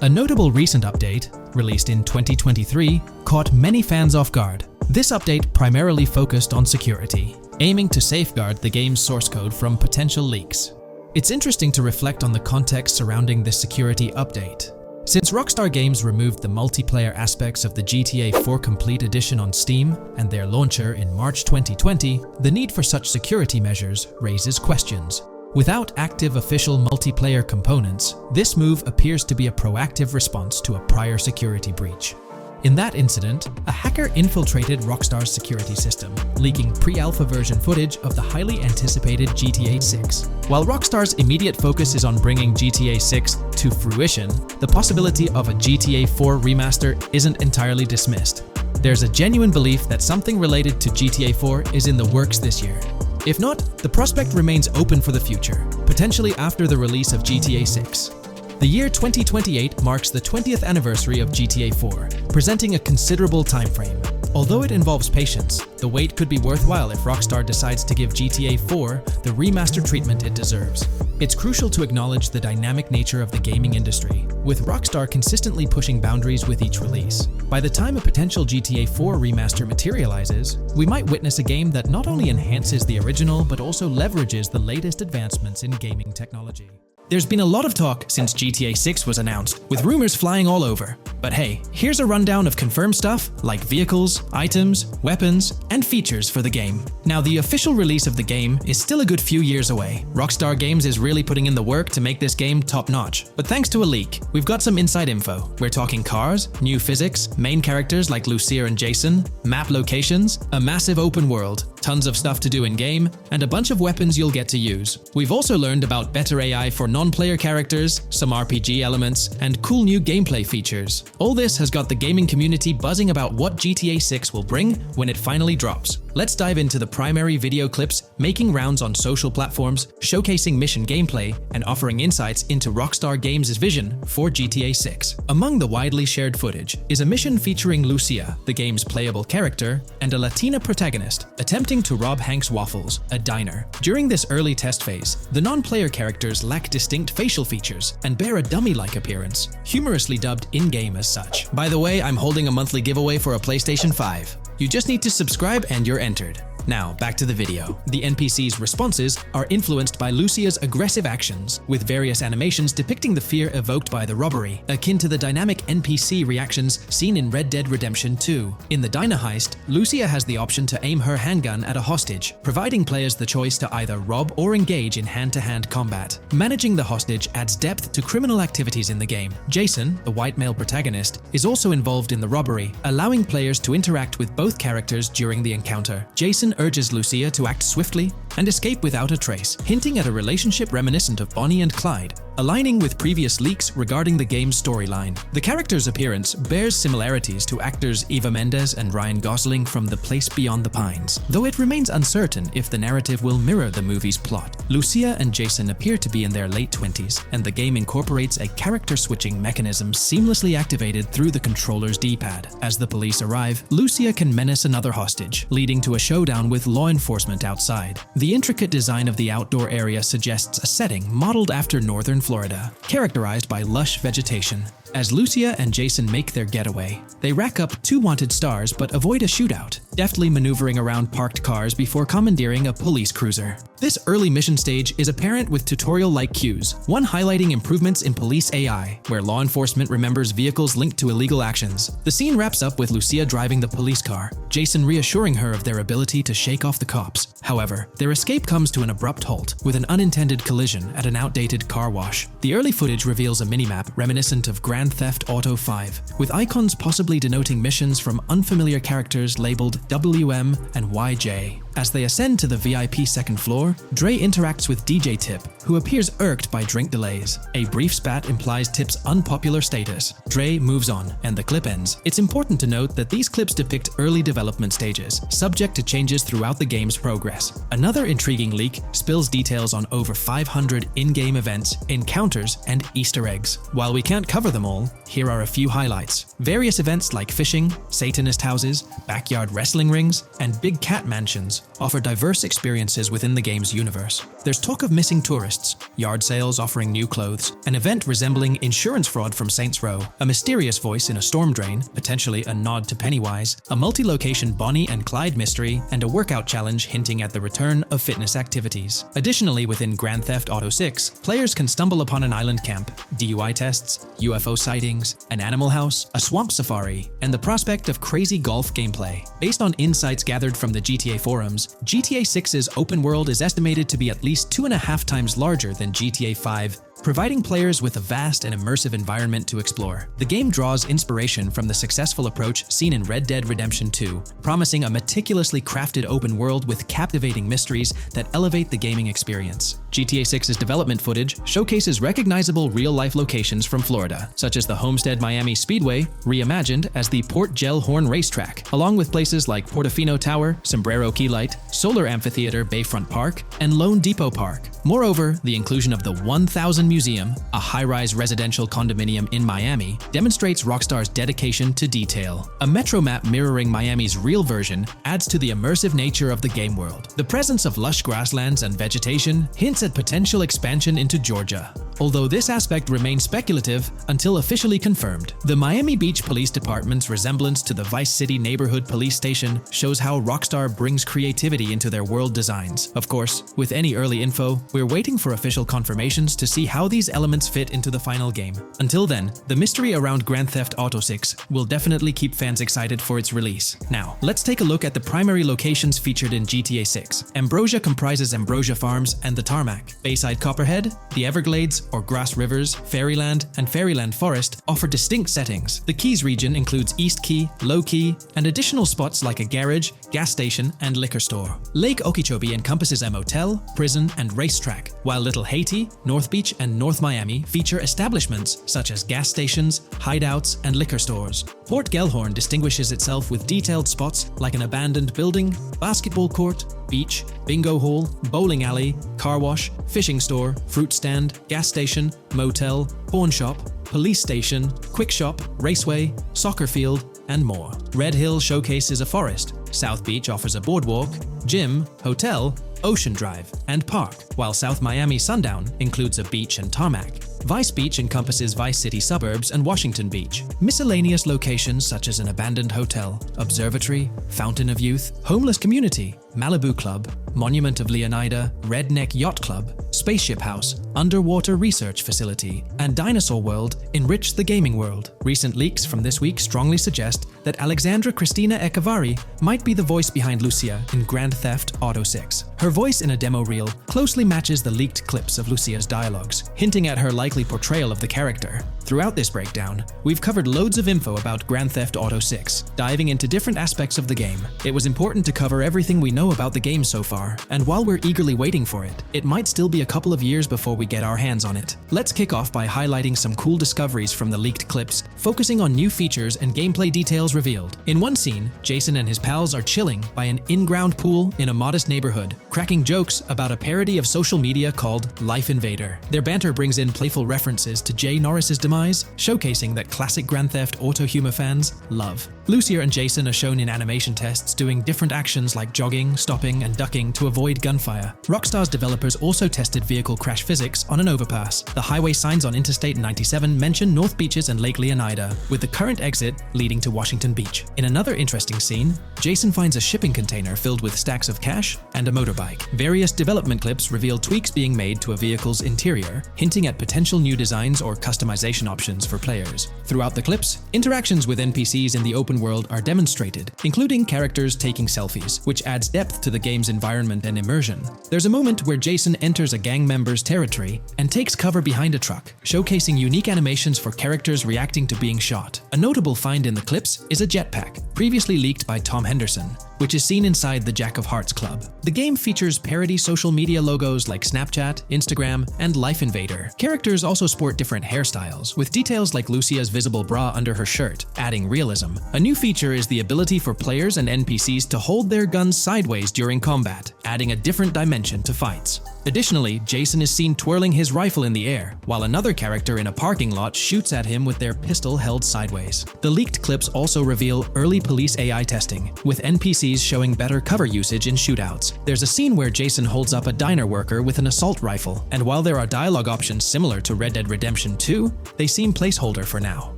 A notable recent update, released in 2023, caught many fans off guard. This update primarily focused on security, aiming to safeguard the game's source code from potential leaks. It's interesting to reflect on the context surrounding this security update. Since Rockstar Games removed the multiplayer aspects of the GTA 4 Complete Edition on Steam and their launcher in March 2020, the need for such security measures raises questions. Without active official multiplayer components, this move appears to be a proactive response to a prior security breach. In that incident, a hacker infiltrated Rockstar's security system, leaking pre-alpha version footage of the highly anticipated GTA 6. While Rockstar's immediate focus is on bringing GTA 6 to fruition, the possibility of a GTA 4 remaster isn't entirely dismissed. There's a genuine belief that something related to GTA 4 is in the works this year. If not, the prospect remains open for the future, potentially after the release of GTA 6. The year 2028 marks the 20th anniversary of GTA 4, presenting a considerable timeframe. Although it involves patience, the wait could be worthwhile if Rockstar decides to give GTA 4 the remastered treatment it deserves. It's crucial to acknowledge the dynamic nature of the gaming industry, with Rockstar consistently pushing boundaries with each release. By the time a potential GTA 4 remaster materializes, we might witness a game that not only enhances the original but also leverages the latest advancements in gaming technology. There's been a lot of talk since GTA 6 was announced, with rumors flying all over. But hey, here's a rundown of confirmed stuff like vehicles, items, weapons, and features for the game. Now, the official release of the game is still a good few years away. Rockstar Games is really putting in the work to make this game top-notch. But thanks to a leak, we've got some inside info. We're talking cars, new physics, main characters like Lucia and Jason, map locations, a massive open world, tons of stuff to do in-game, and a bunch of weapons you'll get to use. We've also learned about better AI for non-player characters, some RPG elements, and cool new gameplay features. All this has got the gaming community buzzing about what GTA 6 will bring when it finally drops. Let's dive into the primary video clips making rounds on social platforms, showcasing mission gameplay, and offering insights into Rockstar Games' vision for GTA 6. Among the widely shared footage is a mission featuring Lucia, the game's playable character, and a Latina protagonist attempting to rob Hank's Waffles, a diner. During this early test phase, the non-player characters lack distinct facial features and bear a dummy-like appearance, humorously dubbed in-game as such. By the way, I'm holding a monthly giveaway for a PlayStation 5. You just need to subscribe and you're entered. Now, back to the video. The NPC's responses are influenced by Lucia's aggressive actions, with various animations depicting the fear evoked by the robbery, akin to the dynamic NPC reactions seen in Red Dead Redemption 2. In the diner heist, Lucia has the option to aim her handgun at a hostage, providing players the choice to either rob or engage in hand-to-hand combat. Managing the hostage adds depth to criminal activities in the game. Jason, the white male protagonist, is also involved in the robbery, allowing players to interact with both characters during the encounter. Jason urges Lucia to act swiftly and escape without a trace, hinting at a relationship reminiscent of Bonnie and Clyde, aligning with previous leaks regarding the game's storyline. The character's appearance bears similarities to actors Eva Mendes and Ryan Gosling from The Place Beyond the Pines, though it remains uncertain if the narrative will mirror the movie's plot. Lucia and Jason appear to be in their late 20s, and the game incorporates a character-switching mechanism seamlessly activated through the controller's D-pad. As the police arrive, Lucia can menace another hostage, leading to a showdown with law enforcement outside. The intricate design of the outdoor area suggests a setting modeled after northern Florida, characterized by lush vegetation. As Lucia and Jason make their getaway, they rack up 2 wanted stars but avoid a shootout, deftly maneuvering around parked cars before commandeering a police cruiser. This early mission stage is apparent with tutorial-like cues, one highlighting improvements in police AI, where law enforcement remembers vehicles linked to illegal actions. The scene wraps up with Lucia driving the police car, Jason reassuring her of their ability to shake off the cops. However, their escape comes to an abrupt halt, with an unintended collision at an outdated car wash. The early footage reveals a minimap reminiscent of Grand Theft Auto 5, with icons possibly denoting missions from unfamiliar characters labeled WM and YJ. As they ascend to the VIP second floor, Dre interacts with DJ Tip, who appears irked by drink delays. A brief spat implies Tip's unpopular status. Dre moves on, and the clip ends. It's important to note that these clips depict early development stages, subject to changes throughout the game's progress. Another intriguing leak spills details on over 500 in-game events, encounters, and Easter eggs. While we can't cover them all, here are a few highlights. Various events like fishing, Satanist houses, backyard wrestling rings, and big cat mansions offer diverse experiences within the game's universe. There's talk of missing tourists, yard sales offering new clothes, an event resembling insurance fraud from Saints Row, a mysterious voice in a storm drain, potentially a nod to Pennywise, a multi-location Bonnie and Clyde mystery, and a workout challenge hinting at the return of fitness activities. Additionally, within Grand Theft Auto 6, players can stumble upon an island camp, DUI tests, UFO sightings, an animal house, a swamp safari, and the prospect of crazy golf gameplay. Based on insights gathered from the GTA forums, GTA 6's open world is estimated to be at least 2.5 times larger than GTA 5, providing players with a vast and immersive environment to explore. The game draws inspiration from the successful approach seen in Red Dead Redemption 2, promising a meticulously crafted open world with captivating mysteries that elevate the gaming experience. GTA 6's development footage showcases recognizable real-life locations from Florida, such as the Homestead Miami Speedway, reimagined as the Port Gel Horn Racetrack, along with places like Portofino Tower, Sombrero Key Light, Solar Amphitheater Bayfront Park, and Lone Depot Park. Moreover, the inclusion of the 1,000 Museum, a high-rise residential condominium in Miami, demonstrates Rockstar's dedication to detail. A metro map mirroring Miami's real version adds to the immersive nature of the game world. The presence of lush grasslands and vegetation hints at potential expansion into Georgia, although this aspect remains speculative until officially confirmed. The Miami Beach Police Department's resemblance to the Vice City neighborhood police station shows how Rockstar brings creativity into their world designs. Of course, with any early info, we're waiting for official confirmations to see how these elements fit into the final game. Until then, the mystery around Grand Theft Auto 6 will definitely keep fans excited for its release. Now, let's take a look at the primary locations featured in GTA 6. Ambrosia comprises Ambrosia Farms and the Tarmac. Bayside Copperhead, the Everglades or Grass Rivers, Fairyland, and Fairyland Forest offer distinct settings. The Keys region includes East Key, Low Key, and additional spots like a garage, gas station, and liquor store. Lake Okeechobee encompasses a motel, prison, and racetrack, while Little Haiti, North Beach, and North Miami feature establishments such as gas stations, hideouts, and liquor stores. Port Gellhorn distinguishes itself with detailed spots like an abandoned building, basketball court, beach, bingo hall, bowling alley, car wash, fishing store, fruit stand, gas station, motel, pawn shop, police station, quick shop, raceway, soccer field, and more. Red Hill showcases a forest. South Beach offers a boardwalk, gym, hotel, Ocean Drive, and park, while South Miami Sundown includes a beach and tarmac. Vice Beach encompasses Vice City suburbs and Washington Beach. Miscellaneous locations such as an abandoned hotel, observatory, Fountain of Youth, homeless community, Malibu Club, Monument of Leonida, Redneck Yacht Club, Spaceship House, Underwater Research Facility, and Dinosaur World enrich the gaming world. Recent leaks from this week strongly suggest that Alexandra Christina Echevarri might be the voice behind Lucia in Grand Theft Auto 6. Her voice in a demo reel closely matches the leaked clips of Lucia's dialogues, hinting at her likely portrayal of the character. Throughout this breakdown, we've covered loads of info about Grand Theft Auto 6, diving into different aspects of the game. It was important to cover everything we know about the game so far, and while we're eagerly waiting for it, it might still be a couple of years before we get our hands on it. Let's kick off by highlighting some cool discoveries from the leaked clips, focusing on new features and gameplay details revealed. In one scene, Jason and his pals are chilling by an in-ground pool in a modest neighborhood, cracking jokes about a parody of social media called Life Invader. Their banter brings in playful references to Jay Norris's demise, showcasing that classic Grand Theft Auto humor fans love. Lucia and Jason are shown in animation tests doing different actions like jogging, stopping, and ducking to avoid gunfire. Rockstar's developers also tested vehicle crash physics on an overpass. The highway signs on Interstate 97 mention North Beaches and Lake Leonida, with the current exit leading to Washington Beach. In another interesting scene, Jason finds a shipping container filled with stacks of cash and a motorbike. Various development clips reveal tweaks being made to a vehicle's interior, hinting at potential new designs or customization options for players. Throughout the clips, interactions with NPCs in the open world are demonstrated, including characters taking selfies, which adds depth to the game's environment and immersion. There's a moment where Jason enters a gang member's territory and takes cover behind a truck, showcasing unique animations for characters reacting to being shot. A notable find in the clips is a jetpack, previously leaked by Tom Henderson, which is seen inside the Jack of Hearts Club. The game features parody social media logos like Snapchat, Instagram, and Life Invader. Characters also sport different hairstyles, with details like Lucia's visible bra under her shirt, adding realism. A new feature is the ability for players and NPCs to hold their guns sideways during combat, adding a different dimension to fights. Additionally, Jason is seen twirling his rifle in the air, while another character in a parking lot shoots at him with their pistol held sideways. The leaked clips also reveal early police AI testing, with NPCs showing better cover usage in shootouts. There's a scene where Jason holds up a diner worker with an assault rifle, and while there are dialogue options similar to Red Dead Redemption 2, they seem placeholder for now.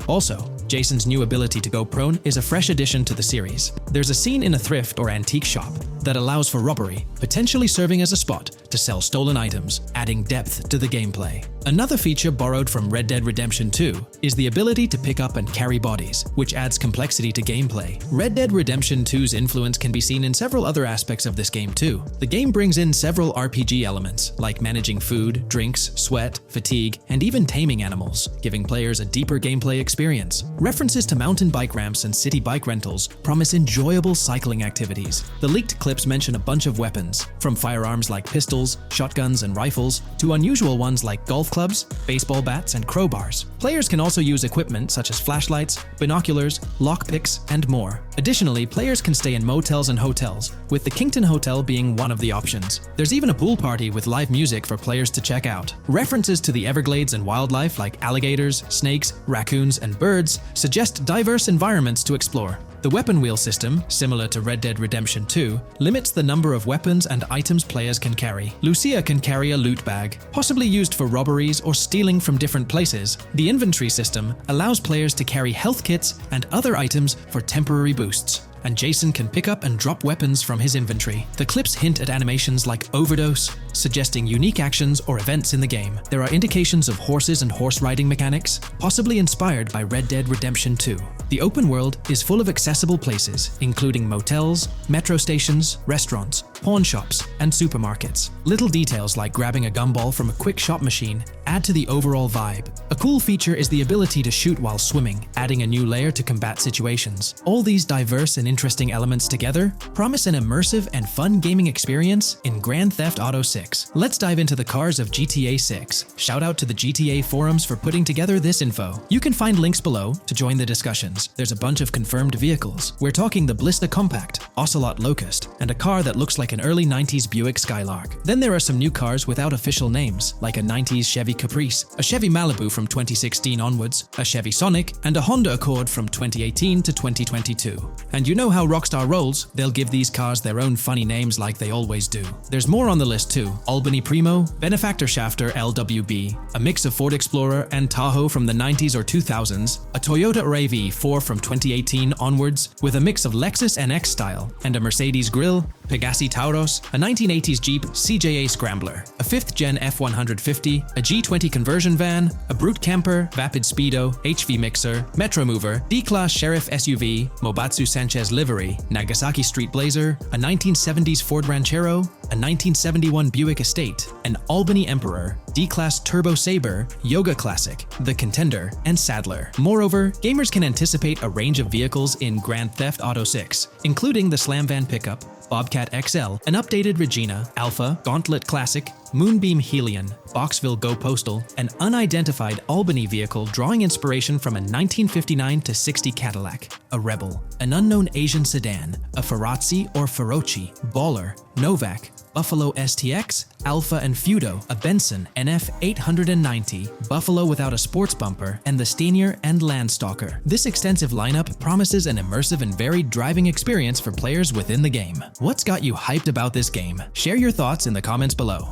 Also, Jason's new ability to go prone is a fresh addition to the series. There's a scene in a thrift or antique shop that allows for robbery, potentially serving as a spot to sell stolen items, adding depth to the gameplay. Another feature borrowed from Red Dead Redemption 2 is the ability to pick up and carry bodies, which adds complexity to gameplay. Red Dead Redemption 2's influence can be seen in several other aspects of this game too. The game brings in several RPG elements, like managing food, drinks, sweat, fatigue, and even taming animals, giving players a deeper gameplay experience. References to mountain bike ramps and city bike rentals promise enjoyable cycling activities. The leaked clip clips mention a bunch of weapons, from firearms like pistols, shotguns, and rifles, to unusual ones like golf clubs, baseball bats, and crowbars. Players can also use equipment such as flashlights, binoculars, lockpicks, and more. Additionally, players can stay in motels and hotels, with the Kington Hotel being one of the options. There's even a pool party with live music for players to check out. References to the Everglades and wildlife like alligators, snakes, raccoons, and birds suggest diverse environments to explore. The weapon wheel system, similar to Red Dead Redemption 2, limits the number of weapons and items players can carry. Lucia can carry a loot bag, possibly used for robberies or stealing from different places. The inventory system allows players to carry health kits and other items for temporary boosts. And Jason can pick up and drop weapons from his inventory. The clips hint at animations like overdose, suggesting unique actions or events in the game. There are indications of horses and horse riding mechanics, possibly inspired by Red Dead Redemption 2. The open world is full of accessible places, including motels, metro stations, restaurants, pawn shops, and supermarkets. Little details like grabbing a gumball from a quick shop machine add to the overall vibe. A cool feature is the ability to shoot while swimming, adding a new layer to combat situations. All these diverse and interesting elements together promise an immersive and fun gaming experience in Grand Theft Auto 6. Let's dive into the cars of GTA 6. Shout out to the GTA forums for putting together this info. You can find links below to join the discussions. There's a bunch of confirmed vehicles. We're talking the Blista Compact, Ocelot Locust, and a car that looks like an early 90s Buick Skylark. Then there are some new cars without official names, like a 90s Chevy Caprice, a Chevy Malibu from 2016 onwards, a Chevy Sonic, and a Honda Accord from 2018 to 2022. And you know how Rockstar rolls, they'll give these cars their own funny names like they always do. There's more on the list too. Albany Primo, Benefactor Shafter LWB, a mix of Ford Explorer and Tahoe from the 90s or 2000s, a Toyota RAV4 from 2018 onwards, with a mix of Lexus NX style, and a Mercedes grille, Pegassi Tauros, a 1980s Jeep CJA Scrambler, a 5th Gen F150, a G20 conversion van, a Brute Camper, Vapid Speedo, HV Mixer, Metro Mover, D-Class Sheriff SUV, Mobatsu Sanchez Livery, Nagasaki Street Blazer, a 1970s Ford Ranchero, a 1971 Buick Estate, an Albany Emperor, D-Class Turbo Sabre, Yoga Classic, the Contender, and Sadler. Moreover, gamers can anticipate a range of vehicles in Grand Theft Auto 6, including the Slam Van Pickup, Bobcat XL, an updated Regina, Alpha, Gauntlet Classic, Moonbeam Helion, Boxville Go Postal, an unidentified Albany vehicle drawing inspiration from a 1959-60 Cadillac, a Rebel, an unknown Asian sedan, a Ferrazzi or Feroci, Baller, Novak, Buffalo STX, Alpha and Feudo, a Benson NF 890, Buffalo without a sports bumper, and the Stanier and Landstalker. This extensive lineup promises an immersive and varied driving experience for players within the game. What's got you hyped about this game? Share your thoughts in the comments below.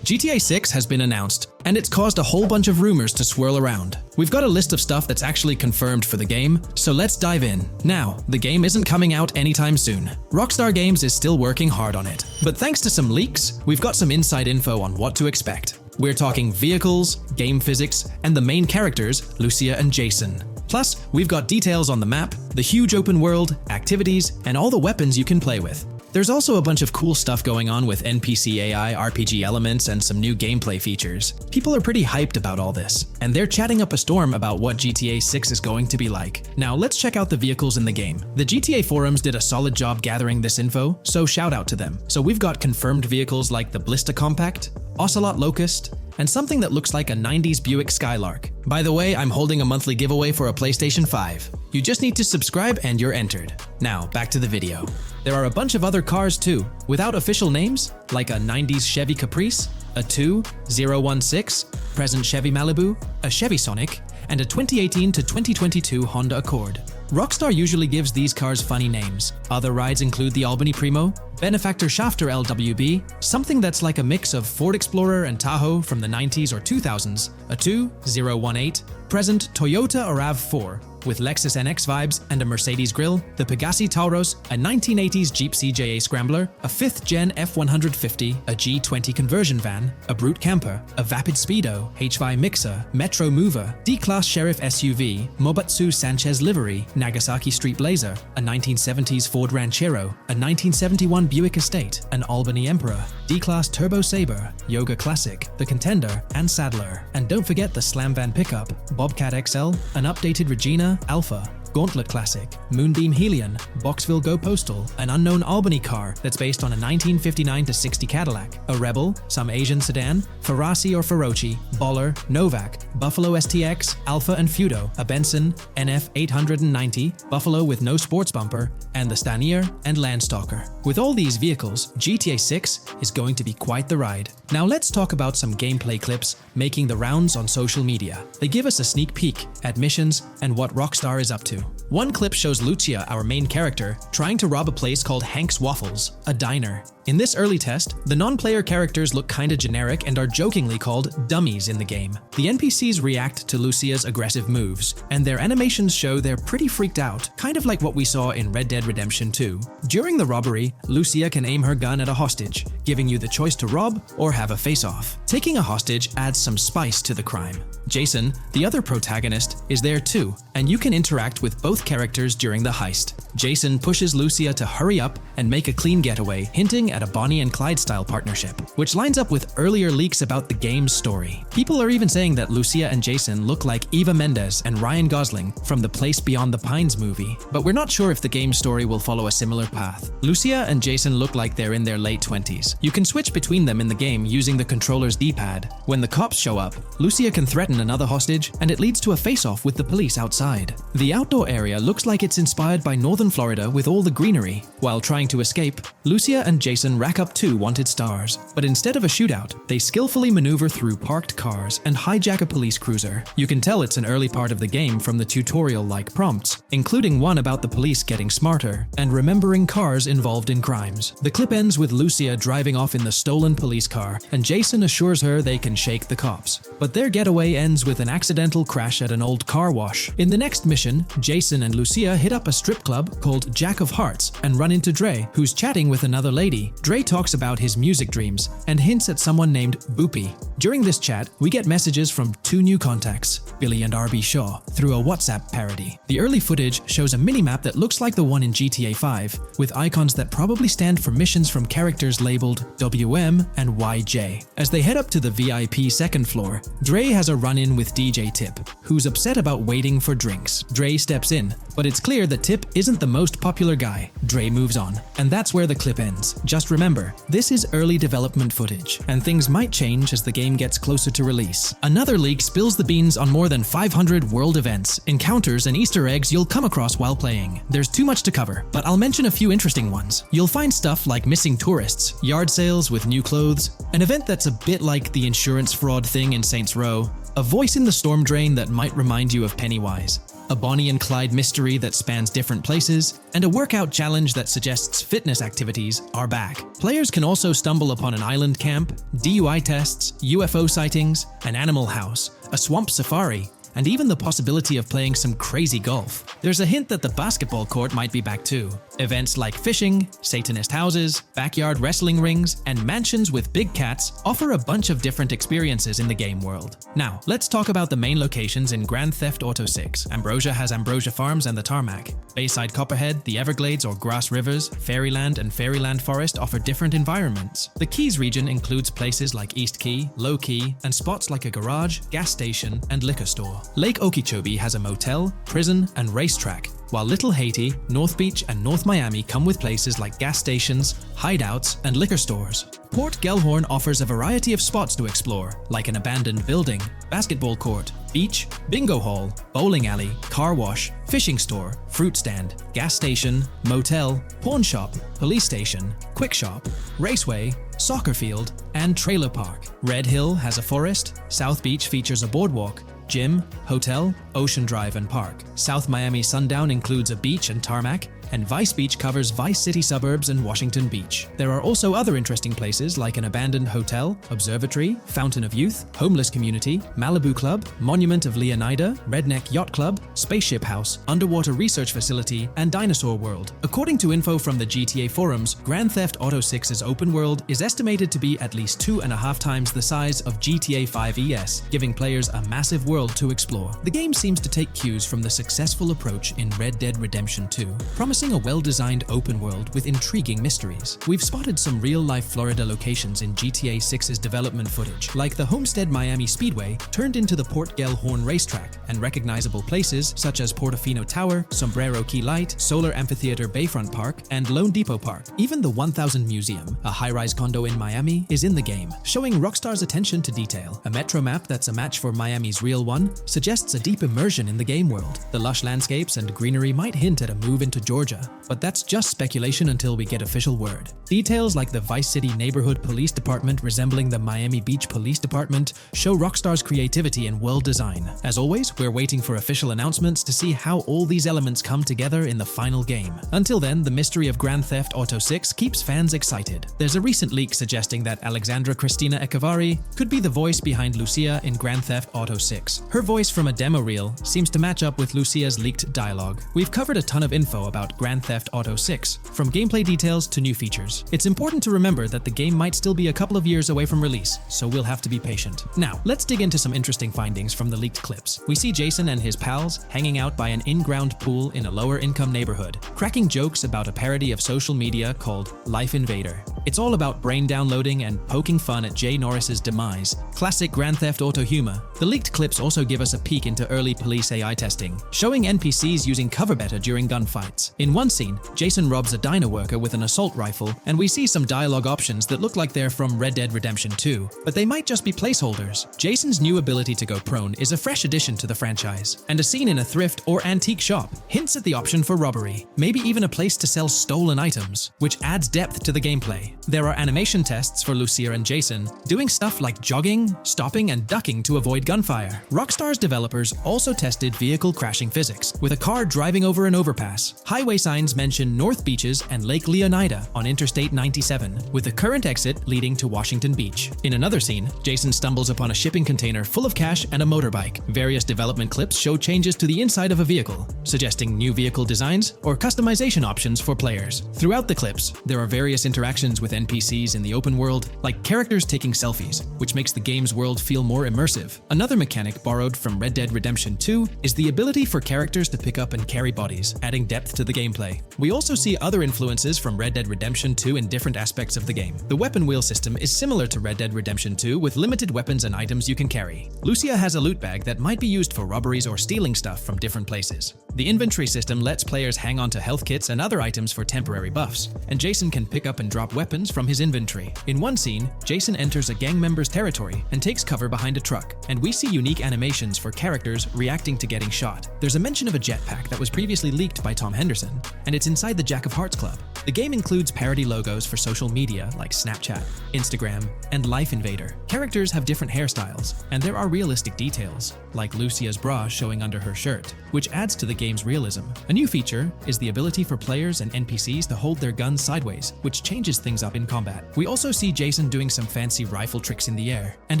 GTA 6 has been announced, and it's caused a whole bunch of rumors to swirl around. We've got a list of stuff that's actually confirmed for the game, so let's dive in. Now, the game isn't coming out anytime soon. Rockstar Games is still working hard on it, but thanks to some leaks, we've got some inside info on what to expect. We're talking vehicles, game physics, and the main characters, Lucia and Jason. Plus, we've got details on the map, the huge open world, activities, and all the weapons you can play with. There's also a bunch of cool stuff going on with NPC AI, RPG elements, and some new gameplay features. People are pretty hyped about all this, and they're chatting up a storm about what GTA 6 is going to be like. Now let's check out the vehicles in the game. The GTA forums did a solid job gathering this info, so shout out to them. So we've got confirmed vehicles like the Blista Compact, Ocelot Locust, and something that looks like a 90s Buick Skylark. By the way, I'm holding a monthly giveaway for a PlayStation 5. You just need to subscribe and you're entered. Now, back to the video. There are a bunch of other cars too, without official names, like a 90s Chevy Caprice, a 2016 present Chevy Malibu, a Chevy Sonic, and a 2018 to 2022 Honda Accord. Rockstar usually gives these cars funny names. Other rides include the Albany Primo, Benefactor Shafter LWB, something that's like a mix of Ford Explorer and Tahoe from the 90s or 2000s, a 2018 present Toyota RAV4 with Lexus NX vibes and a Mercedes grille, the Pegassi Tauros, a 1980s Jeep CJA Scrambler, a 5th Gen F150, a G20 conversion van, a Brute Camper, a Vapid Speedo, HV Mixer, Metro Mover, D-Class Sheriff SUV, Mobatsu Sanchez Livery, Nagasaki Street Blazer, a 1970s Ford Ranchero, a 1971 Buick Estate, an Albany Emperor, D-Class Turbo Sabre, Yoga Classic, the Contender, and Sadler. And don't forget the Slam Van Pickup, Bobcat XL, an updated Regina, Alpha, Gauntlet Classic, Moonbeam Helion, Boxville Go Postal, an unknown Albany car that's based on a 1959-60 Cadillac, a Rebel, some Asian sedan, Ferrari or Feroci, Boller, Novak, Buffalo STX, Alpha and Feudo, a Benson, NF 890, Buffalo with no sports bumper, and the Stanier and Landstalker. With all these vehicles, GTA 6 is going to be quite the ride. Now let's talk about some gameplay clips making the rounds on social media. They give us a sneak peek at missions and what Rockstar is up to. One clip shows Lucia, our main character, trying to rob a place called Hank's Waffles, a diner. In this early test, the non-player characters look kinda generic and are jokingly called dummies in the game. The NPCs react to Lucia's aggressive moves, and their animations show they're pretty freaked out, kind of like what we saw in Red Dead Redemption 2. During the robbery, Lucia can aim her gun at a hostage, giving you the choice to rob or have a face-off. Taking a hostage adds some spice to the crime. Jason, the other protagonist, is there too, and you can interact with both characters during the heist. Jason pushes Lucia to hurry up and make a clean getaway, hinting at a Bonnie and Clyde-style partnership, which lines up with earlier leaks about the game's story. People are even saying that Lucia and Jason look like Eva Mendes and Ryan Gosling from the Place Beyond the Pines movie, but we're not sure if the game's story will follow a similar path. Lucia and Jason look like they're in their late 20s. You can switch between them in the game using the controller's D-pad. When the cops show up, Lucia can threaten another hostage, and it leads to a face-off with the police outside. The outdoor area looks like it's inspired by northern Florida with all the greenery. While trying to escape, Lucia and Jason rack up 2 wanted stars, but instead of a shootout, they skillfully maneuver through parked cars and hijack a police cruiser. You can tell it's an early part of the game from the tutorial-like prompts, including one about the police getting smarter and remembering cars involved in crimes. The clip ends with Lucia driving off in the stolen police car, and Jason assures her they can shake the cops. But their getaway ends with an accidental crash at an old car wash. In the next mission, Jason and Lucia hit up a strip club called Jack of Hearts and run into Dre, who's chatting with another lady. Dre talks about his music dreams and hints at someone named Boopy. During this chat, we get messages from 2 new contacts, Billy and RB Shaw, through a WhatsApp parody. The early footage shows a minimap that looks like the one in GTA 5, with icons that probably stand for missions from characters labeled WM and YJ. As they head up to the VIP second floor, Dre has a run-in with DJ Tip, who's upset about waiting for drinks. Dre steps in, but it's clear that Tip isn't the most popular guy. Dre moves on, and that's where the clip ends. Just remember, this is early development footage, and things might change as the game gets closer to release. Another leak spills the beans on more than 500 world events, encounters, and Easter eggs you'll come across while playing. There's too much to cover, but I'll mention a few interesting ones. You'll find stuff like missing tourists, yard sales with new clothes, an event that's a bit like the insurance fraud thing in Saints Row, a voice in the storm drain that might remind you of Pennywise, a Bonnie and Clyde mystery that spans different places, and a workout challenge that suggests fitness activities are back. Players can also stumble upon an island camp, DUI tests, UFO sightings, an animal house, a swamp safari, and even the possibility of playing some crazy golf. There's a hint that the basketball court might be back too. Events like fishing, Satanist houses, backyard wrestling rings, and mansions with big cats offer a bunch of different experiences in the game world. Now, let's talk about the main locations in Grand Theft Auto 6. Ambrosia has Ambrosia Farms and the Tarmac. Bayside Copperhead, the Everglades or Grass Rivers, Fairyland and Fairyland Forest offer different environments. The Keys region includes places like East Key, Low Key, and spots like a garage, gas station, and liquor store. Lake Okeechobee has a motel, prison, and racetrack, while Little Haiti, North Beach, and North Miami come with places like gas stations, hideouts, and liquor stores. Port Gellhorn offers a variety of spots to explore, like an abandoned building, basketball court, beach, bingo hall, bowling alley, car wash, fishing store, fruit stand, gas station, motel, pawn shop, police station, quick shop, raceway, soccer field, and trailer park. Red Hill has a forest, South Beach features a boardwalk, gym, hotel, Ocean Drive, and park. South Miami Sundown includes a beach and tarmac, and Vice Beach covers Vice City suburbs and Washington Beach. There are also other interesting places like an abandoned hotel, observatory, Fountain of Youth, homeless community, Malibu Club, Monument of Leonida, Redneck Yacht Club, Spaceship House, underwater research facility, and Dinosaur World. According to info from the GTA forums, Grand Theft Auto 6's open world is estimated to be at least 2.5 times the size of GTA 5 ES, giving players a massive world to explore. The game seems to take cues from the successful approach in Red Dead Redemption 2, promising promising a well-designed open world with intriguing mysteries. We've spotted some real-life Florida locations in GTA 6's development footage, like the Homestead Miami Speedway turned into the Port Gellhorn racetrack, and recognizable places such as Portofino Tower, Sombrero Key Light, Solar Amphitheater Bayfront Park, and Lone Depot Park. Even the 1000 Museum, a high-rise condo in Miami, is in the game, showing Rockstar's attention to detail. A metro map that's a match for Miami's real one suggests a deep immersion in the game world. The lush landscapes and greenery might hint at a move into Georgia, but that's just speculation until we get official word. Details like the Vice City Neighborhood Police Department resembling the Miami Beach Police Department show Rockstar's creativity and world design. As always, we're waiting for official announcements to see how all these elements come together in the final game. Until then, the mystery of Grand Theft Auto 6 keeps fans excited. There's a recent leak suggesting that Alexandra Christina Echevarri could be the voice behind Lucia in Grand Theft Auto 6. Her voice from a demo reel seems to match up with Lucia's leaked dialogue. We've covered a ton of info about Grand Theft Auto 6, from gameplay details to new features. It's important to remember that the game might still be a couple of years away from release, so we'll have to be patient. Now, let's dig into some interesting findings from the leaked clips. We see Jason and his pals hanging out by an in-ground pool in a lower-income neighborhood, cracking jokes about a parody of social media called Life Invader. It's all about brain downloading and poking fun at Jay Norris's demise. Classic Grand Theft Auto humor. The leaked clips also give us a peek into early police AI testing, showing NPCs using cover better during gunfights. In one scene, Jason robs a diner worker with an assault rifle, and we see some dialogue options that look like they're from Red Dead Redemption 2, but they might just be placeholders. Jason's new ability to go prone is a fresh addition to the franchise, and a scene in a thrift or antique shop hints at the option for robbery, maybe even a place to sell stolen items, which adds depth to the gameplay. There are animation tests for Lucia and Jason, doing stuff like jogging, stopping, and ducking to avoid gunfire. Rockstar's developers also tested vehicle crashing physics, with a car driving over an overpass. Highway signs mention North Beaches and Lake Leonida on Interstate 97, with the current exit leading to Washington Beach. In another scene, Jason stumbles upon a shipping container full of cash and a motorbike. Various development clips show changes to the inside of a vehicle, suggesting new vehicle designs or customization options for players. Throughout the clips, there are various interactions with NPCs in the open world, like characters taking selfies, which makes the game's world feel more immersive. Another mechanic borrowed from Red Dead Redemption 2 is the ability for characters to pick up and carry bodies, adding depth to the gameplay. We also see other influences from Red Dead Redemption 2 in different aspects of the game. The weapon wheel system is similar to Red Dead Redemption 2 with limited weapons and items you can carry. Lucia has a loot bag that might be used for robberies or stealing stuff from different places. The inventory system lets players hang on to health kits and other items for temporary buffs, and Jason can pick up and drop weapons from his inventory. In one scene, Jason enters a gang member's territory and takes cover behind a truck, and we see unique animations for characters reacting to getting shot. There's a mention of a jetpack that was previously leaked by Tom Henderson, and it's inside the Jack of Hearts Club. The game includes parody logos for social media like Snapchat, Instagram, and Life Invader. Characters have different hairstyles, and there are realistic details, like Lucia's bra showing under her shirt, which adds to the game's realism. A new feature is the ability for players and NPCs to hold their guns sideways, which changes things up in combat. We also see Jason doing some fancy rifle tricks in the air, and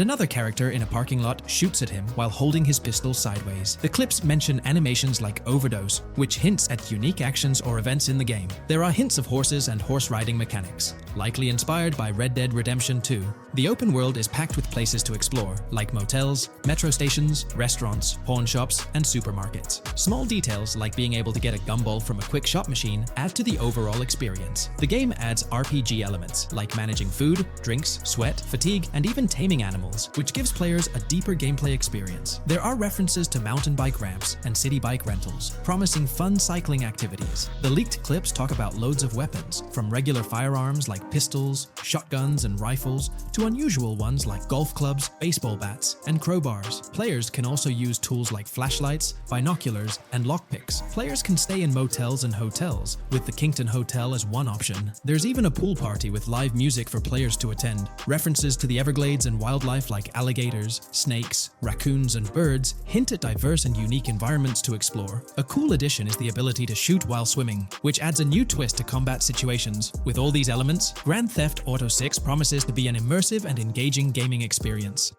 another character in a parking lot shoots at him while holding his pistol sideways. The clips mention animations like Overdose, which hints at unique actions or events in the game. There are hints of horses and horse riding mechanics, likely inspired by Red Dead Redemption 2. The open world is packed with places to explore, like motels, metro stations, restaurants, pawn shops, and supermarkets. Small details like being able to get a gumball from a quick shop machine add to the overall experience. The game adds RPG elements, like managing food, drinks, sweat, fatigue, and even taming animals, which gives players a deeper gameplay experience. There are references to mountain bike ramps and city bike rentals, promising fun cycling activities. The leaked clips talk about loads of weapons, from regular firearms like pistols, shotguns, and rifles, to unusual ones like golf clubs, baseball bats, and crowbars. Players can also use tools like flashlights, binoculars, and lockpicks. Players can stay in motels and hotels, with the Kingston Hotel as one option. There's even a pool party with live music for players to attend. References to the Everglades and wildlife like alligators, snakes, raccoons, and birds hint at diverse and unique environments to explore. A cool addition is the ability to shoot while swimming, which adds a new twist to combat situations. With all these elements, Grand Theft Auto 6 promises to be an immersive and engaging gaming experience.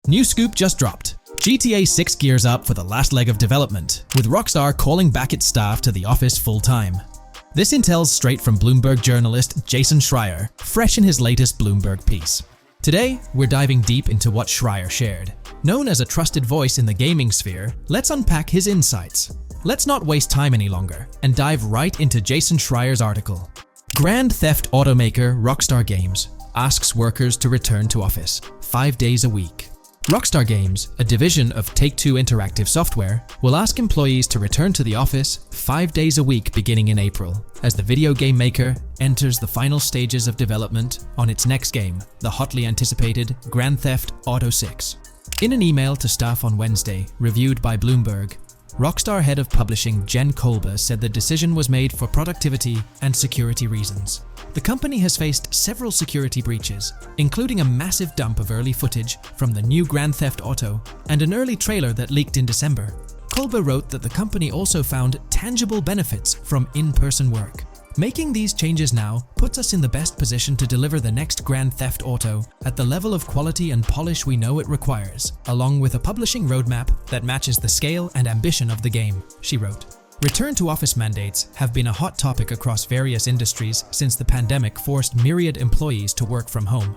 New scoop just dropped. GTA 6 gears up for the last leg of development, with Rockstar calling back its staff to the office full-time. This intel's straight from Bloomberg journalist Jason Schreier, fresh in his latest Bloomberg piece. Today, we're diving deep into what Schreier shared. Known as a trusted voice in the gaming sphere, let's unpack his insights. Let's not waste time any longer and dive right into Jason Schreier's article. Grand Theft automaker Rockstar Games asks workers to return to office 5 days a week. Rockstar Games, a division of Take-Two Interactive Software, will ask employees to return to the office 5 days a week beginning in April, as the video game maker enters the final stages of development on its next game, the hotly anticipated Grand Theft Auto 6. In an email to staff on Wednesday, reviewed by Bloomberg, Rockstar head of publishing Jen Kolber said the decision was made for productivity and security reasons. The company has faced several security breaches, including a massive dump of early footage from the new Grand Theft Auto and an early trailer that leaked in December. Kolber wrote that the company also found tangible benefits from in-person work. Making these changes now puts us in the best position to deliver the next Grand Theft Auto at the level of quality and polish we know it requires, along with a publishing roadmap that matches the scale and ambition of the game, she wrote. Return to office mandates have been a hot topic across various industries since the pandemic forced myriad employees to work from home.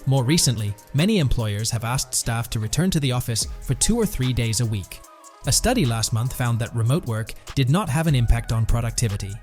More recently, many employers have asked staff to return to the office for 2 or 3 days a week. A study last month found that remote work did not have an impact on productivity.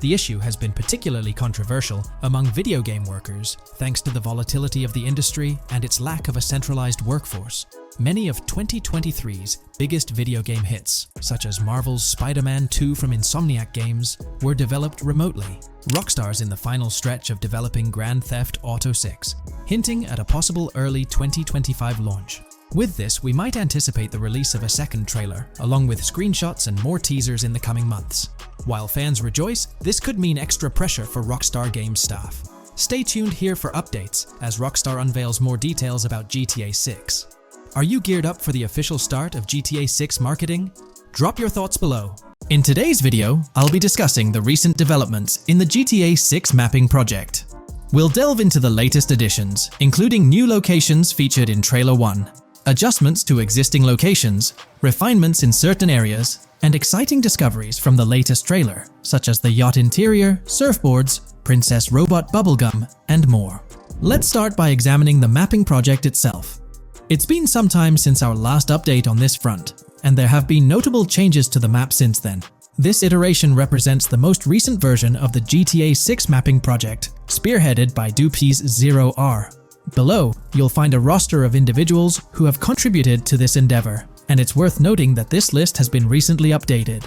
The issue has been particularly controversial among video game workers, thanks to the volatility of the industry and its lack of a centralized workforce. Many of 2023's biggest video game hits, such as Marvel's Spider-Man 2 from Insomniac Games, were developed remotely. Rockstar's in the final stretch of developing Grand Theft Auto 6, hinting at a possible early 2025 launch. With this, we might anticipate the release of a second trailer, along with screenshots and more teasers in the coming months. While fans rejoice, this could mean extra pressure for Rockstar Games staff. Stay tuned here for updates as Rockstar unveils more details about GTA 6. Are you geared up for the official start of GTA 6 marketing? Drop your thoughts below. In today's video, I'll be discussing the recent developments in the GTA 6 mapping project. We'll delve into the latest additions, including new locations featured in Trailer 1, adjustments to existing locations, refinements in certain areas, and exciting discoveries from the latest trailer, such as the yacht interior, surfboards, Princess Robot bubblegum, and more. Let's start by examining the mapping project itself. It's been some time since our last update on this front, and there have been notable changes to the map since then. This iteration represents the most recent version of the GTA 6 mapping project, spearheaded by Dupee's 0R. Below, you'll find a roster of individuals who have contributed to this endeavor, and it's worth noting that this list has been recently updated.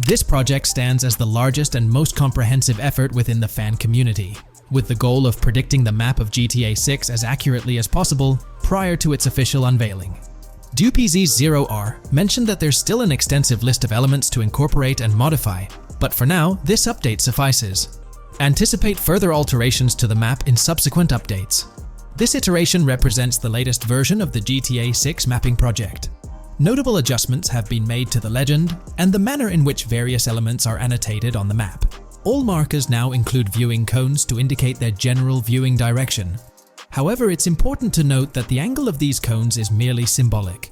This project stands as the largest and most comprehensive effort within the fan community, with the goal of predicting the map of GTA 6 as accurately as possible prior to its official unveiling. Dupee's 0R mentioned that there's still an extensive list of elements to incorporate and modify, but for now, this update suffices. Anticipate further alterations to the map in subsequent updates. This iteration represents the latest version of the GTA 6 mapping project. Notable adjustments have been made to the legend and the manner in which various elements are annotated on the map. All markers now include viewing cones to indicate their general viewing direction. However, it's important to note that the angle of these cones is merely symbolic.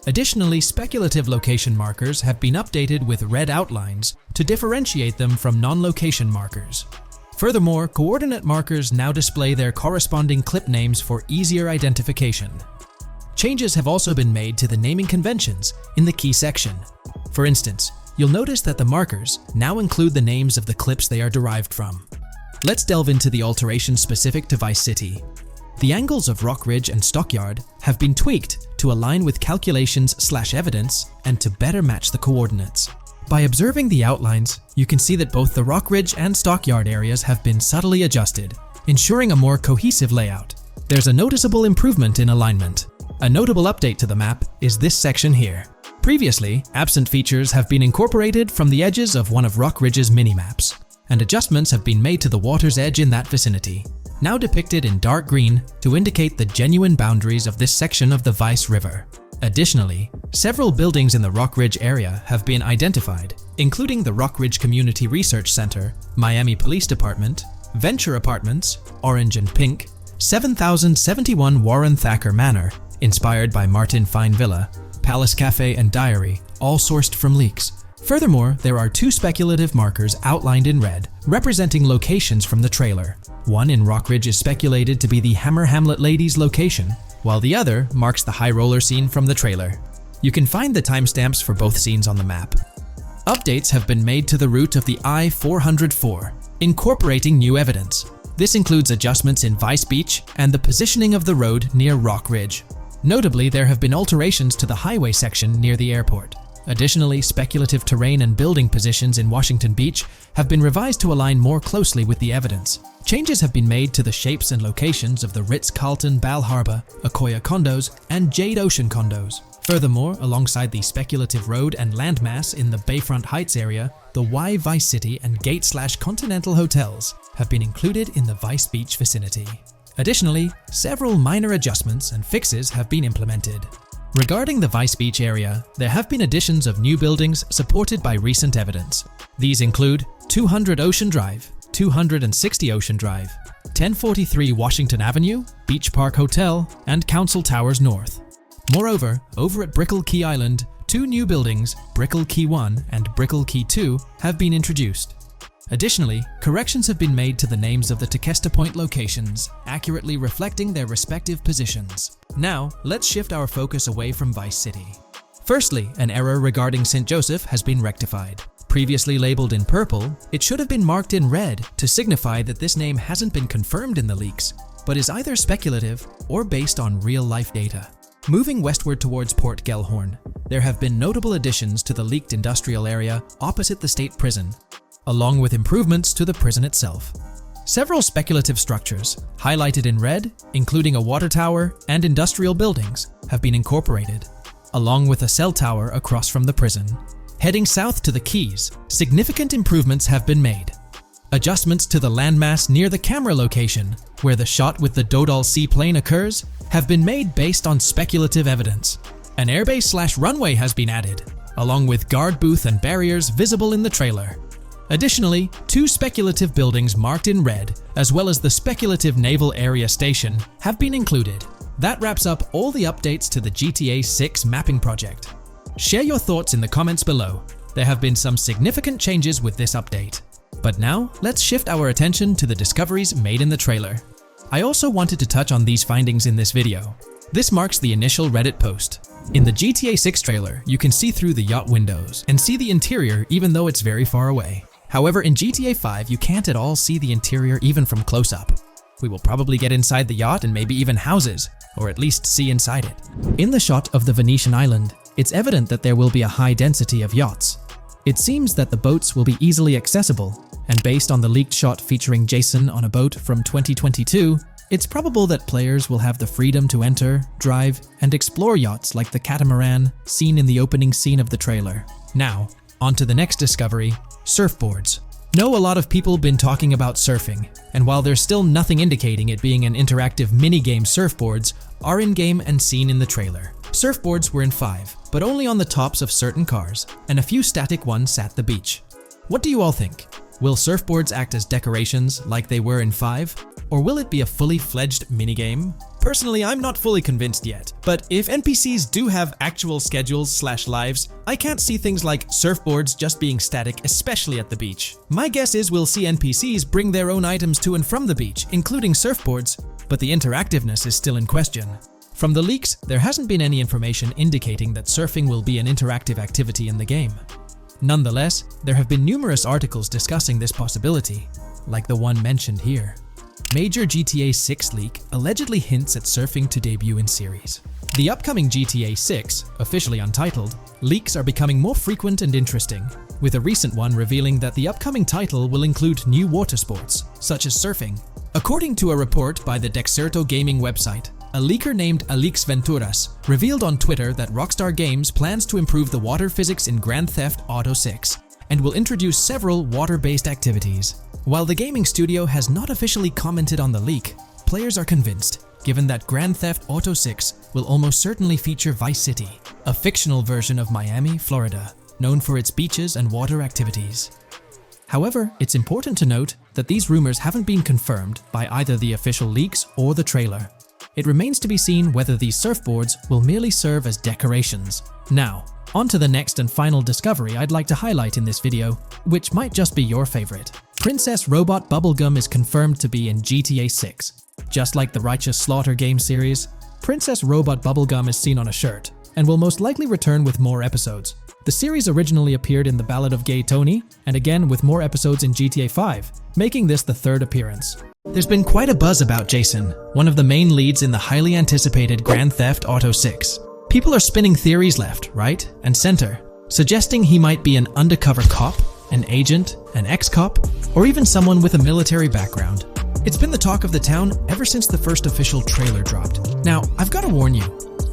Additionally, speculative location markers have been updated with red outlines to differentiate them from non-location markers. Furthermore, coordinate markers now display their corresponding clip names for easier identification. Changes have also been made to the naming conventions in the key section. For instance, you'll notice that the markers now include the names of the clips they are derived from. Let's delve into the alterations specific to Vice City. The angles of Rock Ridge and Stockyard have been tweaked to align with calculations/evidence and to better match the coordinates. By observing the outlines, you can see that both the Rock Ridge and Stockyard areas have been subtly adjusted, ensuring a more cohesive layout. There's a noticeable improvement in alignment. A notable update to the map is this section here. Previously, absent features have been incorporated from the edges of one of Rock Ridge's mini-maps, and adjustments have been made to the water's edge in that vicinity, now depicted in dark green to indicate the genuine boundaries of this section of the Vice River. Additionally, several buildings in the Rock Ridge area have been identified, including the Rock Ridge Community Research Center, Miami Police Department, Venture Apartments, Orange and Pink, 7071 Warren Thacker Manor, inspired by Martin Fine Villa, Palace Cafe and Diary, all sourced from leaks, Furthermore, there are 2 speculative markers outlined in red, representing locations from the trailer. One in Rockridge is speculated to be the Hammer Hamlet Ladies location, while the other marks the high roller scene from the trailer. You can find the timestamps for both scenes on the map. Updates have been made to the route of the I-404, incorporating new evidence. This includes adjustments in Vice Beach and the positioning of the road near Rockridge. Notably, there have been alterations to the highway section near the airport. Additionally, speculative terrain and building positions in Washington Beach have been revised to align more closely with the evidence. Changes have been made to the shapes and locations of the Ritz-Carlton Bal Harbour, Akoya condos, and Jade Ocean condos. Furthermore, alongside the speculative road and landmass in the Bayfront Heights area, the Y Vice City and Gate/Continental hotels have been included in the Vice Beach vicinity. Additionally, several minor adjustments and fixes have been implemented. Regarding the Vice Beach area, there have been additions of new buildings supported by recent evidence. These include 200 Ocean Drive, 260 Ocean Drive, 1043 Washington Avenue, Beach Park Hotel, and Council Towers North. Moreover, over at Brickell Key Island, 2 new buildings, Brickell Key 1 and Brickell Key 2, have been introduced. Additionally, corrections have been made to the names of the Tequesta Point locations, accurately reflecting their respective positions. Now, let's shift our focus away from Vice City. Firstly, an error regarding St. Joseph has been rectified. Previously labeled in purple, it should have been marked in red to signify that this name hasn't been confirmed in the leaks, but is either speculative or based on real-life data. Moving westward towards Port Gellhorn, there have been notable additions to the leaked industrial area opposite the state prison, along with improvements to the prison itself. Several speculative structures, highlighted in red, including a water tower and industrial buildings, have been incorporated, along with a cell tower across from the prison. Heading south to the Keys, significant improvements have been made. Adjustments to the landmass near the camera location, where the shot with the Dodal seaplane occurs, have been made based on speculative evidence. An airbase/runway has been added, along with guard booth and barriers visible in the trailer. Additionally, 2 speculative buildings marked in red, as well as the speculative Naval Area Station, have been included. That wraps up all the updates to the GTA 6 mapping project. Share your thoughts in the comments below. There have been some significant changes with this update. But now, let's shift our attention to the discoveries made in the trailer. I also wanted to touch on these findings in this video. This marks the initial Reddit post. In the GTA 6 trailer, you can see through the yacht windows and see the interior even though it's very far away. However, in GTA 5, you can't at all see the interior even from close up. We will probably get inside the yacht and maybe even houses, or at least see inside it. In the shot of the Venetian island, it's evident that there will be a high density of yachts. It seems that the boats will be easily accessible, and based on the leaked shot featuring Jason on a boat from 2022, it's probable that players will have the freedom to enter, drive, and explore yachts like the catamaran seen in the opening scene of the trailer. Now, on to the next discovery, surfboards. Know a lot of people been talking about surfing, and while there's still nothing indicating it being an interactive minigame, surfboards are in-game and seen in the trailer. Surfboards were in 5, but only on the tops of certain cars, and a few static ones at the beach. What do you all think? Will surfboards act as decorations like they were in 5? Or will it be a fully fledged minigame? Personally, I'm not fully convinced yet, but if NPCs do have actual schedules/lives, I can't see things like surfboards just being static, especially at the beach. My guess is we'll see NPCs bring their own items to and from the beach, including surfboards, but the interactiveness is still in question. From the leaks, there hasn't been any information indicating that surfing will be an interactive activity in the game. Nonetheless, there have been numerous articles discussing this possibility, like the one mentioned here. Major GTA 6 leak allegedly hints at surfing to debut in series. The upcoming GTA 6, officially untitled, leaks are becoming more frequent and interesting, with a recent one revealing that the upcoming title will include new water sports, such as surfing. According to a report by the Dexerto gaming website, a leaker named Alix Venturas revealed on Twitter that Rockstar Games plans to improve the water physics in Grand Theft Auto 6 and will introduce several water-based activities. While the gaming studio has not officially commented on the leak, players are convinced, given that Grand Theft Auto 6 will almost certainly feature Vice City, a fictional version of Miami, Florida, known for its beaches and water activities. However, it's important to note that these rumors haven't been confirmed by either the official leaks or the trailer. It remains to be seen whether these surfboards will merely serve as decorations. Now, On to the next and final discovery I'd like to highlight in this video, which might just be your favorite. Princess Robot Bubblegum is confirmed to be in GTA 6. Just like the Righteous Slaughter game series, Princess Robot Bubblegum is seen on a shirt, and will most likely return with more episodes. The series originally appeared in The Ballad of Gay Tony, and again with more episodes in GTA 5, making this the third appearance. There's been quite a buzz about Jason, one of the main leads in the highly anticipated Grand Theft Auto 6. People are spinning theories left, right, and center, suggesting he might be an undercover cop, an agent, an ex-cop, or even someone with a military background. It's been the talk of the town ever since the first official trailer dropped. Now, I've got to warn you,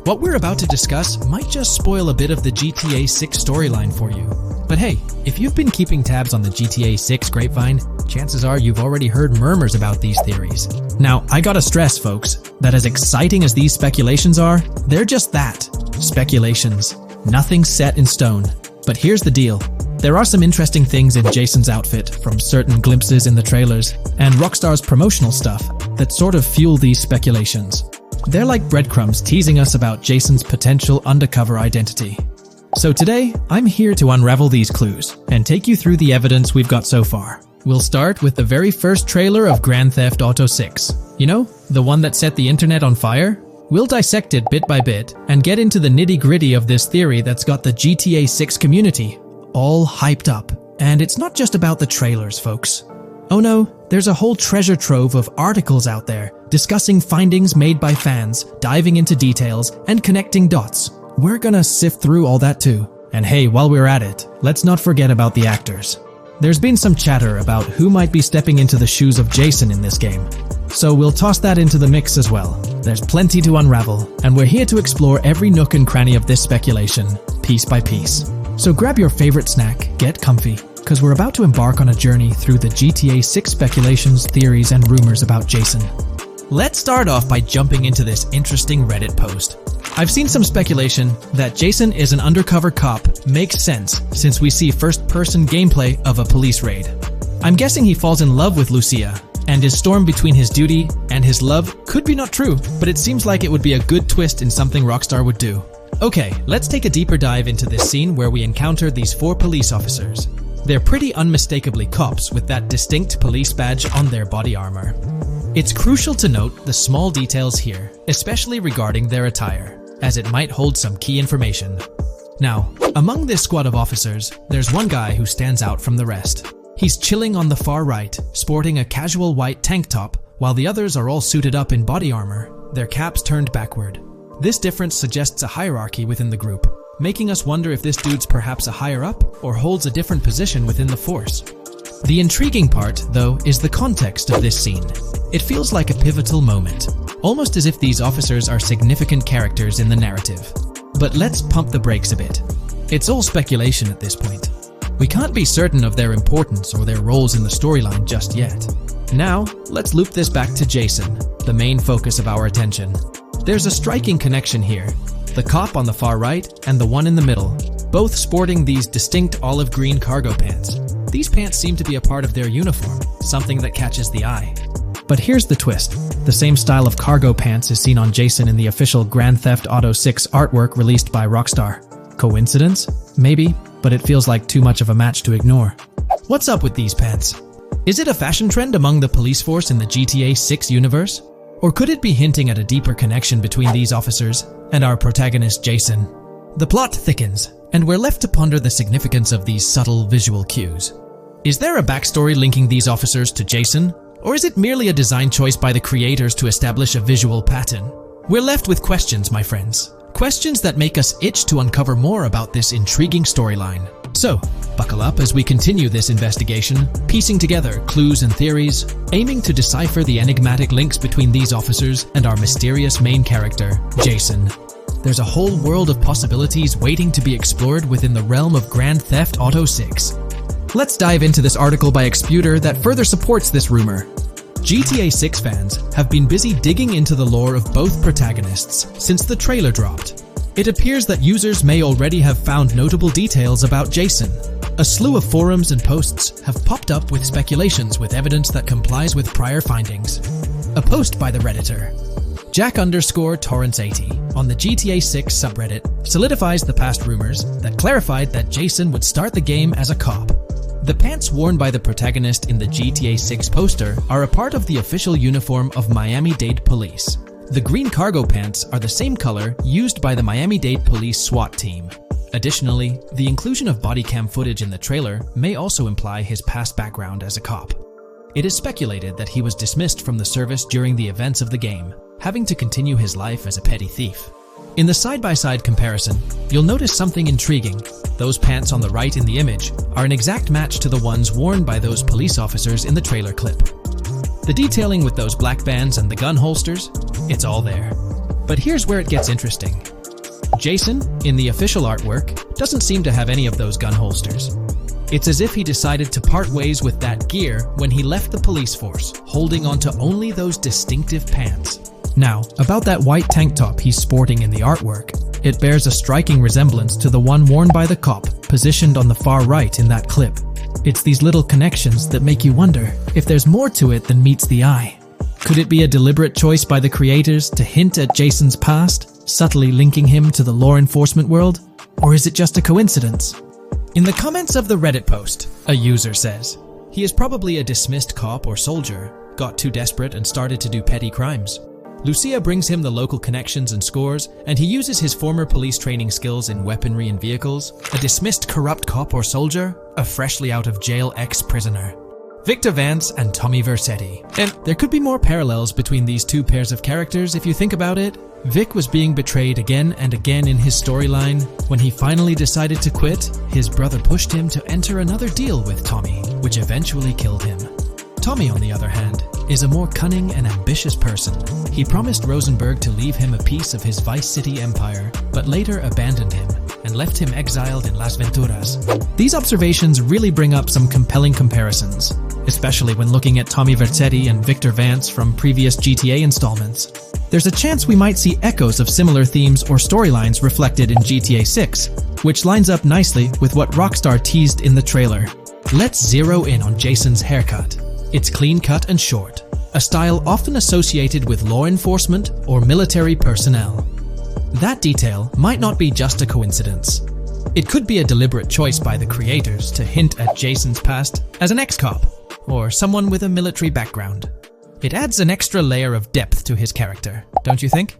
what we're about to discuss might just spoil a bit of the GTA 6 storyline for you. But hey, if you've been keeping tabs on the GTA 6 grapevine, chances are you've already heard murmurs about these theories. Now, I gotta stress, folks, that as exciting as these speculations are, they're just that, speculations. Nothing set in stone. But here's the deal. There are some interesting things in Jason's outfit from certain glimpses in the trailers and Rockstar's promotional stuff that sort of fuel these speculations. They're like breadcrumbs teasing us about Jason's potential undercover identity. So today, I'm here to unravel these clues and take you through the evidence we've got so far. We'll start with the very first trailer of Grand Theft Auto 6. You know, the one that set the internet on fire? We'll dissect it bit by bit and get into the nitty-gritty of this theory that's got the GTA 6 community all hyped up. And it's not just about the trailers, folks. Oh no, there's a whole treasure trove of articles out there discussing findings made by fans, diving into details, and connecting dots. We're gonna sift through all that too. And hey, while we're at it, let's not forget about the actors. There's been some chatter about who might be stepping into the shoes of Jason in this game. So we'll toss that into the mix as well. There's plenty to unravel, and we're here to explore every nook and cranny of this speculation, piece by piece. So grab your favorite snack, get comfy, because we're about to embark on a journey through the GTA 6 speculations, theories, and rumors about Jason. Let's start off by jumping into this interesting Reddit post. I've seen some speculation that Jason is an undercover cop makes sense since we see first-person gameplay of a police raid. I'm guessing he falls in love with Lucia, and his storm between his duty and his love could be not true, but it seems like it would be a good twist in something Rockstar would do. Okay, let's take a deeper dive into this scene where we encounter these 4 police officers. They're pretty unmistakably cops with that distinct police badge on their body armor. It's crucial to note the small details here, especially regarding their attire, as it might hold some key information. Now, among this squad of officers, there's one guy who stands out from the rest. He's chilling on the far right, sporting a casual white tank top, while the others are all suited up in body armor, their caps turned backward. This difference suggests a hierarchy within the group, making us wonder if this dude's perhaps a higher up or holds a different position within the force. The intriguing part, though, is the context of this scene. It feels like a pivotal moment, almost as if these officers are significant characters in the narrative. But let's pump the brakes a bit. It's all speculation at this point. We can't be certain of their importance or their roles in the storyline just yet. Now, let's loop this back to Jason, the main focus of our attention. There's a striking connection here. The cop on the far right and the one in the middle, both sporting these distinct olive green cargo pants. These pants seem to be a part of their uniform, something that catches the eye. But here's the twist. The same style of cargo pants is seen on Jason in the official Grand Theft Auto 6 artwork released by Rockstar. Coincidence? Maybe, but it feels like too much of a match to ignore. What's up with these pants? Is it a fashion trend among the police force in the GTA 6 universe? Or could it be hinting at a deeper connection between these officers and our protagonist Jason? The plot thickens, and we're left to ponder the significance of these subtle visual cues. Is there a backstory linking these officers to Jason? Or is it merely a design choice by the creators to establish a visual pattern? We're left with questions, my friends. Questions that make us itch to uncover more about this intriguing storyline. So, buckle up as we continue this investigation, piecing together clues and theories, aiming to decipher the enigmatic links between these officers and our mysterious main character, Jason. There's a whole world of possibilities waiting to be explored within the realm of Grand Theft Auto 6. Let's dive into this article by Exputer that further supports this rumor. GTA 6 fans have been busy digging into the lore of both protagonists since the trailer dropped. It appears that users may already have found notable details about Jason. A slew of forums and posts have popped up with speculations with evidence that complies with prior findings. A post by the Redditor. Jack_Torrance80 on the GTA 6 subreddit solidifies the past rumors that clarified that Jason would start the game as a cop. The pants worn by the protagonist in the GTA 6 poster are a part of the official uniform of Miami-Dade Police. The green cargo pants are the same color used by the Miami-Dade Police SWAT team. Additionally, the inclusion of body cam footage in the trailer may also imply his past background as a cop. It is speculated that he was dismissed from the service during the events of the game, having to continue his life as a petty thief. In the side-by-side comparison, you'll notice something intriguing. Those pants on the right in the image are an exact match to the ones worn by those police officers in the trailer clip. The detailing with those black bands and the gun holsters, it's all there. But here's where it gets interesting. Jason, in the official artwork, doesn't seem to have any of those gun holsters. It's as if he decided to part ways with that gear when he left the police force, holding onto only those distinctive pants. Now, about that white tank top he's sporting in the artwork, it bears a striking resemblance to the one worn by the cop, positioned on the far right in that clip. It's these little connections that make you wonder if there's more to it than meets the eye. Could it be a deliberate choice by the creators to hint at Jason's past, subtly linking him to the law enforcement world? Or is it just a coincidence? In the comments of the Reddit post, a user says, he is probably a dismissed cop or soldier, got too desperate and started to do petty crimes. Lucia brings him the local connections and scores, and he uses his former police training skills in weaponry and vehicles. A dismissed corrupt cop or soldier, a freshly out of jail ex-prisoner. Victor Vance and Tommy Vercetti. And there could be more parallels between these two pairs of characters if you think about it. Vic was being betrayed again and again in his storyline. When he finally decided to quit, his brother pushed him to enter another deal with Tommy, which eventually killed him. Tommy, on the other hand, is a more cunning and ambitious person. He promised Rosenberg to leave him a piece of his Vice City empire, but later abandoned him and left him exiled in Las Venturas. These observations really bring up some compelling comparisons, especially when looking at Tommy Vercetti and Victor Vance from previous GTA installments. There's a chance we might see echoes of similar themes or storylines reflected in GTA 6, which lines up nicely with what Rockstar teased in the trailer. Let's zero in on Jason's haircut. It's clean-cut and short, a style often associated with law enforcement or military personnel. That detail might not be just a coincidence. It could be a deliberate choice by the creators to hint at Jason's past as an ex-cop or someone with a military background. It adds an extra layer of depth to his character, don't you think?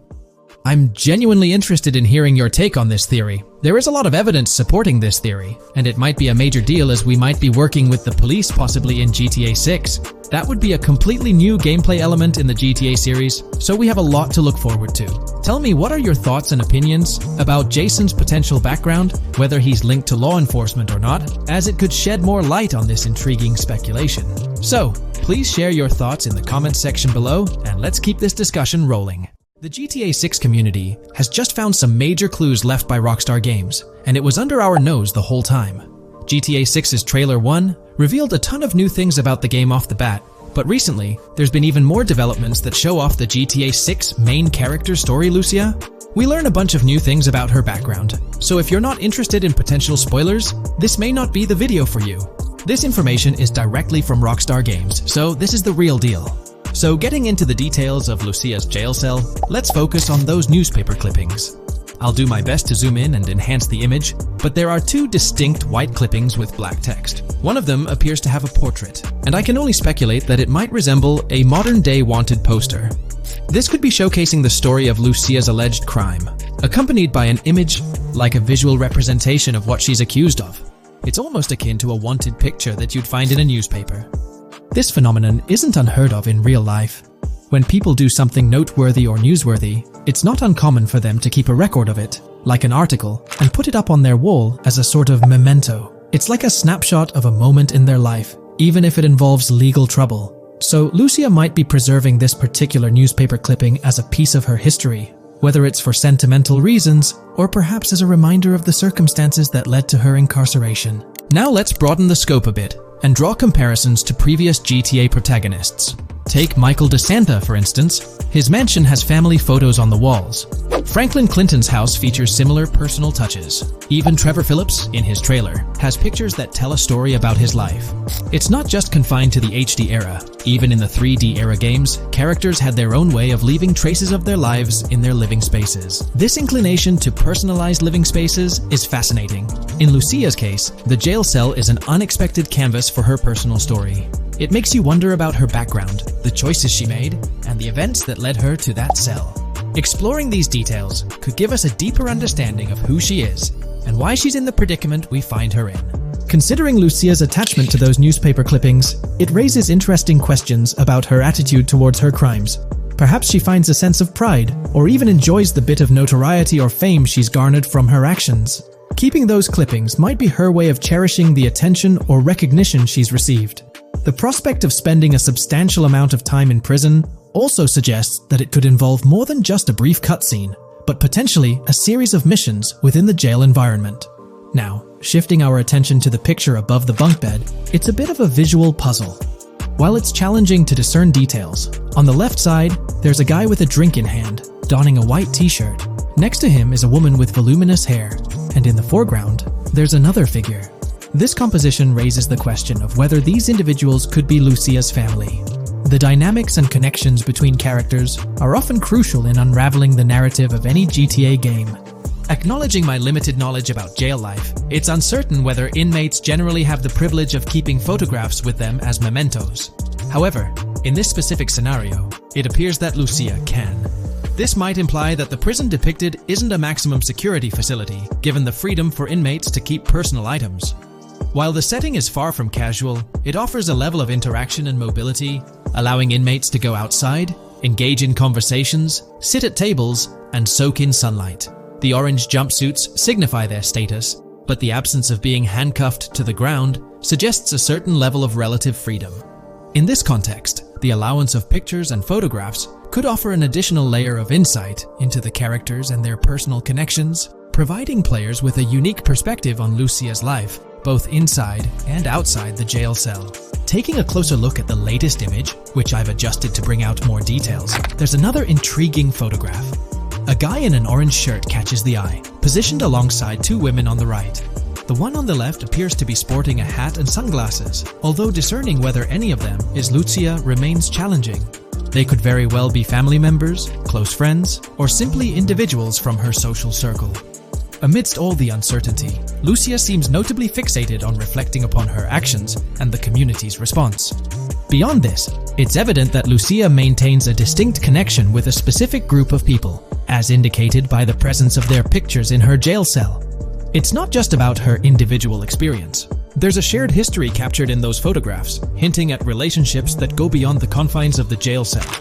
I'm genuinely interested in hearing your take on this theory. There is a lot of evidence supporting this theory, and it might be a major deal as we might be working with the police possibly in GTA 6. That would be a completely new gameplay element in the GTA series, so we have a lot to look forward to. Tell me, what are your thoughts and opinions about Jason's potential background, whether he's linked to law enforcement or not, as it could shed more light on this intriguing speculation. So, please share your thoughts in the comments section below, and let's keep this discussion rolling. The GTA 6 community has just found some major clues left by Rockstar Games, and it was under our nose the whole time. GTA 6's Trailer 1 revealed a ton of new things about the game off the bat, but recently, there's been even more developments that show off the GTA 6 main character story, Lucia. We learn a bunch of new things about her background, so if you're not interested in potential spoilers, this may not be the video for you. This information is directly from Rockstar Games, so this is the real deal. So getting into the details of Lucia's jail cell, let's focus on those newspaper clippings. I'll do my best to zoom in and enhance the image, but there are two distinct white clippings with black text. One of them appears to have a portrait, and I can only speculate that it might resemble a modern-day wanted poster. This could be showcasing the story of Lucia's alleged crime, accompanied by an image like a visual representation of what she's accused of. It's almost akin to a wanted picture that you'd find in a newspaper. This phenomenon isn't unheard of in real life. When people do something noteworthy or newsworthy, it's not uncommon for them to keep a record of it, like an article, and put it up on their wall as a sort of memento. It's like a snapshot of a moment in their life, even if it involves legal trouble. So Lucia might be preserving this particular newspaper clipping as a piece of her history, whether it's for sentimental reasons or perhaps as a reminder of the circumstances that led to her incarceration. Now let's broaden the scope a bit and draw comparisons to previous GTA protagonists. Take Michael DeSanta, for instance. His mansion has family photos on the walls. Franklin Clinton's house features similar personal touches. Even Trevor Phillips, in his trailer, has pictures that tell a story about his life. It's not just confined to the HD era. Even in the 3D era games, characters had their own way of leaving traces of their lives in their living spaces. This inclination to personalized living spaces is fascinating. In Lucia's case, the jail cell is an unexpected canvas for her personal story. It makes you wonder about her background, the choices she made, and the events that led her to that cell. Exploring these details could give us a deeper understanding of who she is and why she's in the predicament we find her in. Considering Lucia's attachment to those newspaper clippings, it raises interesting questions about her attitude towards her crimes. Perhaps she finds a sense of pride, or even enjoys the bit of notoriety or fame she's garnered from her actions. Keeping those clippings might be her way of cherishing the attention or recognition she's received. The prospect of spending a substantial amount of time in prison also suggests that it could involve more than just a brief cutscene, but potentially a series of missions within the jail environment. Now, shifting our attention to the picture above the bunk bed, it's a bit of a visual puzzle. While it's challenging to discern details, on the left side, there's a guy with a drink in hand, donning a white t-shirt. Next to him is a woman with voluminous hair, and in the foreground, there's another figure. This composition raises the question of whether these individuals could be Lucia's family. The dynamics and connections between characters are often crucial in unraveling the narrative of any GTA game. Acknowledging my limited knowledge about jail life, it's uncertain whether inmates generally have the privilege of keeping photographs with them as mementos. However, in this specific scenario, it appears that Lucia can. This might imply that the prison depicted isn't a maximum security facility, given the freedom for inmates to keep personal items. While the setting is far from casual, it offers a level of interaction and mobility, allowing inmates to go outside, engage in conversations, sit at tables, and soak in sunlight. The orange jumpsuits signify their status, but the absence of being handcuffed to the ground suggests a certain level of relative freedom. In this context, the allowance of pictures and photographs could offer an additional layer of insight into the characters and their personal connections, providing players with a unique perspective on Lucia's life, both inside and outside the jail cell. Taking a closer look at the latest image, which I've adjusted to bring out more details, there's another intriguing photograph. A guy in an orange shirt catches the eye, positioned alongside two women on the right. The one on the left appears to be sporting a hat and sunglasses, although discerning whether any of them is Lucia remains challenging. They could very well be family members, close friends, or simply individuals from her social circle. Amidst all the uncertainty, Lucia seems notably fixated on reflecting upon her actions and the community's response. Beyond this, it's evident that Lucia maintains a distinct connection with a specific group of people, as indicated by the presence of their pictures in her jail cell. It's not just about her individual experience. There's a shared history captured in those photographs, hinting at relationships that go beyond the confines of the jail cell.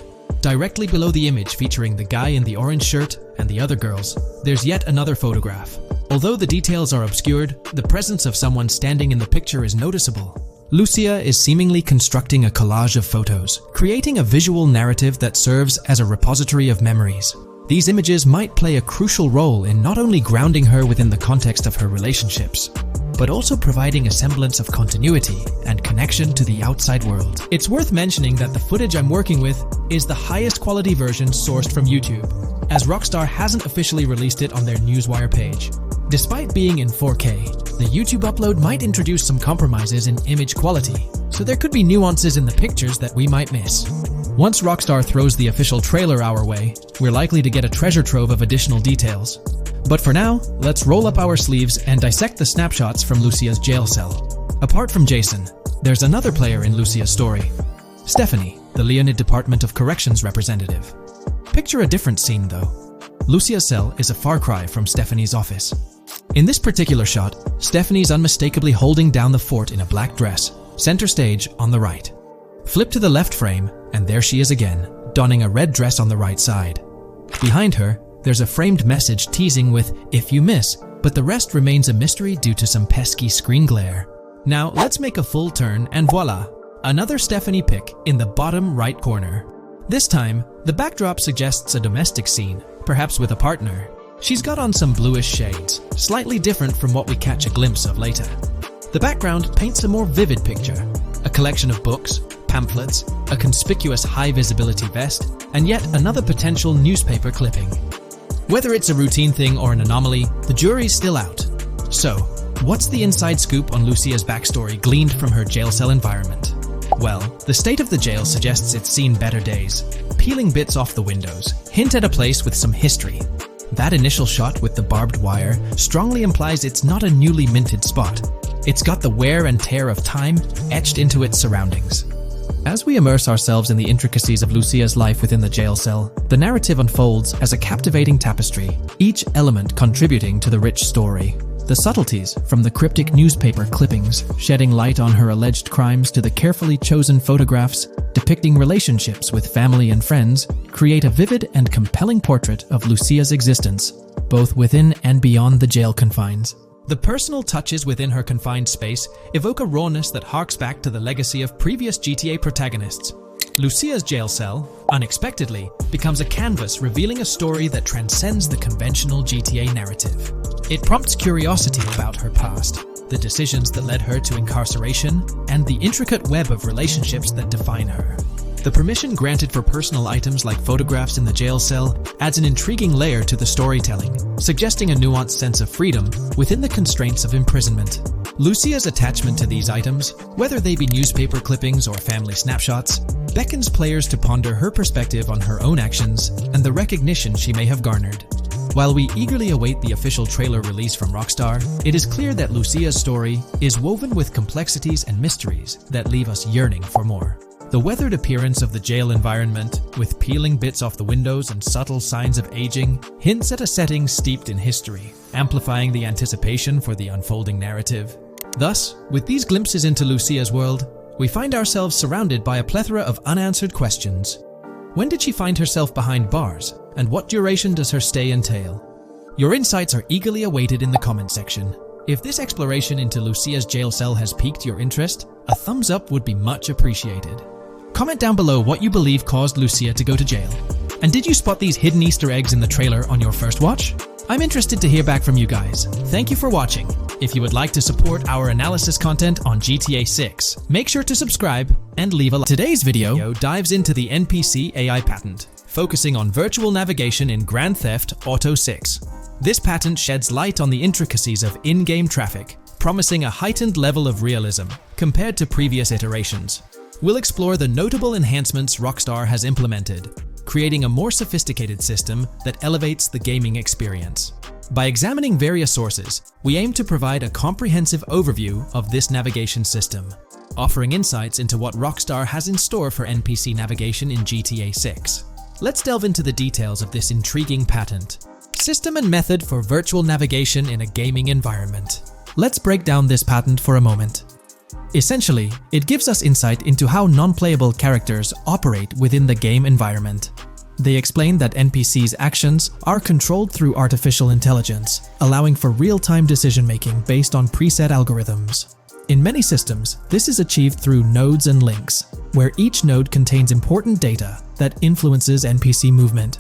Directly below the image featuring the guy in the orange shirt and the other girls, there's yet another photograph. Although the details are obscured, the presence of someone standing in the picture is noticeable. Lucia is seemingly constructing a collage of photos, creating a visual narrative that serves as a repository of memories. These images might play a crucial role in not only grounding her within the context of her relationships, but also providing a semblance of continuity and connection to the outside world. It's worth mentioning that the footage I'm working with is the highest quality version sourced from YouTube, as Rockstar hasn't officially released it on their Newswire page. Despite being in 4K, the YouTube upload might introduce some compromises in image quality, so there could be nuances in the pictures that we might miss. Once Rockstar throws the official trailer our way, we're likely to get a treasure trove of additional details. But for now, let's roll up our sleeves and dissect the snapshots from Lucia's jail cell. Apart from Jason, there's another player in Lucia's story. Stephanie, the Leonid Department of Corrections representative. Picture a different scene though. Lucia's cell is a far cry from Stephanie's office. In this particular shot, Stephanie's unmistakably holding down the fort in a black dress, center stage on the right. Flip to the left frame, and there she is again, donning a red dress on the right side. Behind her, there's a framed message teasing with "if you miss," but the rest remains a mystery due to some pesky screen glare. Now let's make a full turn and voila, another Stephanie pic in the bottom right corner. This time, the backdrop suggests a domestic scene, perhaps with a partner. She's got on some bluish shades, slightly different from what we catch a glimpse of later. The background paints a more vivid picture, a collection of books, pamphlets, a conspicuous high-visibility vest, and yet another potential newspaper clipping. Whether it's a routine thing or an anomaly, the jury's still out. So, what's the inside scoop on Lucia's backstory gleaned from her jail cell environment? Well, the state of the jail suggests it's seen better days. Peeling bits off the windows hint at a place with some history. That initial shot with the barbed wire strongly implies it's not a newly minted spot. It's got the wear and tear of time etched into its surroundings. As we immerse ourselves in the intricacies of Lucia's life within the jail cell, the narrative unfolds as a captivating tapestry, each element contributing to the rich story. The subtleties, from the cryptic newspaper clippings shedding light on her alleged crimes to the carefully chosen photographs depicting relationships with family and friends, create a vivid and compelling portrait of Lucia's existence, both within and beyond the jail confines. The personal touches within her confined space evoke a rawness that harks back to the legacy of previous GTA protagonists. Lucia's jail cell, unexpectedly, becomes a canvas revealing a story that transcends the conventional GTA narrative. It prompts curiosity about her past, the decisions that led her to incarceration, and the intricate web of relationships that define her. The permission granted for personal items like photographs in the jail cell adds an intriguing layer to the storytelling, suggesting a nuanced sense of freedom within the constraints of imprisonment. Lucia's attachment to these items, whether they be newspaper clippings or family snapshots, beckons players to ponder her perspective on her own actions and the recognition she may have garnered. While we eagerly await the official trailer release from Rockstar, it is clear that Lucia's story is woven with complexities and mysteries that leave us yearning for more. The weathered appearance of the jail environment, with peeling bits off the windows and subtle signs of aging, hints at a setting steeped in history, amplifying the anticipation for the unfolding narrative. Thus, with these glimpses into Lucia's world, we find ourselves surrounded by a plethora of unanswered questions. When did she find herself behind bars, and what duration does her stay entail? Your insights are eagerly awaited in the comment section. If this exploration into Lucia's jail cell has piqued your interest, a thumbs up would be much appreciated. Comment down below what you believe caused Lucia to go to jail. And did you spot these hidden Easter eggs in the trailer on your first watch? I'm interested to hear back from you guys. Thank you for watching. If you would like to support our analysis content on GTA 6, make sure to subscribe and leave a like. Today's video dives into the NPC AI patent, focusing on virtual navigation in Grand Theft Auto 6. This patent sheds light on the intricacies of in-game traffic, promising a heightened level of realism compared to previous iterations. We'll explore the notable enhancements Rockstar has implemented, creating a more sophisticated system that elevates the gaming experience. By examining various sources, we aim to provide a comprehensive overview of this navigation system, offering insights into what Rockstar has in store for NPC navigation in GTA 6. Let's delve into the details of this intriguing patent. System and method for virtual navigation in a gaming environment. Let's break down this patent for a moment. Essentially, it gives us insight into how non-playable characters operate within the game environment. They explain that NPCs' actions are controlled through artificial intelligence, allowing for real-time decision-making based on preset algorithms. In many systems, this is achieved through nodes and links, where each node contains important data that influences NPC movement.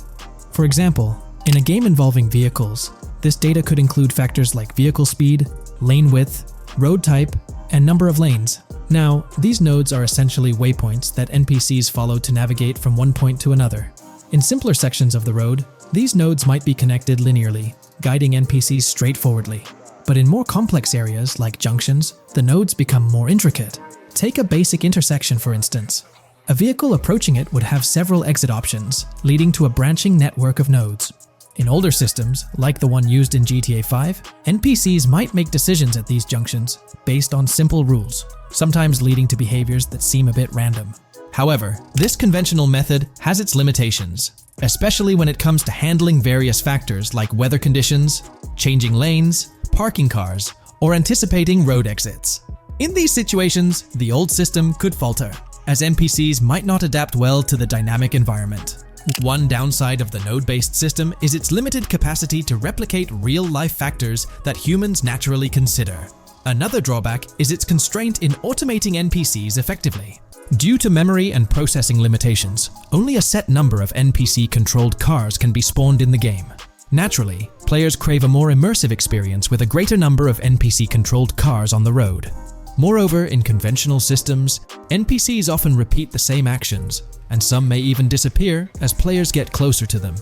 For example, in a game involving vehicles, this data could include factors like vehicle speed, lane width, road type, and number of lanes. Now, these nodes are essentially waypoints that NPCs follow to navigate from one point to another. In simpler sections of the road, these nodes might be connected linearly, guiding NPCs straightforwardly. But in more complex areas, like junctions, the nodes become more intricate. Take a basic intersection, for instance. A vehicle approaching it would have several exit options, leading to a branching network of nodes. In older systems, like the one used in GTA 5, NPCs might make decisions at these junctions based on simple rules, sometimes leading to behaviors that seem a bit random. However, this conventional method has its limitations, especially when it comes to handling various factors like weather conditions, changing lanes, parking cars, or anticipating road exits. In these situations, the old system could falter, as NPCs might not adapt well to the dynamic environment. One downside of the node-based system is its limited capacity to replicate real-life factors that humans naturally consider. Another drawback is its constraint in automating NPCs effectively. Due to memory and processing limitations, only a set number of NPC-controlled cars can be spawned in the game. Naturally, players crave a more immersive experience with a greater number of NPC-controlled cars on the road. Moreover, in conventional systems, NPCs often repeat the same actions, and some may even disappear as players get closer to them.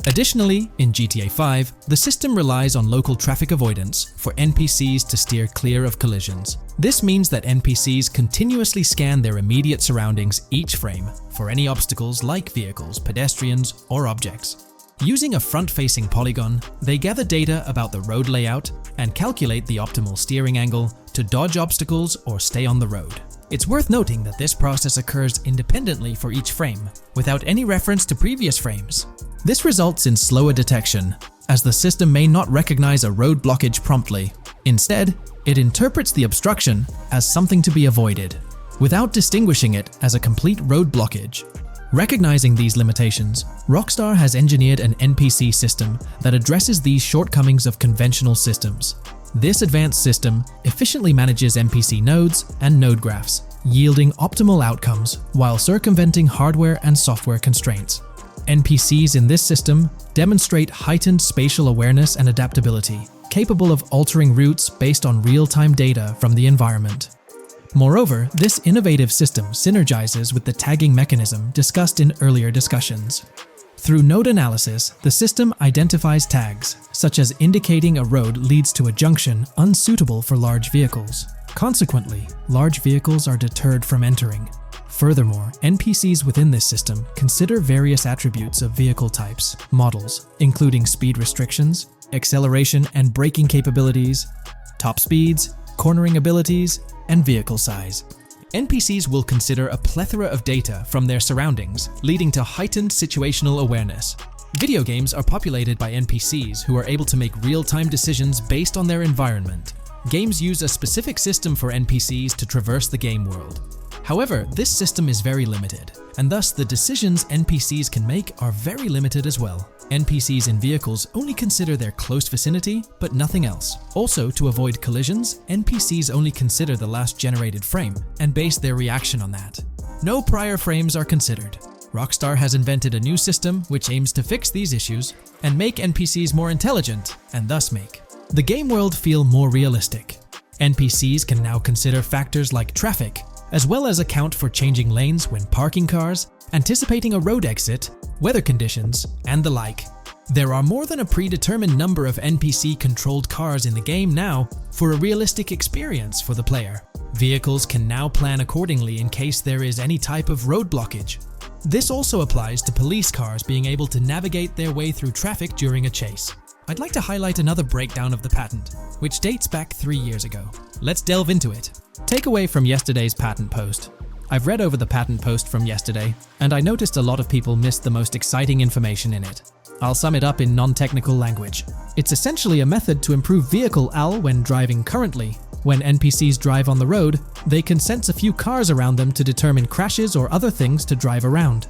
Additionally, in GTA 5, the system relies on local traffic avoidance for NPCs to steer clear of collisions. This means that NPCs continuously scan their immediate surroundings each frame for any obstacles like vehicles, pedestrians, or objects. Using a front-facing polygon, they gather data about the road layout and calculate the optimal steering angle to dodge obstacles or stay on the road. It's worth noting that this process occurs independently for each frame, without any reference to previous frames. This results in slower detection, as the system may not recognize a road blockage promptly. Instead, it interprets the obstruction as something to be avoided, without distinguishing it as a complete road blockage. Recognizing these limitations, Rockstar has engineered an NPC system that addresses these shortcomings of conventional systems. This advanced system efficiently manages NPC nodes and node graphs, yielding optimal outcomes while circumventing hardware and software constraints. NPCs in this system demonstrate heightened spatial awareness and adaptability, capable of altering routes based on real-time data from the environment. Moreover, this innovative system synergizes with the tagging mechanism discussed in earlier discussions. Through node analysis, the system identifies tags, such as indicating a road leads to a junction unsuitable for large vehicles. Consequently, large vehicles are deterred from entering. Furthermore, NPCs within this system consider various attributes of vehicle types, models, including speed restrictions, acceleration and braking capabilities, top speeds, cornering abilities, and vehicle size. NPCs will consider a plethora of data from their surroundings, leading to heightened situational awareness. Video games are populated by NPCs who are able to make real-time decisions based on their environment. Games use a specific system for NPCs to traverse the game world. However, this system is very limited, and thus the decisions NPCs can make are very limited as well. NPCs in vehicles only consider their close vicinity, but nothing else. Also, to avoid collisions, NPCs only consider the last generated frame and base their reaction on that. No prior frames are considered. Rockstar has invented a new system which aims to fix these issues and make NPCs more intelligent, and thus make the game world feel more realistic. NPCs can now consider factors like traffic, as well as account for changing lanes when parking cars, anticipating a road exit, weather conditions, and the like. There are more than a predetermined number of NPC-controlled cars in the game now for a realistic experience for the player. Vehicles can now plan accordingly in case there is any type of road blockage. This also applies to police cars being able to navigate their way through traffic during a chase. I'd like to highlight another breakdown of the patent, which dates back 3 years ago. Let's delve into it. Takeaway from yesterday's patent post. I've read over the patent post from yesterday, and I noticed a lot of people missed the most exciting information in it. I'll sum it up in non-technical language. It's essentially a method to improve vehicle AL when driving currently. When NPCs drive on the road, they can sense a few cars around them to determine crashes or other things to drive around.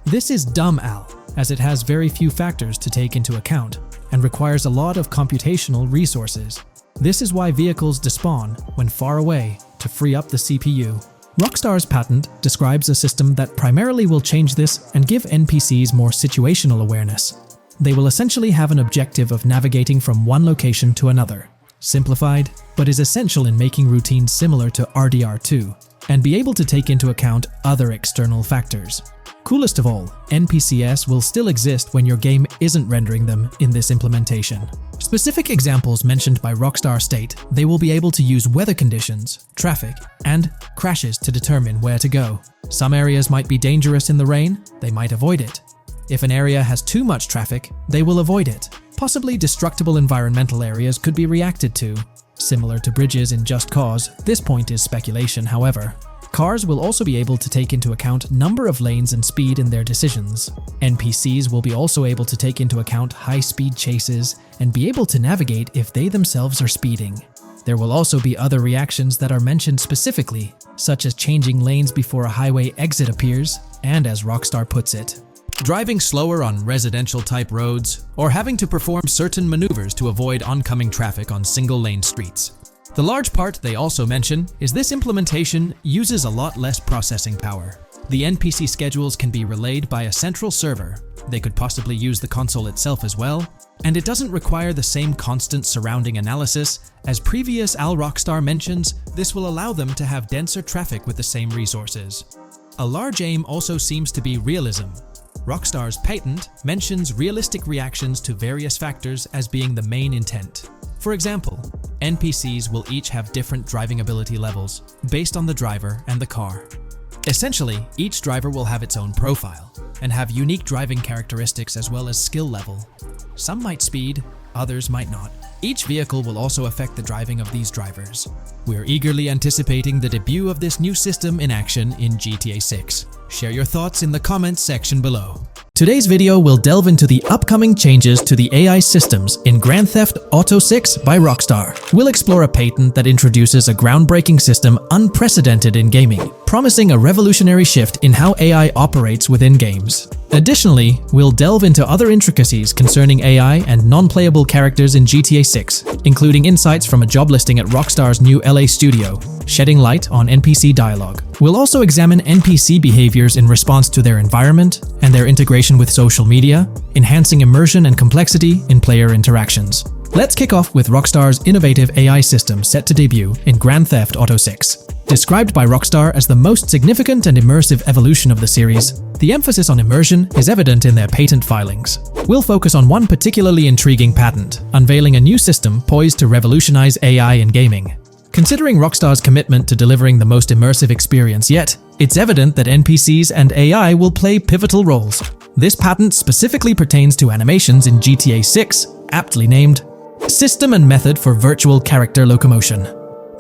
This is dumb AL, as it has very few factors to take into account, and requires a lot of computational resources. This is why vehicles despawn when far away to free up the CPU. Rockstar's patent describes a system that primarily will change this and give NPCs more situational awareness. They will essentially have an objective of navigating from one location to another. Simplified, but is essential in making routines similar to RDR2, and be able to take into account other external factors. Coolest of all, NPCs will still exist when your game isn't rendering them in this implementation. Specific examples mentioned by Rockstar state they will be able to use weather conditions, traffic, and crashes to determine where to go. Some areas might be dangerous in the rain, they might avoid it. If an area has too much traffic, they will avoid it. Possibly destructible environmental areas could be reacted to. Similar to bridges in Just Cause, this point is speculation, however. Cars will also be able to take into account number of lanes and speed in their decisions. NPCs will be also able to take into account high-speed chases and be able to navigate if they themselves are speeding. There will also be other reactions that are mentioned specifically, such as changing lanes before a highway exit appears, and as Rockstar puts it, driving slower on residential-type roads, or having to perform certain maneuvers to avoid oncoming traffic on single-lane streets. The large part they also mention is this implementation uses a lot less processing power. The NPC schedules can be relayed by a central server. They could possibly use the console itself as well, and it doesn't require the same constant surrounding analysis. As previous Rockstar mentions, this will allow them to have denser traffic with the same resources. A large aim also seems to be realism. Rockstar's patent mentions realistic reactions to various factors as being the main intent. For example, NPCs will each have different driving ability levels based on the driver and the car. Essentially, each driver will have its own profile and have unique driving characteristics as well as skill level. Some might speed, others might not. Each vehicle will also affect the driving of these drivers. We're eagerly anticipating the debut of this new system in action in GTA 6. Share your thoughts in the comments section below. Today's video will delve into the upcoming changes to the AI systems in Grand Theft Auto 6 by Rockstar. We'll explore a patent that introduces a groundbreaking system unprecedented in gaming, promising a revolutionary shift in how AI operates within games. Additionally, we'll delve into other intricacies concerning AI and non-playable characters in GTA 6, including insights from a job listing at Rockstar's new LA studio, shedding light on NPC dialogue. We'll also examine NPC behaviors in response to their environment and their integration with social media, enhancing immersion and complexity in player interactions. Let's kick off with Rockstar's innovative AI system set to debut in Grand Theft Auto 6. Described by Rockstar as the most significant and immersive evolution of the series, the emphasis on immersion is evident in their patent filings. We'll focus on one particularly intriguing patent, unveiling a new system poised to revolutionize AI in gaming. Considering Rockstar's commitment to delivering the most immersive experience yet, it's evident that NPCs and AI will play pivotal roles. This patent specifically pertains to animations in GTA 6, aptly named System and Method for Virtual Character Locomotion.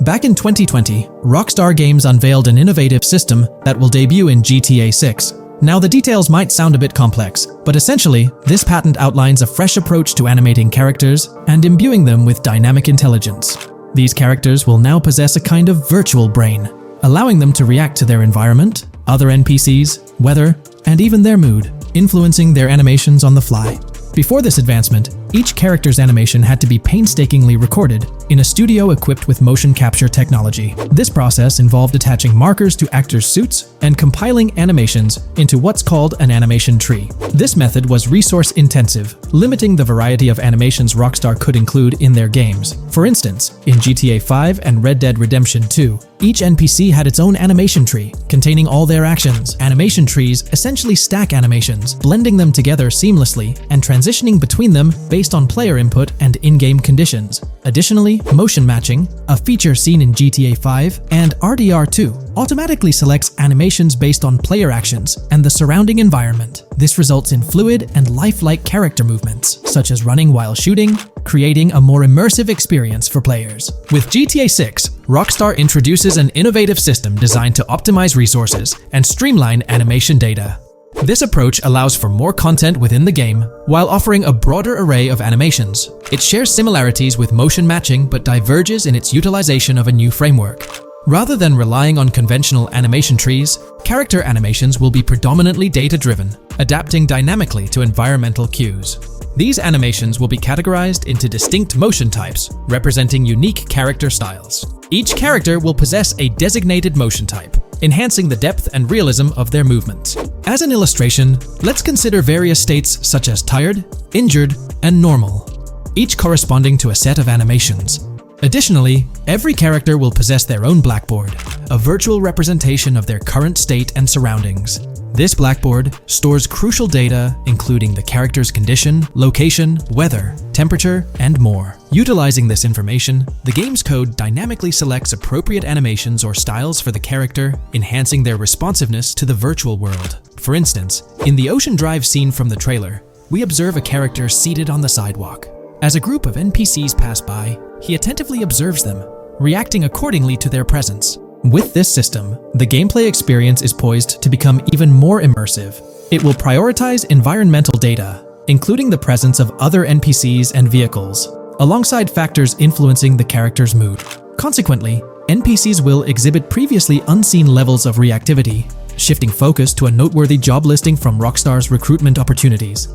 Back in 2020, Rockstar Games unveiled an innovative system that will debut in GTA 6. Now, the details might sound a bit complex, but essentially, this patent outlines a fresh approach to animating characters and imbuing them with dynamic intelligence. These characters will now possess a kind of virtual brain, allowing them to react to their environment, other NPCs, weather, and even their mood, influencing their animations on the fly. Before this advancement, each character's animation had to be painstakingly recorded in a studio equipped with motion capture technology. This process involved attaching markers to actors' suits and compiling animations into what's called an animation tree. This method was resource-intensive, limiting the variety of animations Rockstar could include in their games. For instance, in GTA 5 and Red Dead Redemption 2, each NPC had its own animation tree, containing all their actions. Animation trees essentially stack animations, blending them together seamlessly and transitioning between them based on player input and in-game conditions. Additionally, motion matching, a feature seen in GTA 5 and RDR2, automatically selects animations based on player actions and the surrounding environment. This results in fluid and lifelike character movements, such as running while shooting, creating a more immersive experience for players. With GTA 6, Rockstar introduces an innovative system designed to optimize resources and streamline animation data. This approach allows for more content within the game while offering a broader array of animations. It shares similarities with motion matching but diverges in its utilization of a new framework. Rather than relying on conventional animation trees, character animations will be predominantly data-driven, adapting dynamically to environmental cues. These animations will be categorized into distinct motion types, representing unique character styles. Each character will possess a designated motion type, enhancing the depth and realism of their movements. As an illustration, let's consider various states such as tired, injured, and normal, each corresponding to a set of animations. Additionally, every character will possess their own blackboard, a virtual representation of their current state and surroundings. This blackboard stores crucial data including the character's condition, location, weather, temperature, and more. Utilizing this information, the game's code dynamically selects appropriate animations or styles for the character, enhancing their responsiveness to the virtual world. For instance, in the Ocean Drive scene from the trailer, we observe a character seated on the sidewalk. As a group of NPCs pass by, he attentively observes them, reacting accordingly to their presence. With this system, the gameplay experience is poised to become even more immersive. It will prioritize environmental data, including the presence of other NPCs and vehicles, alongside factors influencing the character's mood. Consequently, NPCs will exhibit previously unseen levels of reactivity, shifting focus to a noteworthy job listing from Rockstar's recruitment opportunities.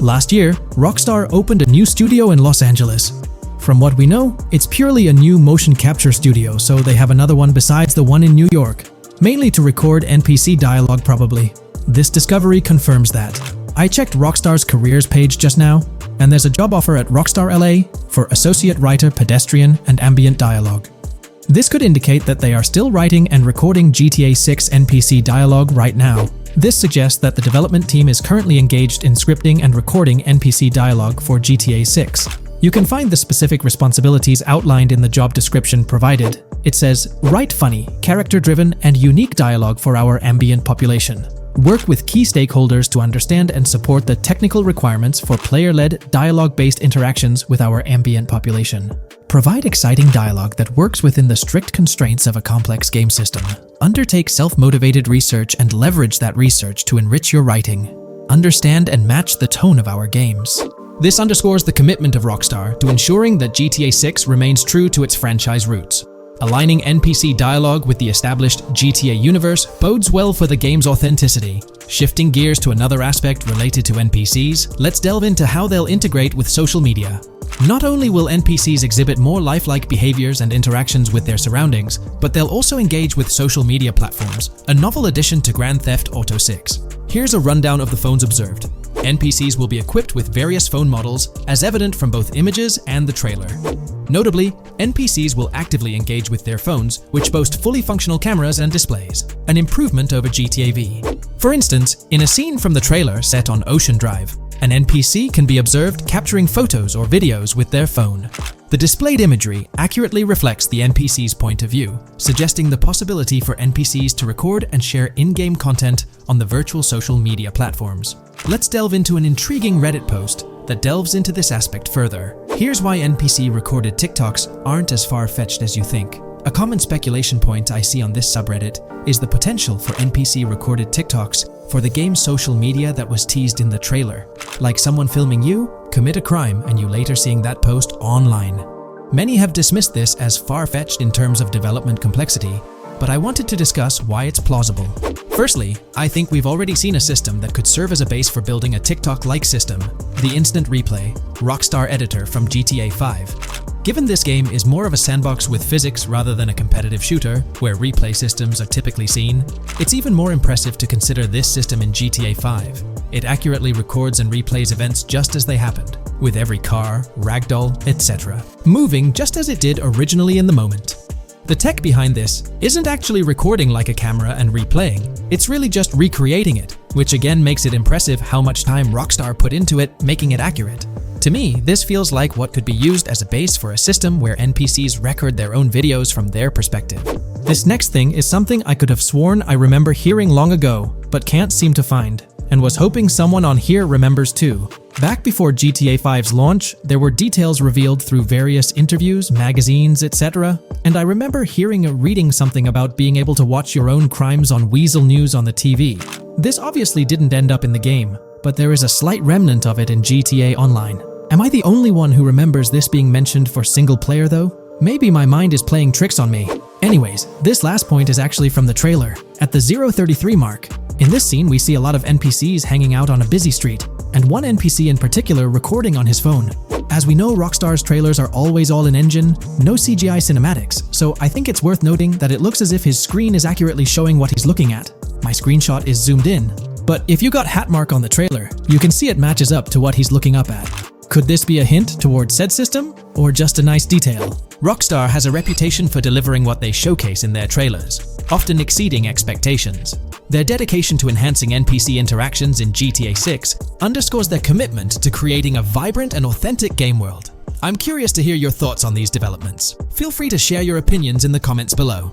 Last year, Rockstar opened a new studio in Los Angeles. From what we know, it's purely a new motion capture studio, so they have another one besides the one in New York, mainly to record NPC dialogue probably. This discovery confirms that. I checked Rockstar's careers page just now, and there's a job offer at Rockstar LA for Associate Writer Pedestrian and Ambient Dialogue. This could indicate that they are still writing and recording GTA 6 NPC dialogue right now. This suggests that the development team is currently engaged in scripting and recording NPC dialogue for GTA 6. You can find the specific responsibilities outlined in the job description provided. It says, write funny, character-driven, and unique dialogue for our ambient population. Work with key stakeholders to understand and support the technical requirements for player-led, dialogue-based interactions with our ambient population. Provide exciting dialogue that works within the strict constraints of a complex game system. Undertake self-motivated research and leverage that research to enrich your writing. Understand and match the tone of our games. This underscores the commitment of Rockstar to ensuring that GTA 6 remains true to its franchise roots. Aligning NPC dialogue with the established GTA universe bodes well for the game's authenticity. Shifting gears to another aspect related to NPCs, let's delve into how they'll integrate with social media. Not only will NPCs exhibit more lifelike behaviors and interactions with their surroundings, but they'll also engage with social media platforms, a novel addition to Grand Theft Auto 6. Here's a rundown of the phones observed. NPCs will be equipped with various phone models, as evident from both images and the trailer. Notably, NPCs will actively engage with their phones, which boast fully functional cameras and displays, an improvement over GTA V. For instance, in a scene from the trailer set on Ocean Drive, an NPC can be observed capturing photos or videos with their phone. The displayed imagery accurately reflects the NPC's point of view, suggesting the possibility for NPCs to record and share in-game content on the virtual social media platforms. Let's delve into an intriguing Reddit post that delves into this aspect further. Here's why NPC-recorded TikToks aren't as far-fetched as you think. A common speculation point I see on this subreddit is the potential for NPC-recorded TikToks for the game's social media that was teased in the trailer. Like someone filming you, commit a crime, and you later seeing that post online. Many have dismissed this as far-fetched in terms of development complexity, but I wanted to discuss why it's plausible. Firstly, I think we've already seen a system that could serve as a base for building a TikTok-like system, the Instant Replay, Rockstar editor from GTA 5. Given this game is more of a sandbox with physics rather than a competitive shooter, where replay systems are typically seen, it's even more impressive to consider this system in GTA 5. It accurately records and replays events just as they happened, with every car, ragdoll, etc., moving just as it did originally in the moment. The tech behind this isn't actually recording like a camera and replaying, it's really just recreating it, which again makes it impressive how much time Rockstar put into it, making it accurate. To me, this feels like what could be used as a base for a system where NPCs record their own videos from their perspective. This next thing is something I could have sworn I remember hearing long ago, but can't seem to find, and was hoping someone on here remembers too. Back before GTA 5's launch, there were details revealed through various interviews, magazines, etc., and I remember hearing or reading something about being able to watch your own crimes on Weasel News on the TV. This obviously didn't end up in the game, but there is a slight remnant of it in GTA Online. Am I the only one who remembers this being mentioned for single player though? Maybe my mind is playing tricks on me. Anyways, this last point is actually from the trailer, at the 0:33 mark. In this scene, we see a lot of NPCs hanging out on a busy street, and one NPC in particular recording on his phone. As we know, Rockstar's trailers are always all in engine, no CGI cinematics, so I think it's worth noting that it looks as if his screen is accurately showing what he's looking at. My screenshot is zoomed in, but if you got Hatmark on the trailer, you can see it matches up to what he's looking up at. Could this be a hint towards said system, or just a nice detail? Rockstar has a reputation for delivering what they showcase in their trailers, often exceeding expectations. Their dedication to enhancing NPC interactions in GTA 6 underscores their commitment to creating a vibrant and authentic game world. I'm curious to hear your thoughts on these developments. Feel free to share your opinions in the comments below.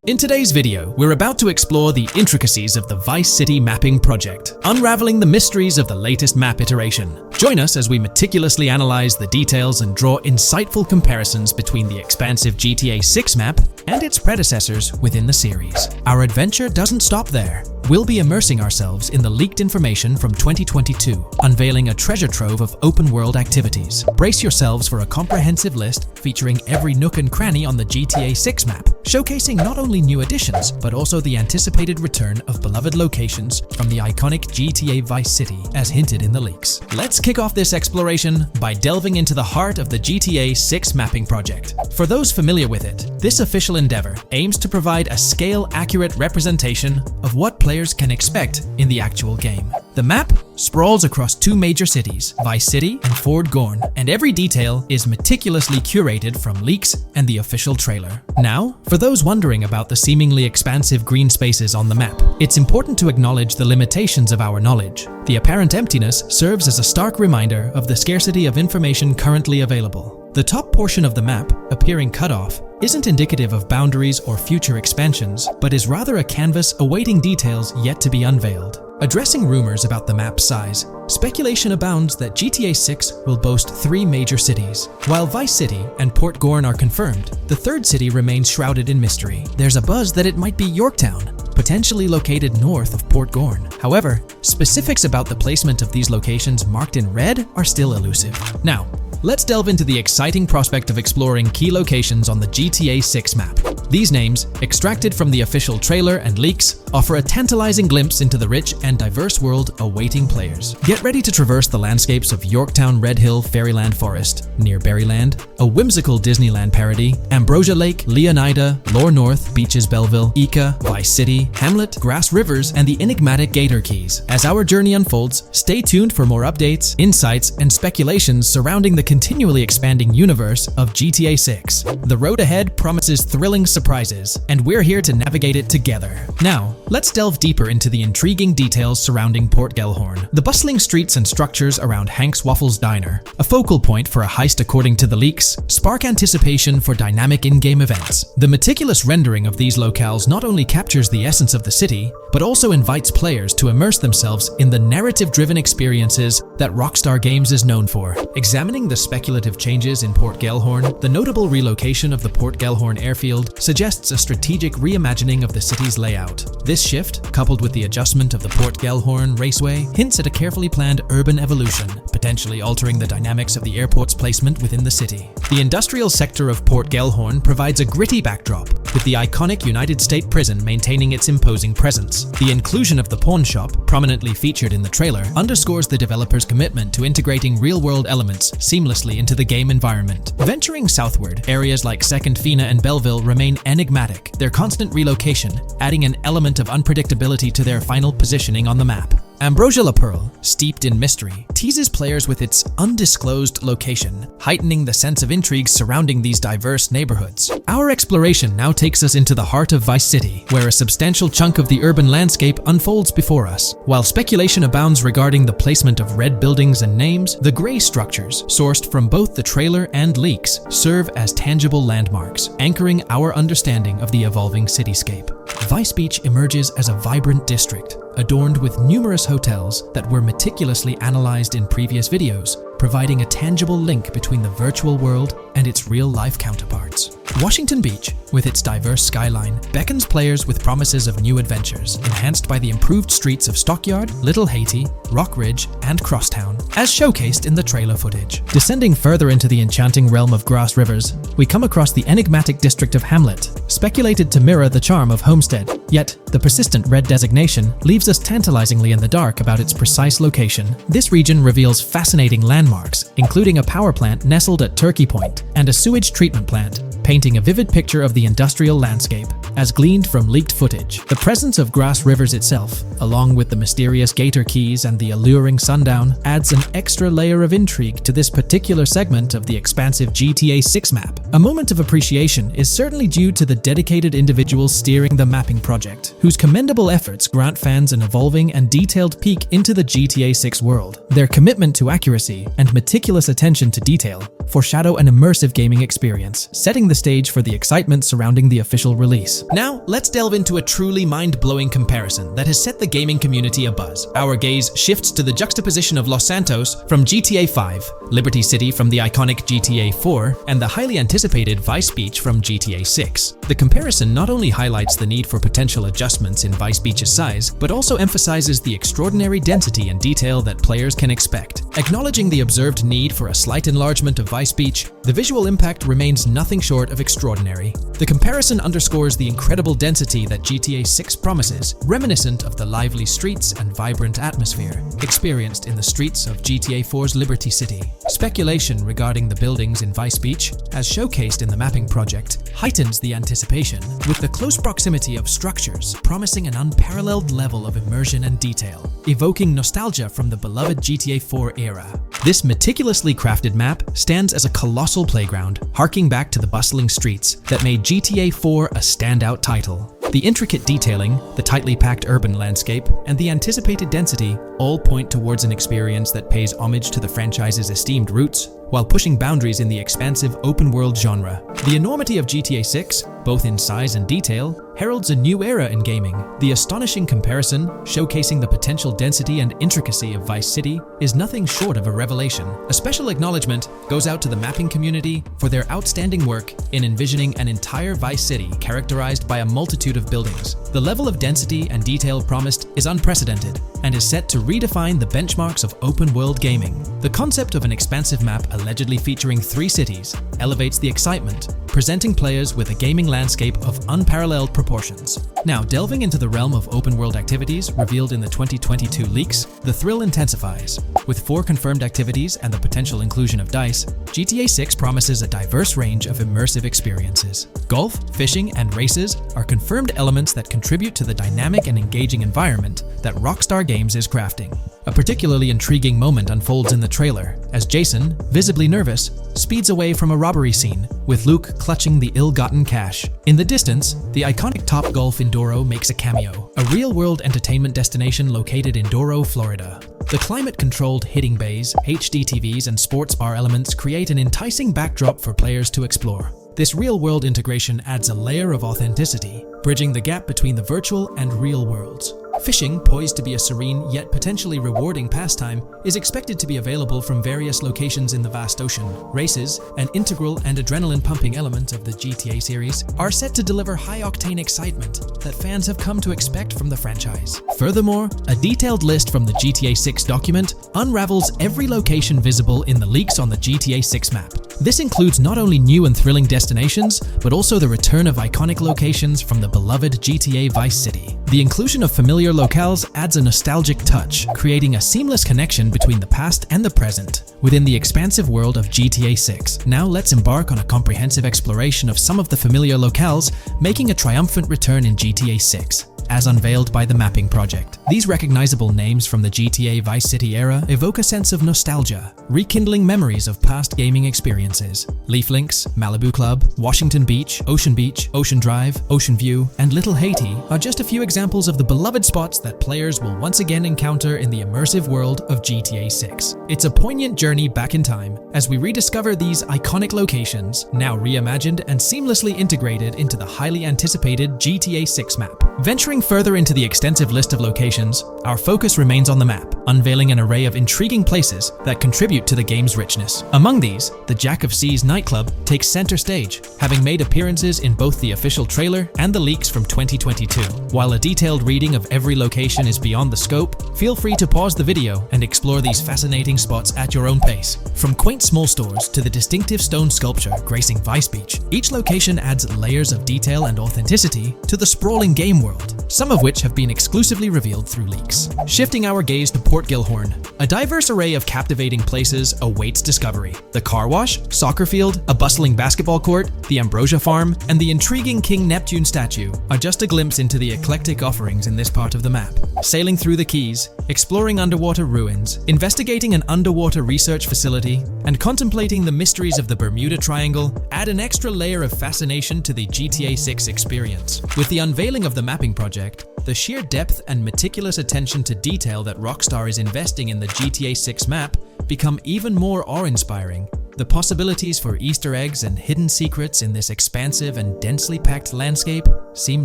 In today's video, we're about to explore the intricacies of the Vice City mapping project, unraveling the mysteries of the latest map iteration. Join us as we meticulously analyze the details and draw insightful comparisons between the expansive GTA 6 map and its predecessors within the series. Our adventure doesn't stop there. We'll be immersing ourselves in the leaked information from 2022, unveiling a treasure trove of open-world activities. Brace yourselves for a comprehensive list featuring every nook and cranny on the GTA 6 map, showcasing not only new additions, but also the anticipated return of beloved locations from the iconic GTA Vice City, as hinted in the leaks. Let's kick off this exploration by delving into the heart of the GTA 6 mapping project. For those familiar with it, this official endeavor aims to provide a scale-accurate representation of what players can expect in the actual game. The map sprawls across two major cities, Vice City and Fort Gorn, and every detail is meticulously curated from leaks and the official trailer. Now, for those wondering about the seemingly expansive green spaces on the map, it's important to acknowledge the limitations of our knowledge. The apparent emptiness serves as a stark reminder of the scarcity of information currently available. The top portion of the map, appearing cut off, isn't indicative of boundaries or future expansions, but is rather a canvas awaiting details yet to be unveiled. Addressing rumors about the map's size, speculation abounds that GTA 6 will boast 3 major cities. While Vice City and Port Gorn are confirmed, the third city remains shrouded in mystery. There's a buzz that it might be Yorktown, potentially located north of Port Gorn. However, specifics about the placement of these locations marked in red are still elusive. Now, let's delve into the exciting prospect of exploring key locations on the GTA 6 map. These names, extracted from the official trailer and leaks, offer a tantalizing glimpse into the rich and diverse world awaiting players. Get ready to traverse the landscapes of Yorktown Red Hill Fairyland Forest, near Berryland, a whimsical Disneyland parody, Ambrosia Lake, Leonida, Lore North, Beaches Belleville, Ica, Vice City, Hamlet, Grass Rivers, and the enigmatic Gator Keys. As our journey unfolds, stay tuned for more updates, insights, and speculations surrounding the continually expanding universe of GTA 6. The road ahead promises thrilling surprises, and we're here to navigate it together. Now, let's delve deeper into the intriguing details surrounding Port Gellhorn. The bustling streets and structures around Hank's Waffles Diner, a focal point for a heist according to the leaks, spark anticipation for dynamic in-game events. The meticulous rendering of these locales not only captures the essence of the city, but also invites players to immerse themselves in the narrative-driven experiences that Rockstar Games is known for. Examining the speculative changes in Port Gellhorn, the notable relocation of the Port Gellhorn airfield suggests a strategic reimagining of the city's layout. This shift, coupled with the adjustment of the Port Gellhorn Raceway, hints at a carefully planned urban evolution, potentially altering the dynamics of the airport's placement within the city. The industrial sector of Port Gellhorn provides a gritty backdrop, with the iconic United States prison maintaining its imposing presence. The inclusion of the pawn shop, prominently featured in the trailer, underscores the developer's commitment to integrating real-world elements seamlessly into the game environment. Venturing southward, areas like Second Fina and Belleville remain enigmatic, their constant relocation adding an element of unpredictability to their final positioning on the map. Ambrosia La Pearl, steeped in mystery, teases players with its undisclosed location, heightening the sense of intrigue surrounding these diverse neighborhoods. Our exploration now takes us into the heart of Vice City, where a substantial chunk of the urban landscape unfolds before us. While speculation abounds regarding the placement of red buildings and names, the gray structures, sourced from both the trailer and leaks, serve as tangible landmarks, anchoring our understanding of the evolving cityscape. Vice Beach emerges as a vibrant district, adorned with numerous hotels that were meticulously analyzed in previous videos, providing a tangible link between the virtual world and its real-life counterparts. Washington Beach, with its diverse skyline, beckons players with promises of new adventures, enhanced by the improved streets of Stockyard, Little Haiti, Rock Ridge, and Crosstown, as showcased in the trailer footage. Descending further into the enchanting realm of Grass Rivers, we come across the enigmatic district of Hamlet, speculated to mirror the charm of Homestead. Yet, the persistent red designation leaves us tantalizingly in the dark about its precise location. This region reveals fascinating landmarks, including a power plant nestled at Turkey Point and a sewage treatment plant, painting a vivid picture of the industrial landscape, as gleaned from leaked footage. The presence of Grass Rivers itself, along with the mysterious Gator Keys and the alluring sundown, adds an extra layer of intrigue to this particular segment of the expansive GTA 6 map. A moment of appreciation is certainly due to the dedicated individuals steering the mapping project, whose commendable efforts grant fans an evolving and detailed peek into the GTA 6 world. Their commitment to accuracy and meticulous attention to detail foreshadow an immersive gaming experience, setting the stage for the excitement surrounding the official release. Now, let's delve into a truly mind-blowing comparison that has set the gaming community abuzz. Our gaze shifts to the juxtaposition of Los Santos from GTA 5, Liberty City from the iconic GTA 4, and the highly anticipated Vice Beach from GTA 6. The comparison not only highlights the need for potential adjustments in Vice Beach's size, but also emphasizes the extraordinary density and detail that players can expect. Acknowledging the observed need for a slight enlargement of Vice Vice Beach, the visual impact remains nothing short of extraordinary. The comparison underscores the incredible density that GTA 6 promises, reminiscent of the lively streets and vibrant atmosphere experienced in the streets of GTA 4's Liberty City. Speculation regarding the buildings in Vice Beach, as showcased in the mapping project, heightens the anticipation, with the close proximity of structures promising an unparalleled level of immersion and detail, evoking nostalgia from the beloved GTA 4 era. This meticulously crafted map stands as a colossal playground, harking back to the bustling streets that made GTA 4 a standout title. The intricate detailing, the tightly packed urban landscape, and the anticipated density all point towards an experience that pays homage to the franchise's esteemed roots, while pushing boundaries in the expansive open-world genre. The enormity of GTA 6, both in size and detail, heralds a new era in gaming. The astonishing comparison, showcasing the potential density and intricacy of Vice City, is nothing short of a revelation. A special acknowledgement goes out to the mapping community for their outstanding work in envisioning an entire Vice City characterized by a multitude of buildings. The level of density and detail promised is unprecedented and is set to redefine the benchmarks of open-world gaming. The concept of an expansive map allegedly featuring 3 cities elevates the excitement, presenting players with a gaming landscape of unparalleled proportions. Now, delving into the realm of open-world activities revealed in the 2022 leaks, the thrill intensifies. With 4 confirmed activities and the potential inclusion of DICE, GTA 6 promises a diverse range of immersive experiences. Golf, fishing, and races are confirmed elements that contribute to the dynamic and engaging environment that Rockstar Games is crafting. A particularly intriguing moment unfolds in the trailer, as Jason, visibly nervous, speeds away from a robbery scene, with Luke clutching the ill-gotten cash. In the distance, the iconic Topgolf in Doro makes a cameo, a real-world entertainment destination located in Doro, Florida. The climate-controlled hitting bays, HD TVs, and sports bar elements create an enticing backdrop for players to explore. This real-world integration adds a layer of authenticity, bridging the gap between the virtual and real worlds. Fishing, poised to be a serene yet potentially rewarding pastime, is expected to be available from various locations in the vast ocean. Races, an integral and adrenaline-pumping element of the GTA series, are set to deliver high-octane excitement that fans have come to expect from the franchise. Furthermore, a detailed list from the GTA 6 document unravels every location visible in the leaks on the GTA 6 map. This includes not only new and thrilling destinations, but also the return of iconic locations from the beloved GTA Vice City. The inclusion of familiar locales adds a nostalgic touch, creating a seamless connection between the past and the present within the expansive world of GTA 6. Now let's embark on a comprehensive exploration of some of the familiar locales, making a triumphant return in GTA 6. As unveiled by the mapping project. These recognizable names from the GTA Vice City era evoke a sense of nostalgia, rekindling memories of past gaming experiences. Leaf Links, Malibu Club, Washington Beach, Ocean Drive, Ocean View, and Little Haiti are just a few examples of the beloved spots that players will once again encounter in the immersive world of GTA 6. It's a poignant journey back in time as we rediscover these iconic locations, now reimagined and seamlessly integrated into the highly anticipated GTA 6 map. Venturing further into the extensive list of locations, our focus remains on the map, unveiling an array of intriguing places that contribute to the game's richness. Among these, the Jack of Seas nightclub takes center stage, having made appearances in both the official trailer and the leaks from 2022. While a detailed reading of every location is beyond the scope, feel free to pause the video and explore these fascinating spots at your own pace. From quaint small stores to the distinctive stone sculpture gracing Vice Beach, each location adds layers of detail and authenticity to the sprawling game world, some of which have been exclusively revealed through leaks. Shifting our gaze to Port Gilhorn, a diverse array of captivating places awaits discovery. The car wash, soccer field, a bustling basketball court, the Ambrosia Farm, and the intriguing King Neptune statue are just a glimpse into the eclectic offerings in this part of the map. Sailing through the Keys, exploring underwater ruins, investigating an underwater research facility, and contemplating the mysteries of the Bermuda Triangle add an extra layer of fascination to the GTA 6 experience. With the unveiling of the mapping project, the sheer depth and meticulous attention to detail that Rockstar is investing in the GTA 6 map become even more awe-inspiring. The possibilities for Easter eggs and hidden secrets in this expansive and densely packed landscape seem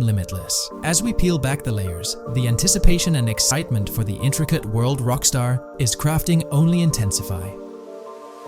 limitless. As we peel back the layers, the anticipation and excitement for the intricate world Rockstar is crafting only intensify.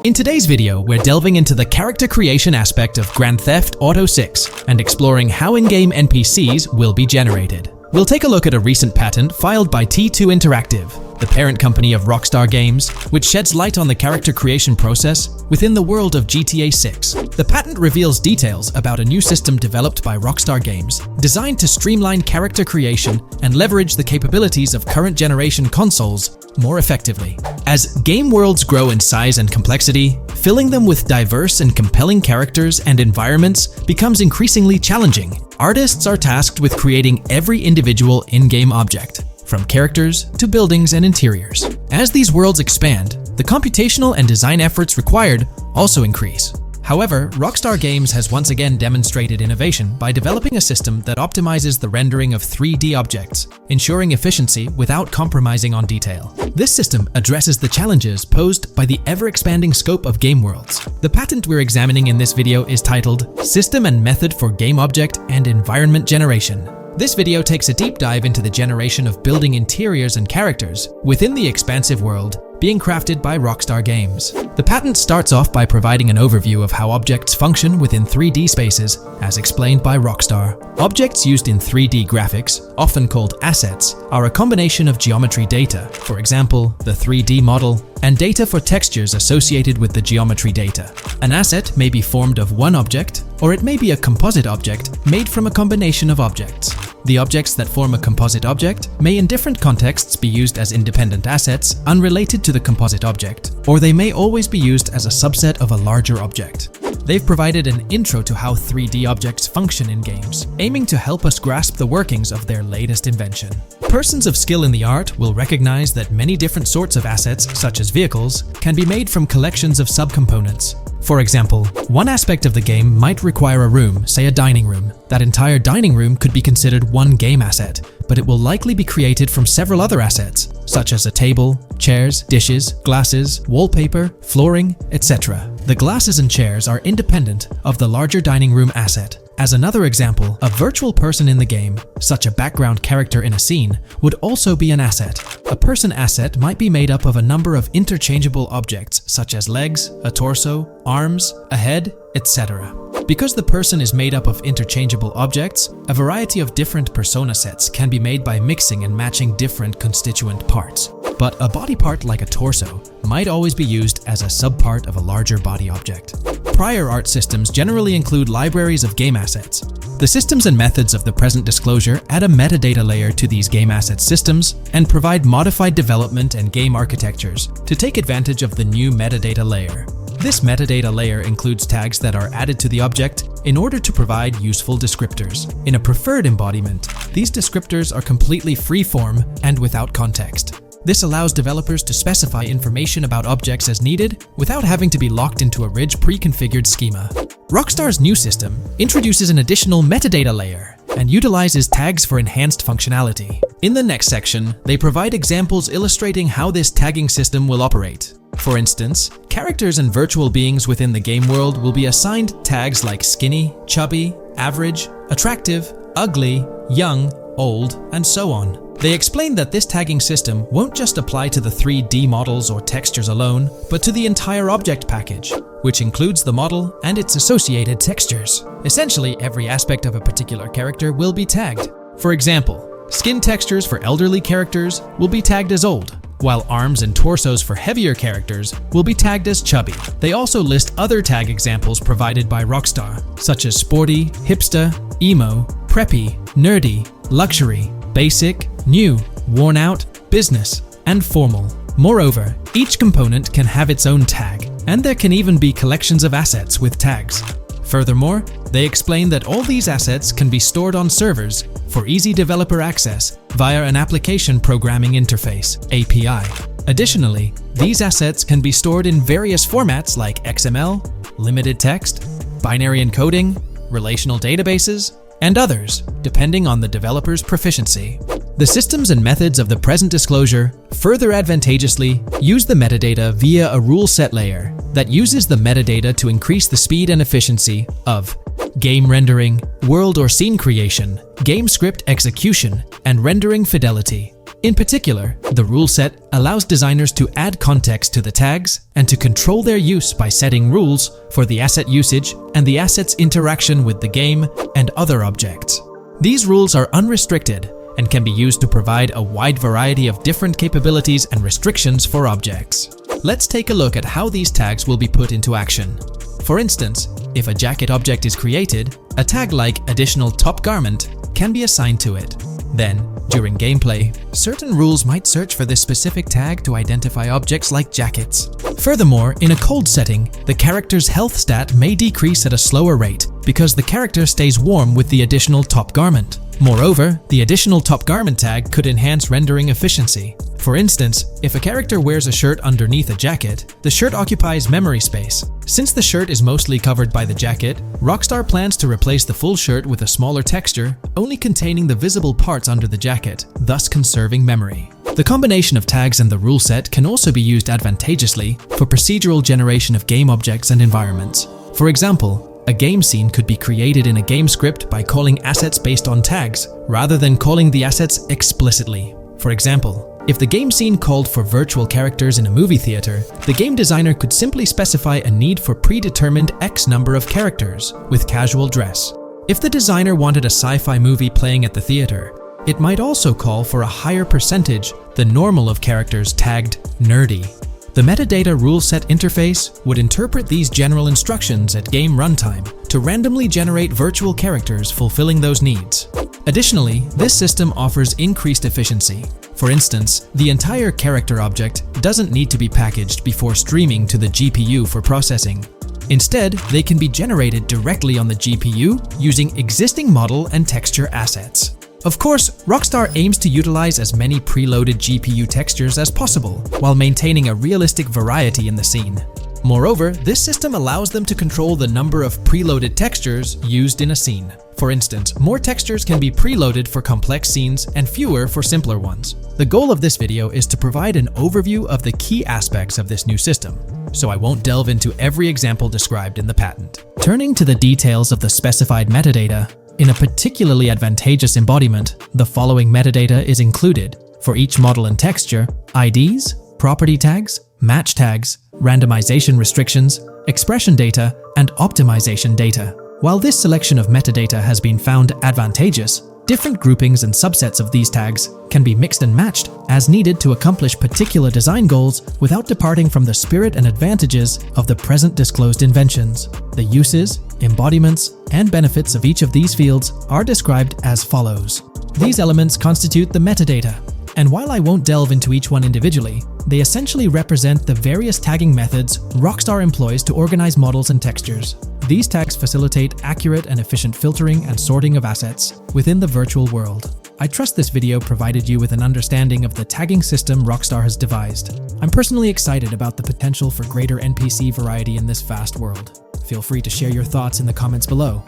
In today's video, we're delving into the character creation aspect of Grand Theft Auto 6 and exploring how in-game NPCs will be generated. We'll take a look at a recent patent filed by T2 Interactive, the parent company of Rockstar Games, which sheds light on the character creation process within the world of GTA 6. The patent reveals details about a new system developed by Rockstar Games, designed to streamline character creation and leverage the capabilities of current generation consoles more effectively. As game worlds grow in size and complexity, filling them with diverse and compelling characters and environments becomes increasingly challenging. Artists are tasked with creating every individual in-game object, from characters to buildings and interiors. As these worlds expand, the computational and design efforts required also increase. However, Rockstar Games has once again demonstrated innovation by developing a system that optimizes the rendering of 3D objects, ensuring efficiency without compromising on detail. This system addresses the challenges posed by the ever-expanding scope of game worlds. The patent we're examining in this video is titled System and Method for Game Object and Environment Generation. This video takes a deep dive into the generation of building interiors and characters within the expansive world being crafted by Rockstar Games. The patent starts off by providing an overview of how objects function within 3D spaces, as explained by Rockstar. Objects used in 3D graphics, often called assets, are a combination of geometry data, for example, the 3D model, and data for textures associated with the geometry data. An asset may be formed of one object, or it may be a composite object made from a combination of objects. The objects that form a composite object may in different contexts be used as independent assets unrelated to the composite object, or they may always be used as a subset of a larger object. They've provided an intro to how 3D objects function in games, aiming to help us grasp the workings of their latest invention. Persons of skill in the art will recognize that many different sorts of assets, such as vehicles, can be made from collections of subcomponents. For example, one aspect of the game might require a room, say a dining room. That entire dining room could be considered one game asset, but it will likely be created from several other assets, such as a table, chairs, dishes, glasses, wallpaper, flooring, etc. The glasses and chairs are independent of the larger dining room asset. As another example, a virtual person in the game, such a background character in a scene, would also be an asset. A person asset might be made up of a number of interchangeable objects, such as legs, a torso, arms, a head, etc. Because the person is made up of interchangeable objects, a variety of different persona sets can be made by mixing and matching different constituent parts. But a body part like a torso might always be used as a subpart of a larger body object. Prior art systems generally include libraries of game assets. The systems and methods of the present disclosure add a metadata layer to these game asset systems and provide modified development and game architectures to take advantage of the new metadata layer. This metadata layer includes tags that are added to the object in order to provide useful descriptors. In a preferred embodiment, these descriptors are completely free-form and without context. This allows developers to specify information about objects as needed without having to be locked into a rich pre-configured schema. Rockstar's new system introduces an additional metadata layer and utilizes tags for enhanced functionality. In the next section, they provide examples illustrating how this tagging system will operate. For instance, characters and virtual beings within the game world will be assigned tags like skinny, chubby, average, attractive, ugly, young, old, and so on. They explain that this tagging system won't just apply to the 3D models or textures alone, but to the entire object package, which includes the model and its associated textures. Essentially, every aspect of a particular character will be tagged. For example, skin textures for elderly characters will be tagged as old, while arms and torsos for heavier characters will be tagged as chubby. They also list other tag examples provided by Rockstar, such as sporty, hipster, emo, preppy, nerdy, luxury, basic, new, worn out, business, and formal. Moreover, each component can have its own tag, and there can even be collections of assets with tags. Furthermore, they explain that all these assets can be stored on servers for easy developer access via an application programming interface (API). Additionally, these assets can be stored in various formats like XML, limited text, binary encoding, relational databases, and others, depending on the developer's proficiency. The systems and methods of the present disclosure further advantageously use the metadata via a rule set layer that uses the metadata to increase the speed and efficiency of game rendering, world or scene creation, game script execution, and rendering fidelity. In particular, the rule set allows designers to add context to the tags and to control their use by setting rules for the asset usage and the asset's interaction with the game and other objects. These rules are unrestricted and can be used to provide a wide variety of different capabilities and restrictions for objects. Let's take a look at how these tags will be put into action. For instance, if a jacket object is created, a tag like additional top garment can be assigned to it. Then, during gameplay, certain rules might search for this specific tag to identify objects like jackets. Furthermore, in a cold setting, the character's health stat may decrease at a slower rate because the character stays warm with the additional top garment. Moreover, the additional top garment tag could enhance rendering efficiency. For instance, if a character wears a shirt underneath a jacket, the shirt occupies memory space. Since the shirt is mostly covered by the jacket, Rockstar plans to replace the full shirt with a smaller texture, only containing the visible parts under the jacket, thus conserving memory. The combination of tags and the rule set can also be used advantageously for procedural generation of game objects and environments. For example, a game scene could be created in a game script by calling assets based on tags, rather than calling the assets explicitly. For example, if the game scene called for virtual characters in a movie theater, the game designer could simply specify a need for predetermined X number of characters with casual dress. If the designer wanted a sci-fi movie playing at the theater, it might also call for a higher percentage than normal of characters tagged nerdy. The metadata rule set interface would interpret these general instructions at game runtime to randomly generate virtual characters fulfilling those needs. Additionally, this system offers increased efficiency. For instance, the entire character object doesn't need to be packaged before streaming to the GPU for processing. Instead, they can be generated directly on the GPU using existing model and texture assets. Of course, Rockstar aims to utilize as many preloaded GPU textures as possible, while maintaining a realistic variety in the scene. Moreover, this system allows them to control the number of preloaded textures used in a scene. For instance, more textures can be preloaded for complex scenes and fewer for simpler ones. The goal of this video is to provide an overview of the key aspects of this new system, so I won't delve into every example described in the patent. Turning to the details of the specified metadata, in a particularly advantageous embodiment, the following metadata is included for each model and texture: IDs, property tags, match tags, randomization restrictions, expression data, and optimization data. While this selection of metadata has been found advantageous, different groupings and subsets of these tags can be mixed and matched as needed to accomplish particular design goals without departing from the spirit and advantages of the present disclosed inventions. The uses, embodiments, and benefits of each of these fields are described as follows. These elements constitute the metadata, and while I won't delve into each one individually, they essentially represent the various tagging methods Rockstar employs to organize models and textures. These tags facilitate accurate and efficient filtering and sorting of assets within the virtual world. I trust this video provided you with an understanding of the tagging system Rockstar has devised. I'm personally excited about the potential for greater NPC variety in this vast world. Feel free to share your thoughts in the comments below.